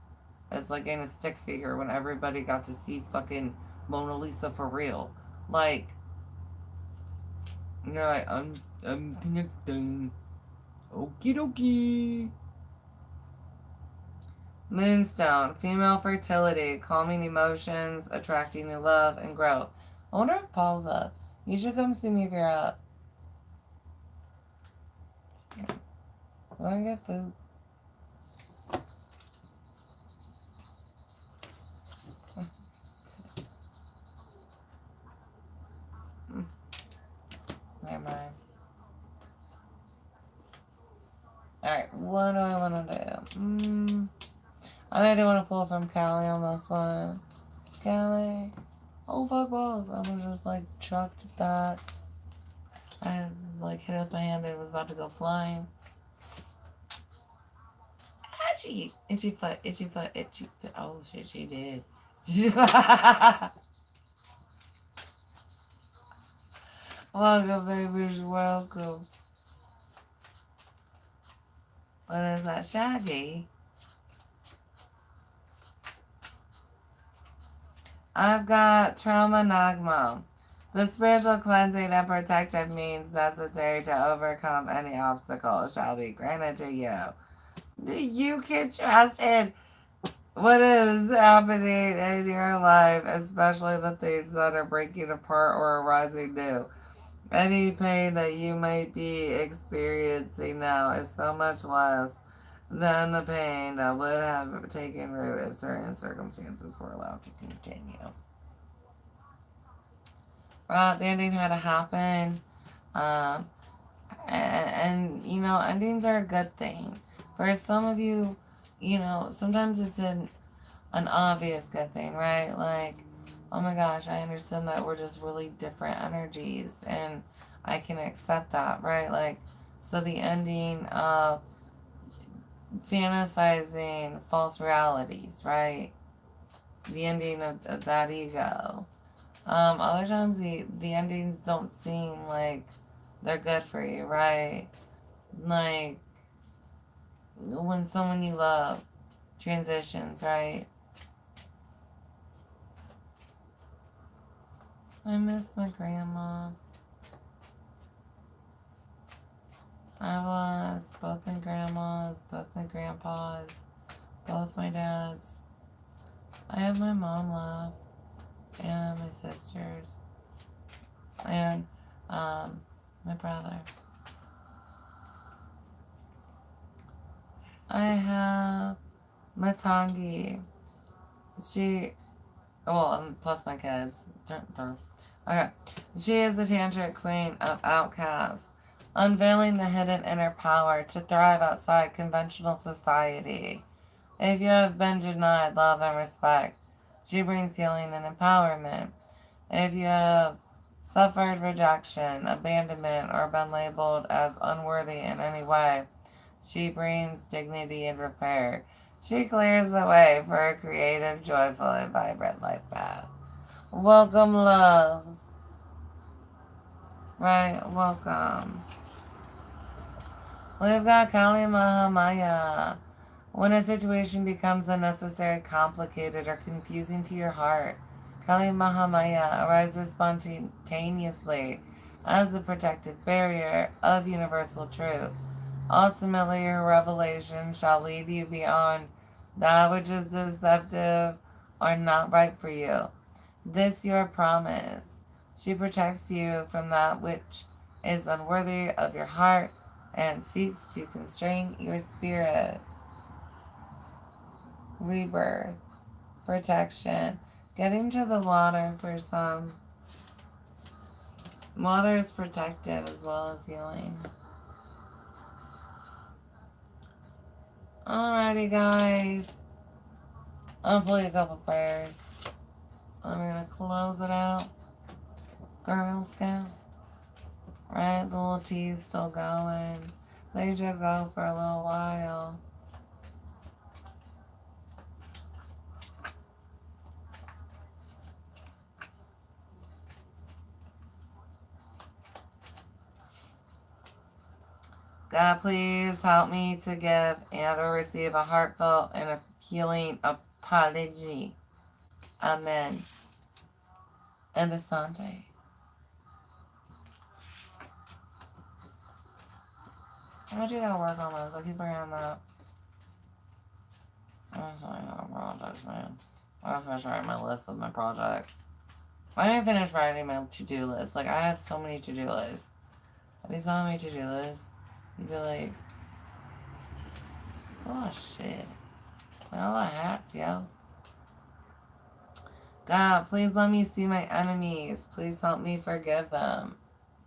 It's like in a stick figure when everybody got to see fucking Mona Lisa for real. Like, you know, like, I'm connecting. Okie dokie. Moonstone, female fertility, calming emotions, attracting new love and growth. I wonder if Paul's up. You should come see me if you're up. Wanna get food? Never mind. Alright, what do I want to do? I do want to pull from Callie on this one. Callie. Oh, fuck balls. I'm gonna just, like, chucked that. I, like, hit it with my hand and it was about to go flying. Itchy! Itchy foot, itchy foot, itchy foot. Oh, shit, she did. Welcome, babies. Welcome. What is that, Shaggy? I've got Trauma Nagma. The spiritual cleansing and protective means necessary to overcome any obstacle shall be granted to you. You can trust in what is happening in your life, especially the things that are breaking apart or arising new. Any pain that you might be experiencing now is so much less than the pain that would have taken root if certain circumstances were allowed to continue. The ending had to happen. And, you know, endings are a good thing. For some of you, you know, sometimes it's an obvious good thing, right? Like, oh my gosh, I understand that we're just really different energies, and I can accept that, right? Like, so the ending of fantasizing false realities, right? The ending of that ego. Other times the endings don't seem like they're good for you, right? Like when someone you love transitions, right? I miss my grandmas. I've lost both my grandmas, both my grandpas, both my dads. I have my mom left and my sisters and my brother. I have Matangi. Plus my kids. Okay. She is the tantric queen of outcasts, unveiling the hidden inner power to thrive outside conventional society. If you have been denied love and respect, she brings healing and empowerment. If you have suffered rejection, abandonment, or been labeled as unworthy in any way, she brings dignity and repair. She clears the way for a creative, joyful, and vibrant life path. Welcome, loves. Right, welcome. We've got Kali Mahamaya. When a situation becomes unnecessary, complicated, or confusing to your heart, Kali Mahamaya arises spontaneously as the protective barrier of universal truth. Ultimately, her revelation shall lead you beyond that which is deceptive are not right for you. This your promise. She protects you from that which is unworthy of your heart and seeks to constrain your spirit. Rebirth, protection. Getting to the water for some. Water is protective as well as healing. Alrighty, guys. I'll play a couple prayers. I'm going to close it out. Girl Scout. Right, the little tea's still going. Let you go for a little while. God, please help me to give and or receive a heartfelt and a healing apology. Amen. And Asante. I do gotta work on those. I keep forgetting that. I'm sorry, I got projects, man. I gotta finish writing my list of my projects. I haven't finished writing my to-do list. Like, I have so many to-do lists. If you saw my to-do list, you'd be like, it's a lot of shit. Like, a lot of hats, yo. God, please let me see my enemies. Please help me forgive them.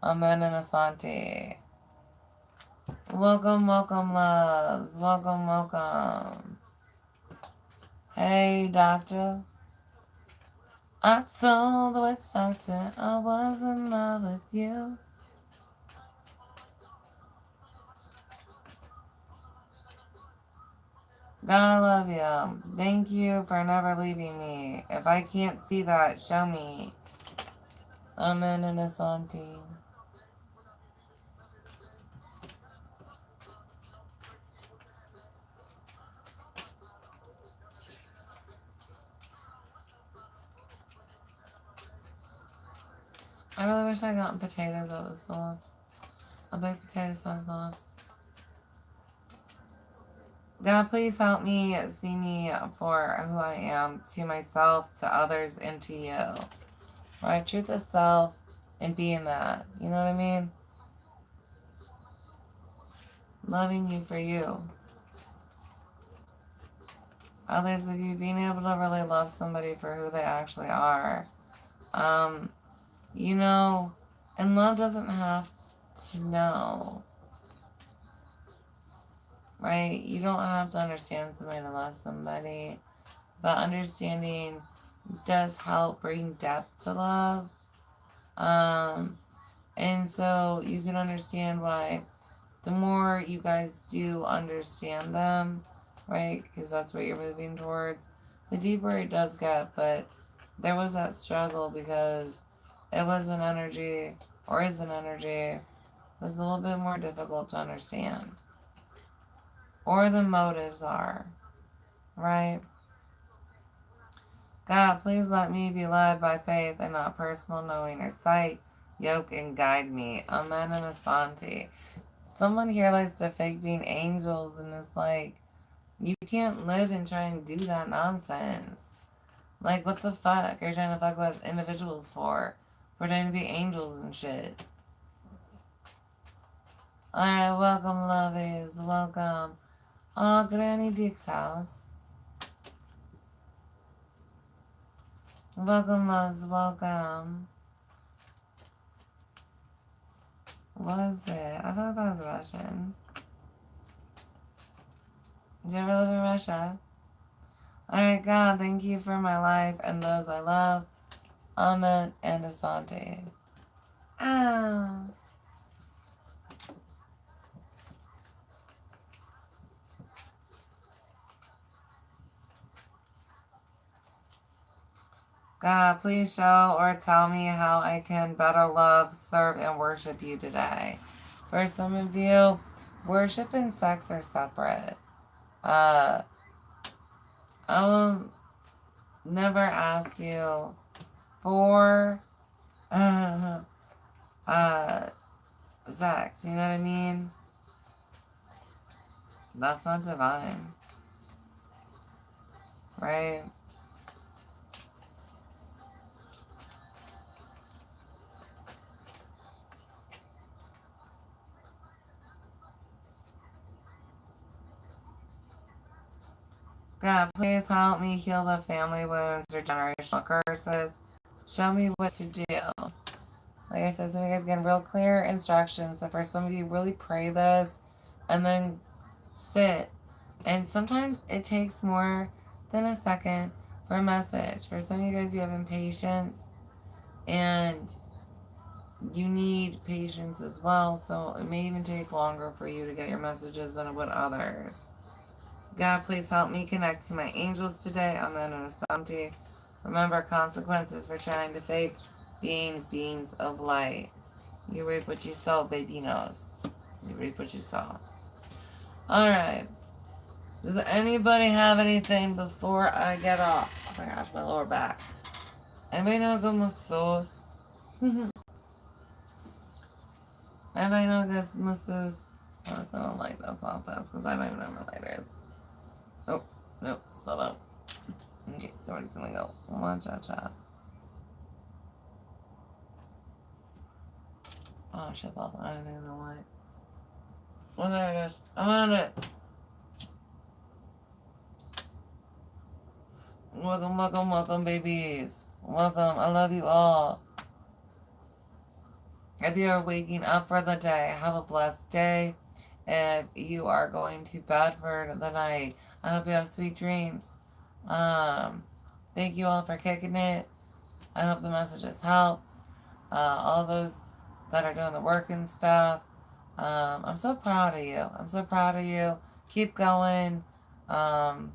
Amen and Asante. Welcome, welcome, loves. Welcome, welcome. Hey, doctor. I told the witch doctor I was in love with you. God, I love you. Thank you for never leaving me. If I can't see that, show me. Amen and Asante. I really wish I got potatoes at the store. A baked potato sounds nice. God, please help me see me for who I am, to myself, to others, and to you. Right? Truth is self and being that. You know what I mean? Loving you for you. Others of you being able to really love somebody for who they actually are. You know, and love doesn't have to know. Right? You don't have to understand somebody to love somebody. But understanding does help bring depth to love. And so you can understand why the more you guys do understand them, right? Because that's what you're moving towards, the deeper it does get. But there was that struggle because it was an energy, or is an energy, that's a little bit more difficult to understand. Or the motives are, right? God, please let me be led by faith and not personal knowing or sight. Yoke and guide me. Amen and Asante. Someone here likes to fake being angels, and it's like, you can't live and try and do that nonsense. Like, what the fuck are you trying to fuck with individuals for? Pretending to be angels and shit. Alright, welcome, lovies. Welcome. Oh, Granny Dick's house. Welcome, loves. Welcome. Was it? I thought that was Russian. Did you ever live in Russia? Alright, God, thank you for my life and those I love. Amen and Asante. Ah. God, please show or tell me how I can better love, serve, and worship you today. For some of you, worship and sex are separate. I will never ask you for sex. You know what I mean? That's not divine. Right? God, please help me heal the family wounds or generational curses. Show me what to do. Like I said, some of you guys get real clear instructions. So for some of you, really pray this and then sit. And sometimes it takes more than a second for a message. For some of you guys, you have impatience and you need patience as well. So it may even take longer for you to get your messages than it would others. God, please help me connect to my angels today. Amen and Asante. Remember consequences for trying to fake being beings of light. You reap what you sow, baby knows. You reap what you sow. Alright. Does anybody have anything before I get off? Oh my gosh, my lower back. Anybody know good masseuse? Anybody know good masseuse? Oh, I don't like that soft ass because I don't even know what my lighter is. Oh, nope, still don't. Okay, so we're gonna go one cha cha. Oh shit, both of anything I like. Oh, there it is. I found it. Welcome, welcome, welcome, babies. Welcome. I love you all. If you are waking up for the day, have a blessed day. If you are going to bed for the night, I hope you have sweet dreams. Thank you all for kicking it. I hope the messages helped. All those that are doing the work and stuff. I'm so proud of you. I'm so proud of you. Keep going. Don't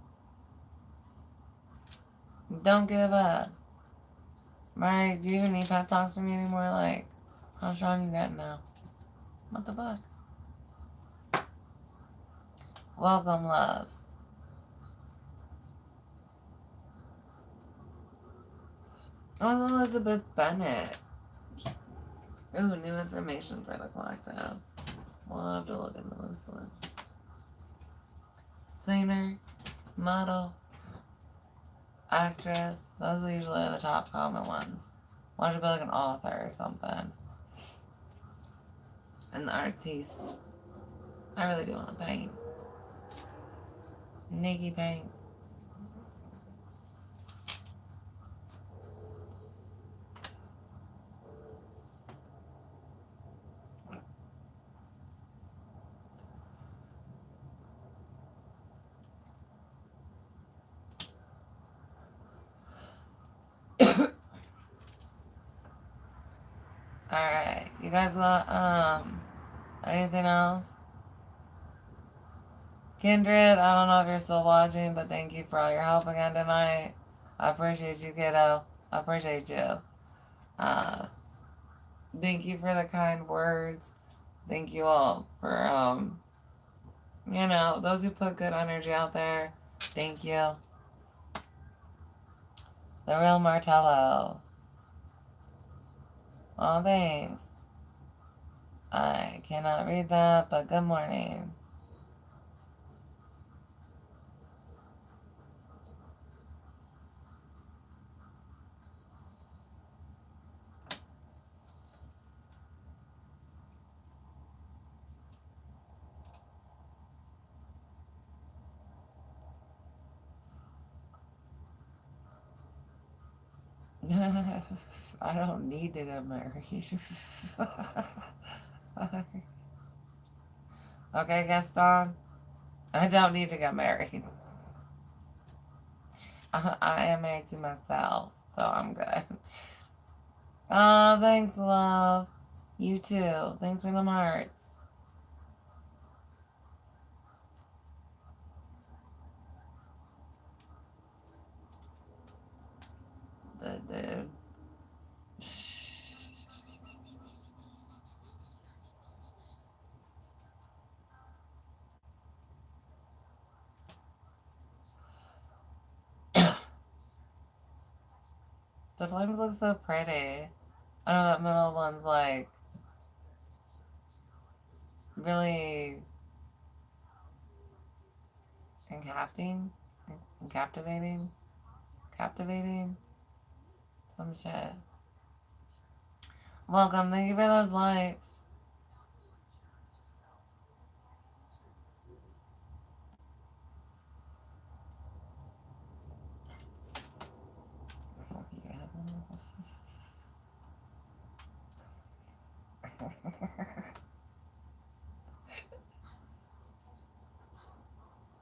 give up. Right? Do you even need pep talks from me anymore? Like, how strong you getting now? What the fuck? Welcome, loves. Oh, Elizabeth Bennett. Ooh, new information for the collective. We'll have to look into this one. Singer, model, actress. Those are usually the top common ones. Why don't you be like an author or something? An artiste. I really do want to paint. Nikki paint. Alright. You guys want anything else? Kindred, I don't know if you're still watching, but thank you for all your help again tonight. I appreciate you, kiddo. I appreciate you. Thank you for the kind words. Thank you all for, those who put good energy out there. Thank you. The real Martello. Oh, thanks. I cannot read that, but good morning. I don't need to get married. Okay, Gaston? I don't need to get married. I am married to myself, so I'm good. Oh, thanks, love. You too. Thanks for the hearts. Dude. The flames look so pretty. I know that middle one's like really captivating, some shit. Welcome, thank you for those likes.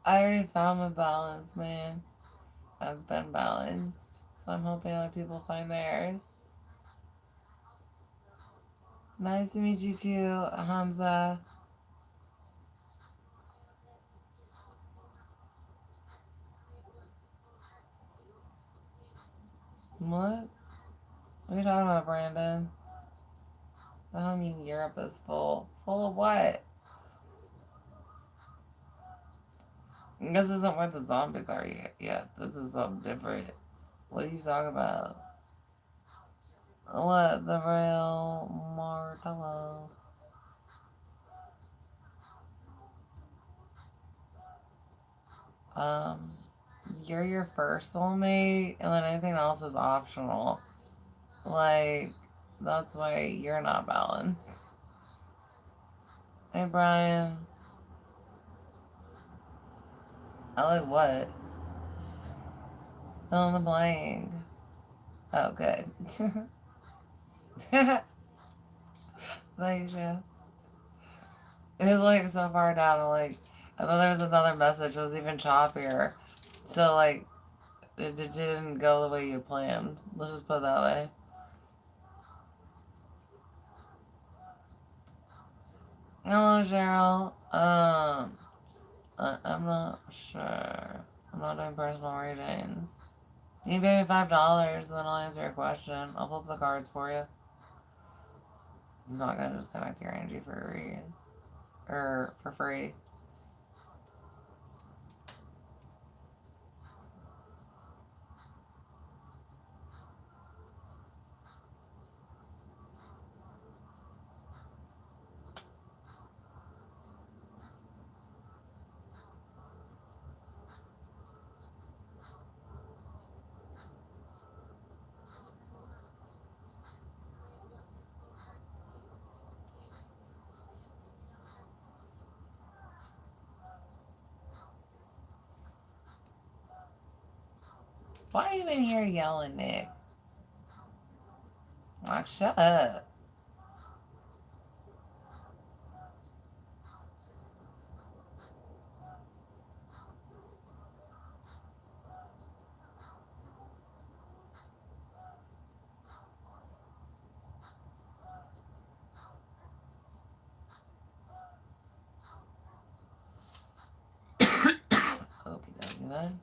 I already found my balance, man. I've been balanced. So I'm hoping other people find theirs. Nice to meet you too, Hamza. What? What are you talking about, Brandon? I mean Europe is full. Full of what? This isn't where the zombies are yet. This is something different. What are you talking about? What? The real Martello? Um, you're your first soulmate, and then anything else is optional. Like, that's why you're not balanced. Hey, Brian. I like what? Fill in the blank. Oh, good. Thanks, yeah. It was like so far down, and then there was another message that was even choppier. So, like, it didn't go the way you planned. Let's just put it that way. Hello, Cheryl. I'm not sure. I'm not doing personal readings. You pay me $5, then I'll answer your question. I'll flip the cards for you. I'm not gonna just connect your energy for a read. Or for free. Why are you in here yelling, Nick? Like, shut up. Okie dokie then.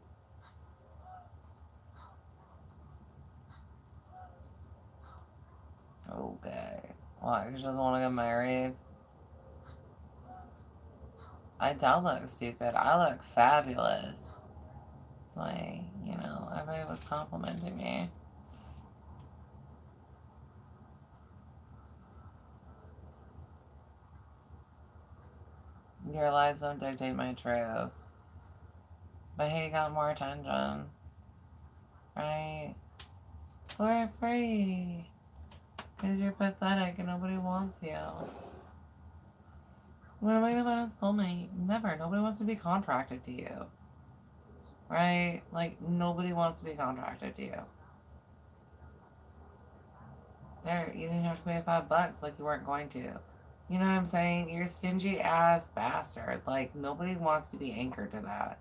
Okay. Why? She doesn't want to get married? I don't look stupid. I look fabulous. That's why, everybody was complimenting me. Your lies don't dictate my truth. But he got more attention. Right? We're free. Because you're pathetic and nobody wants you. When am I going to find a soulmate? Never. Nobody wants to be contracted to you. Right? Like, nobody wants to be contracted to you. There, you didn't have to pay $5 like you weren't going to. You know what I'm saying? You're a stingy ass bastard. Like, nobody wants to be anchored to that.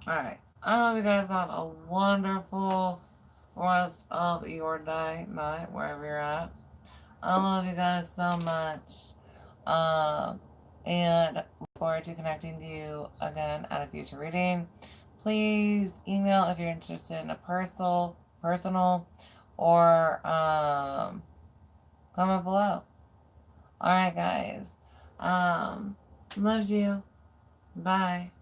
Alright. I hope you guys have a wonderful rest of your day, night, wherever you're at. I love you guys so much. And look forward to connecting to you again at a future reading. Please email if you're interested in a personal, or comment below. Alright, guys. Loves you. Bye.